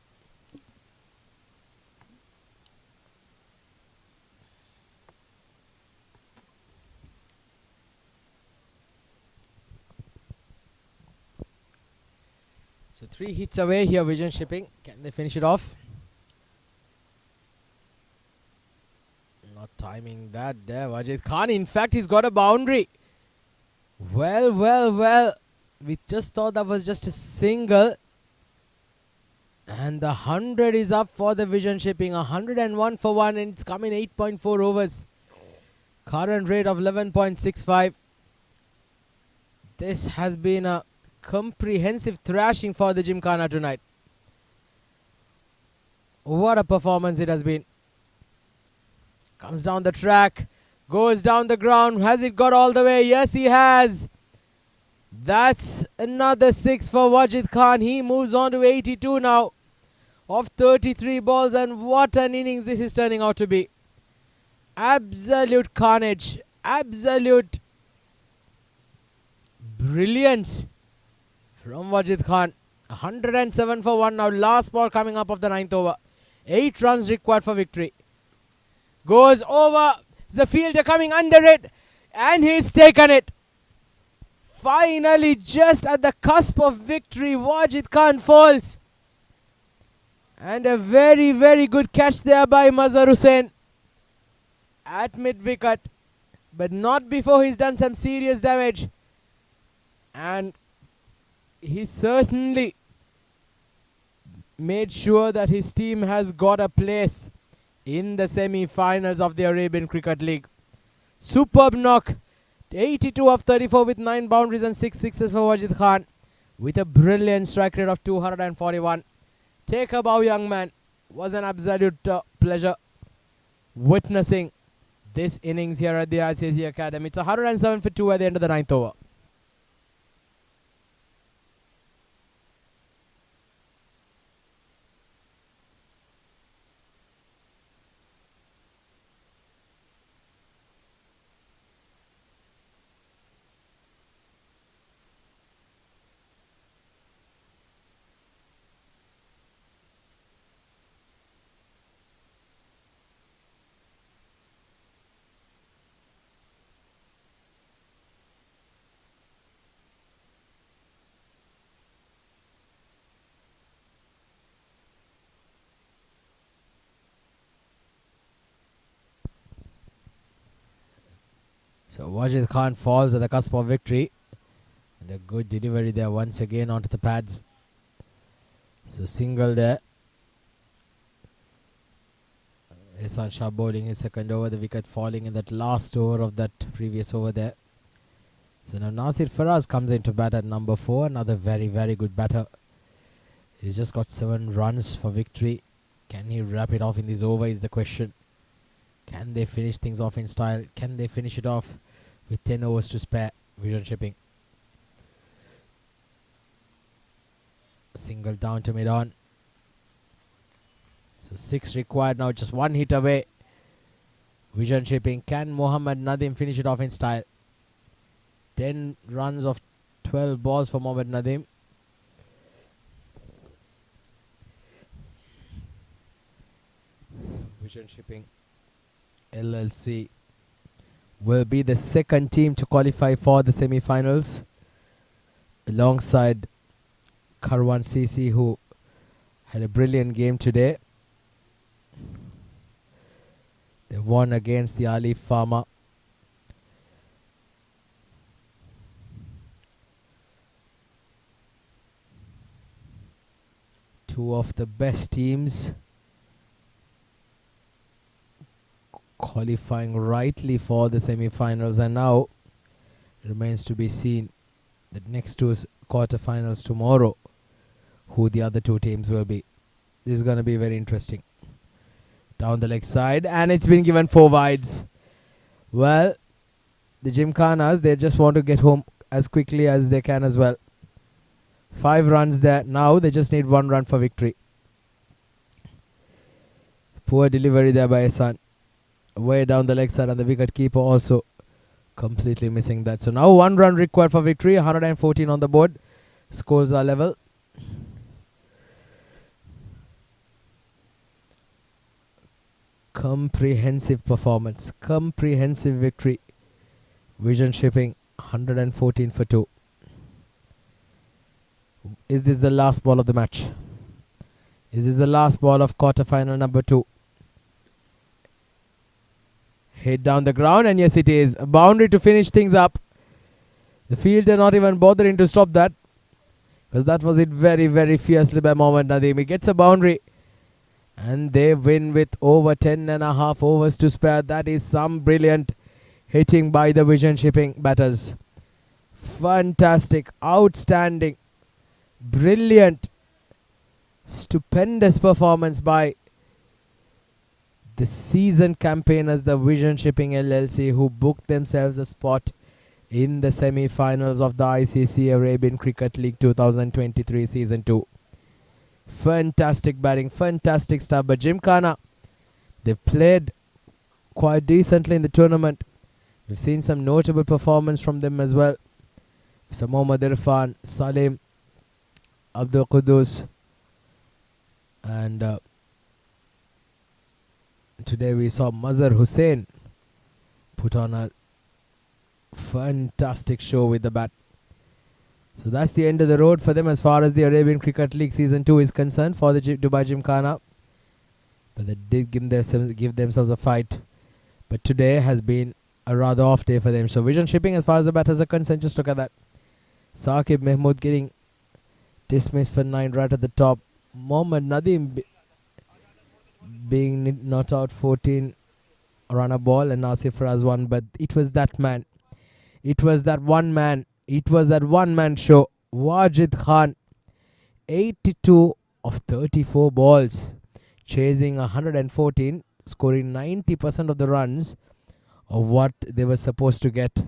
So 3 hits away here, vision shipping. Can they finish it off? Not timing that there. Wajid Khan, in fact, he's got a boundary. Well, well, well. We just thought that was just a single. And the 100 is up for the vision shipping. 101 for 1, and it's coming 8.4 overs. Current rate of 11.65. This has been a comprehensive thrashing for the Gymkhana tonight. What a performance it has been. Comes down the track, goes down the ground. Has it got all the way? Yes, he has. That's another 6 for Wajid Khan. He moves on to 82 now of 33 balls, and what an innings this is turning out to be. Absolute carnage, absolute brilliance from Wajid Khan. 107 for 1 now. Last ball coming up of the 9th over. 8 runs required for victory. Goes over. The fielder coming under it, and he's taken it. Finally, just at the cusp of victory, Wajid Khan falls. And a very, very good catch there by Mazhar Hussein at mid-wicket. But not before he's done some serious damage. And he certainly made sure that his team has got a place in the semi-finals of the Arabian Cricket League. Superb knock. 82 of 34 with 9 boundaries and 6 sixes for Wajid Khan, with a brilliant strike rate of 241. Take a bow, young man. Was an absolute pleasure witnessing this innings here at the ICCA Academy. It's 107 for 2 at the end of the 9th over. So Wajid Khan falls at the cusp of victory. And a good delivery there once again onto the pads. So single there. Ehsan Shah bowling his second over. The wicket falling in that last over of that previous over there. So now Nasir Faraz comes into bat at number 4. Another very, very good batter. He's just got 7 runs for victory. Can he wrap it off in this over is the question. Can they finish things off in style? Can they finish it off with 10 overs to spare? Vision shipping. Single down to mid-on. So 6 required now, just 1 hit away. Vision shipping. Can Mohammad Nadim finish it off in style? 10 runs of 12 balls for Mohammad Nadim. Vision shipping LLC will be the second team to qualify for the semi-finals, alongside Karwan CC, who had a brilliant game today. They won against the Ali Farmer. Two of the best teams qualifying rightly for the semi-finals, and now it remains to be seen the next two quarter-finals tomorrow, who the other two teams will be. This is going to be very interesting. Down the leg side, and it's been given 4 wides. Well, the Gymkhanas, they just want to get home as quickly as they can as well. 5 runs there. Now they just need 1 run for victory. Poor delivery there by Ehsan. Way down the leg side, and the wicket keeper also completely missing that. So now 1 run required for victory. 114 on the board. Scores are level. Comprehensive performance. Comprehensive victory. Vision shipping 114 for 2. Is this the last ball of the match? Is this the last ball of quarter-final number 2? Hit down the ground, and yes, it is. A boundary to finish things up. The fielder not even bothering to stop that, because that was it very, very fiercely by Mohammad Nadim. He gets a boundary, and they win with over 10.5 overs to spare. That is some brilliant hitting by the vision shipping batters. Fantastic, outstanding, brilliant, stupendous performance by the seasoned campaigners, the Vision Shipping LLC, who booked themselves a spot in the semi-finals of the ICCA Arabian Cricket League 2023 Season 2. Fantastic batting, fantastic stuff. But Gymkhana, they've played quite decently in the tournament. We've seen some notable performance from them as well. So Mohammad Irfan, Salim, Abdul Qudus, and today we saw Mazhar Hussein put on a fantastic show with the bat. So that's the end of the road for them as far as the Arabian Cricket League Season 2 is concerned for the Dubai Gymkhana. But they did give themselves a fight. But today has been a rather off day for them. So Vision shipping as far as the batters are concerned, just look at that. Saqib Mahmood getting dismissed for 9 right at the top. Mohammad Nadim being not out 14 run a ball, and Nasif Faraz 1. But it was that man. It was that one man. It was that one-man show. Wajid Khan, 82 of 34 balls, chasing 114, scoring 90% of the runs of what they were supposed to get.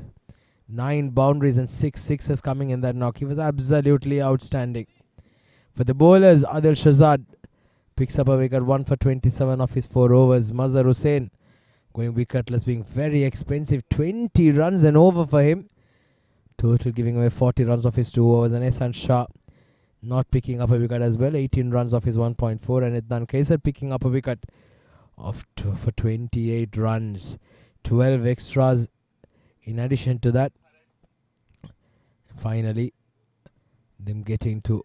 9 boundaries and 6 sixes coming in that knock. He was absolutely outstanding. For the bowlers, Adil Shahzad picks up a wicket, 1 for 27 of his 4 overs. Mazhar Hussain going wicketless, being very expensive. 20 runs and over for him. Total giving away 40 runs of his 2 overs. And Ehsan Shah not picking up a wicket as well. 18 runs of his 1.4. And Adnan Kaisar picking up a wicket of for 28 runs. 12 extras in addition to that. Finally, them getting to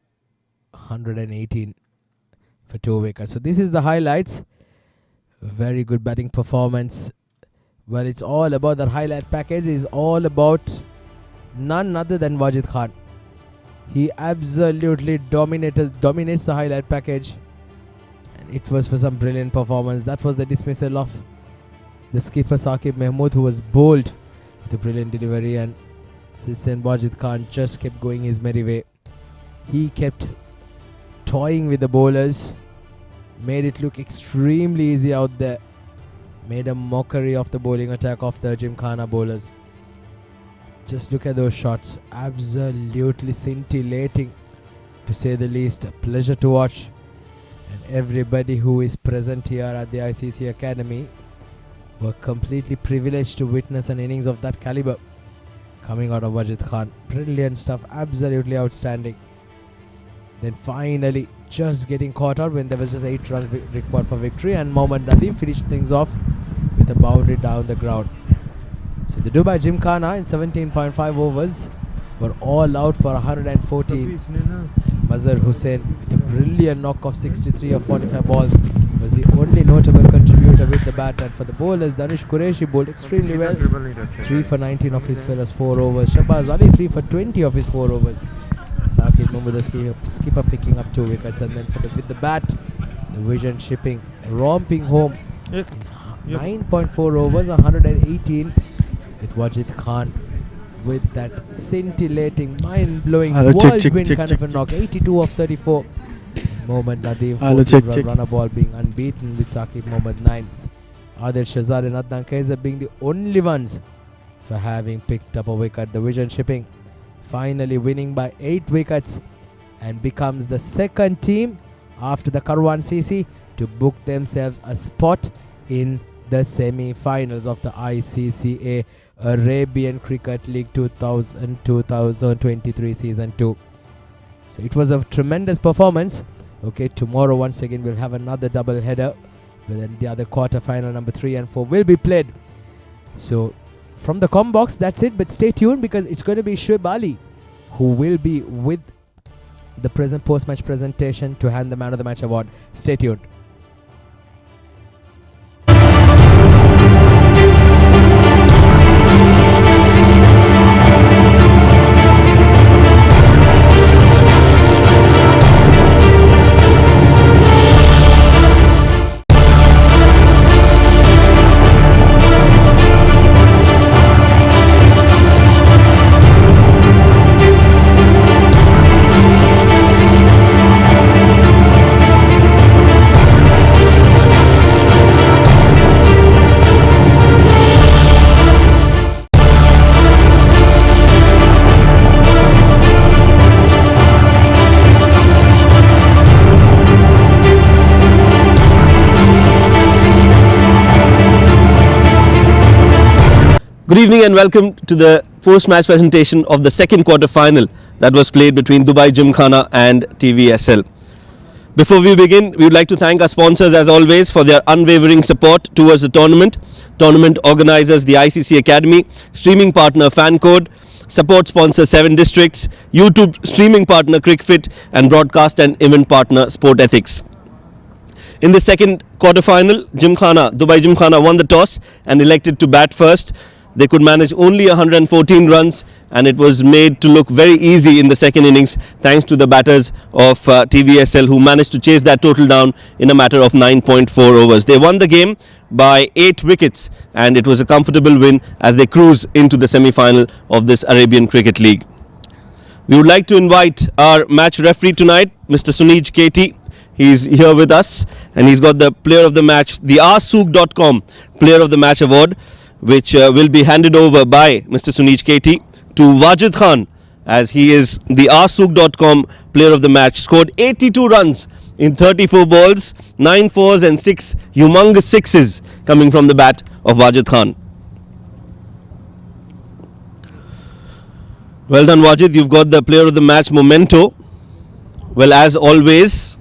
118 for 2 wickets. So this is the highlights. Very good batting performance. Well, it's all about that highlight package. Is all about none other than Wajid Khan. He absolutely dominates the highlight package, and it was for some brilliant performance. That was the dismissal of the skipper Saqib Mahmood, who was bowled with a brilliant delivery, and since then Wajid Khan just kept going his merry way. He kept toying with the bowlers, made it look extremely easy out there, made a mockery of the bowling attack of the Gymkhana bowlers. Just look at those shots, absolutely scintillating to say the least. A pleasure to watch, And everybody who is present here at the ICCA Academy were completely privileged to witness an innings of that caliber coming out of Wajid Khan. Brilliant stuff, absolutely outstanding. Then finally just getting caught out when there was just 8 runs required for victory, and Mohammad Nadeem finished things off with a boundary down the ground. So the Dubai Gymkhana in 17.5 overs were all out for 114. Mazhar Hussein with a brilliant knock of 63 of 45 balls was the only notable contributor with the bat, and for the bowlers, Danish Qureshi bowled extremely well. 3 for 19 of his first 4 overs. Shahbaz Ali 3 for 20 of his 4 overs. And Saqib Mahmood skipper picking up 2 wickets, and then with the bat, the Vision Shipping romping home 9.4 overs, 118 with Wajid Khan with that scintillating, mind-blowing, whirlwind kind of a knock. 82 of 34. Mohammad Nadeem 14 runner ball being unbeaten with Saqib Mohammad 9. Adil Shahzad and Adnan Kaiser being the only ones for having picked up a wicket. The Vision Shipping finally winning by 8 wickets and becomes the second team after the Karwan CC to book themselves a spot in the semi-finals of the ICCA Arabian Cricket League 2023 Season 2. So it was a tremendous performance. Okay, tomorrow once again we'll have another double header, then the other quarter final number 3 and 4 will be played. So from the com box, that's it, but stay tuned because it's going to be Shoaib Ali who will be with the present post-match presentation to hand the Man of the Match award. Stay tuned. Good evening and welcome to the post-match presentation of the second quarter final that was played between Dubai Gymkhana and TVSL. Before we begin, we would like to thank our sponsors as always for their unwavering support towards the tournament. Tournament organisers the ICC Academy, streaming partner FanCode, support sponsor 7 Districts, YouTube streaming partner Cricfit, and broadcast and event partner Sport Ethics. In the second quarter final, Dubai Gymkhana won the toss and elected to bat first. They could manage only 114 runs and it was made to look very easy in the second innings thanks to the batters of TVSL who managed to chase that total down in a matter of 9.4 overs. They won the game by 8 wickets and it was a comfortable win as they cruise into the semi-final of this Arabian Cricket League. We would like to invite our match referee tonight, Mr. Sunij KT. He's here with us and he's got the player of the match, the rsook.com player of the match award, which will be handed over by Mr. Sunij KT to Wajid Khan, as he is the rsook.com player of the match. Scored 82 runs in 34 balls, 9 fours and 6 humongous sixes coming from the bat of Wajid Khan. Well done, Wajid. You've got the player of the match memento. Well, as always,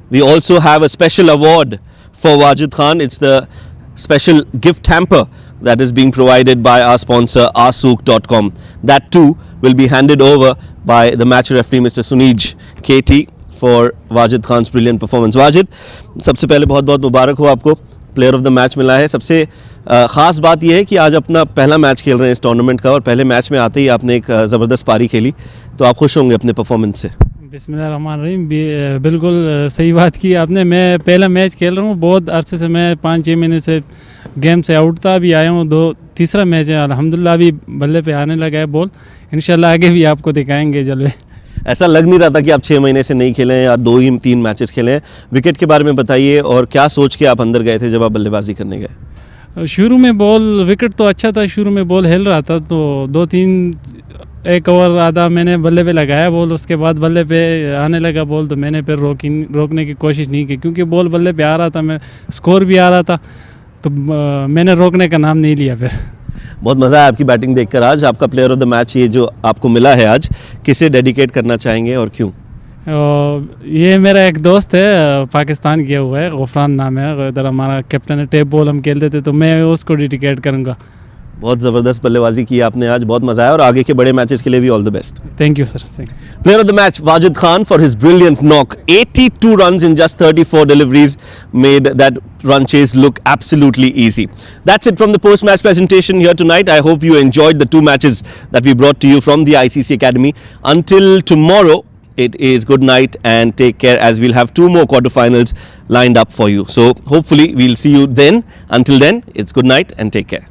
we also have a special award for Wajid Khan. It's the special gift hamper that is being provided by our sponsor rsook.com. That too will be handed over by the match referee Mr. Sunij KT for Wajid Khan's brilliant performance. Wajid, सबसे पहले बहुत बहुत मुबारक हो आपको, player of the match मिला है. सबसे ख़ास बात यह है कि आज अपना पहला मैच खेल रहे हैं इस टूर्नामेंट का और पहले मैच में आते ही आपने एक ज़बरदस्त पारी खेली, तो आप खुश होंगे अपने परफॉर्मेंस से. बिस्मिल्लाहिर्रहमानिर्रहीम. बिल्कुल सही बात की आपने. मैं पहला मैच खेल रहा हूँ, बहुत अरसे से मैं 5-6 महीने से गेम से आउट था. अभी आया हूँ, तीसरा मैच है अल्हम्दुलिल्लाह. अभी बल्ले पे आने लगा है बॉल. इंशाल्लाह आगे भी आपको दिखाएंगे जलवे. ऐसा लग नहीं रहा था कि आप 6 महीने से नहीं खेले हैं और 2-3 मैचेस खेले हैं. विकेट के बारे में बताइए और क्या सोच के आप अंदर गए थे जब आप बल्लेबाजी करने गए? शुरू में बॉल विकेट तो अच्छा था, शुरू में बॉल हिल रहा था, तो 2-3 एक ओवर आधा मैंने बल्ले पे लगाया बॉल, उसके बाद बल्ले पे आने लगा बॉल तो मैंने फिर रोकने की कोशिश नहीं की, क्योंकि बॉल बल्ले पे आ रहा था, मैं स्कोर भी आ रहा था, तो मैंने रोकने का नाम नहीं लिया। फिर बहुत मज़ा आया आपकी बैटिंग देखकर आज। आपका प्लेयर ऑफ द मैच ये जो आपको मिला है आज, किसे डेडिकेट करना चाहेंगे और क्यों? ये मेरा एक दोस्त है, पाकिस्तान गया हुआ है, गफरान नाम है, इधर हमारा कैप्टन है, टेप बॉल हम खेलते थे, तो मैं उसको डेडिकेट करूँगा। बहुत ज़बरदस्त बल्लेबाजी की आपने आज, बहुत मज़ा आया और आगे के बड़े मैचेस के लिए भी all the best. Thank you sir. Player of the match, Wajid Khan, for his brilliant knock. 82 runs in just 34 deliveries made that run chase look absolutely easy. That's it from the post-match presentation here tonight. I hope you enjoyed the two matches that we brought to you from the ICC Academy. Until tomorrow, it is good night and take care, as we'll have two more quarterfinals lined up for you. So hopefully we'll see you then. Until then, it's good night and take care.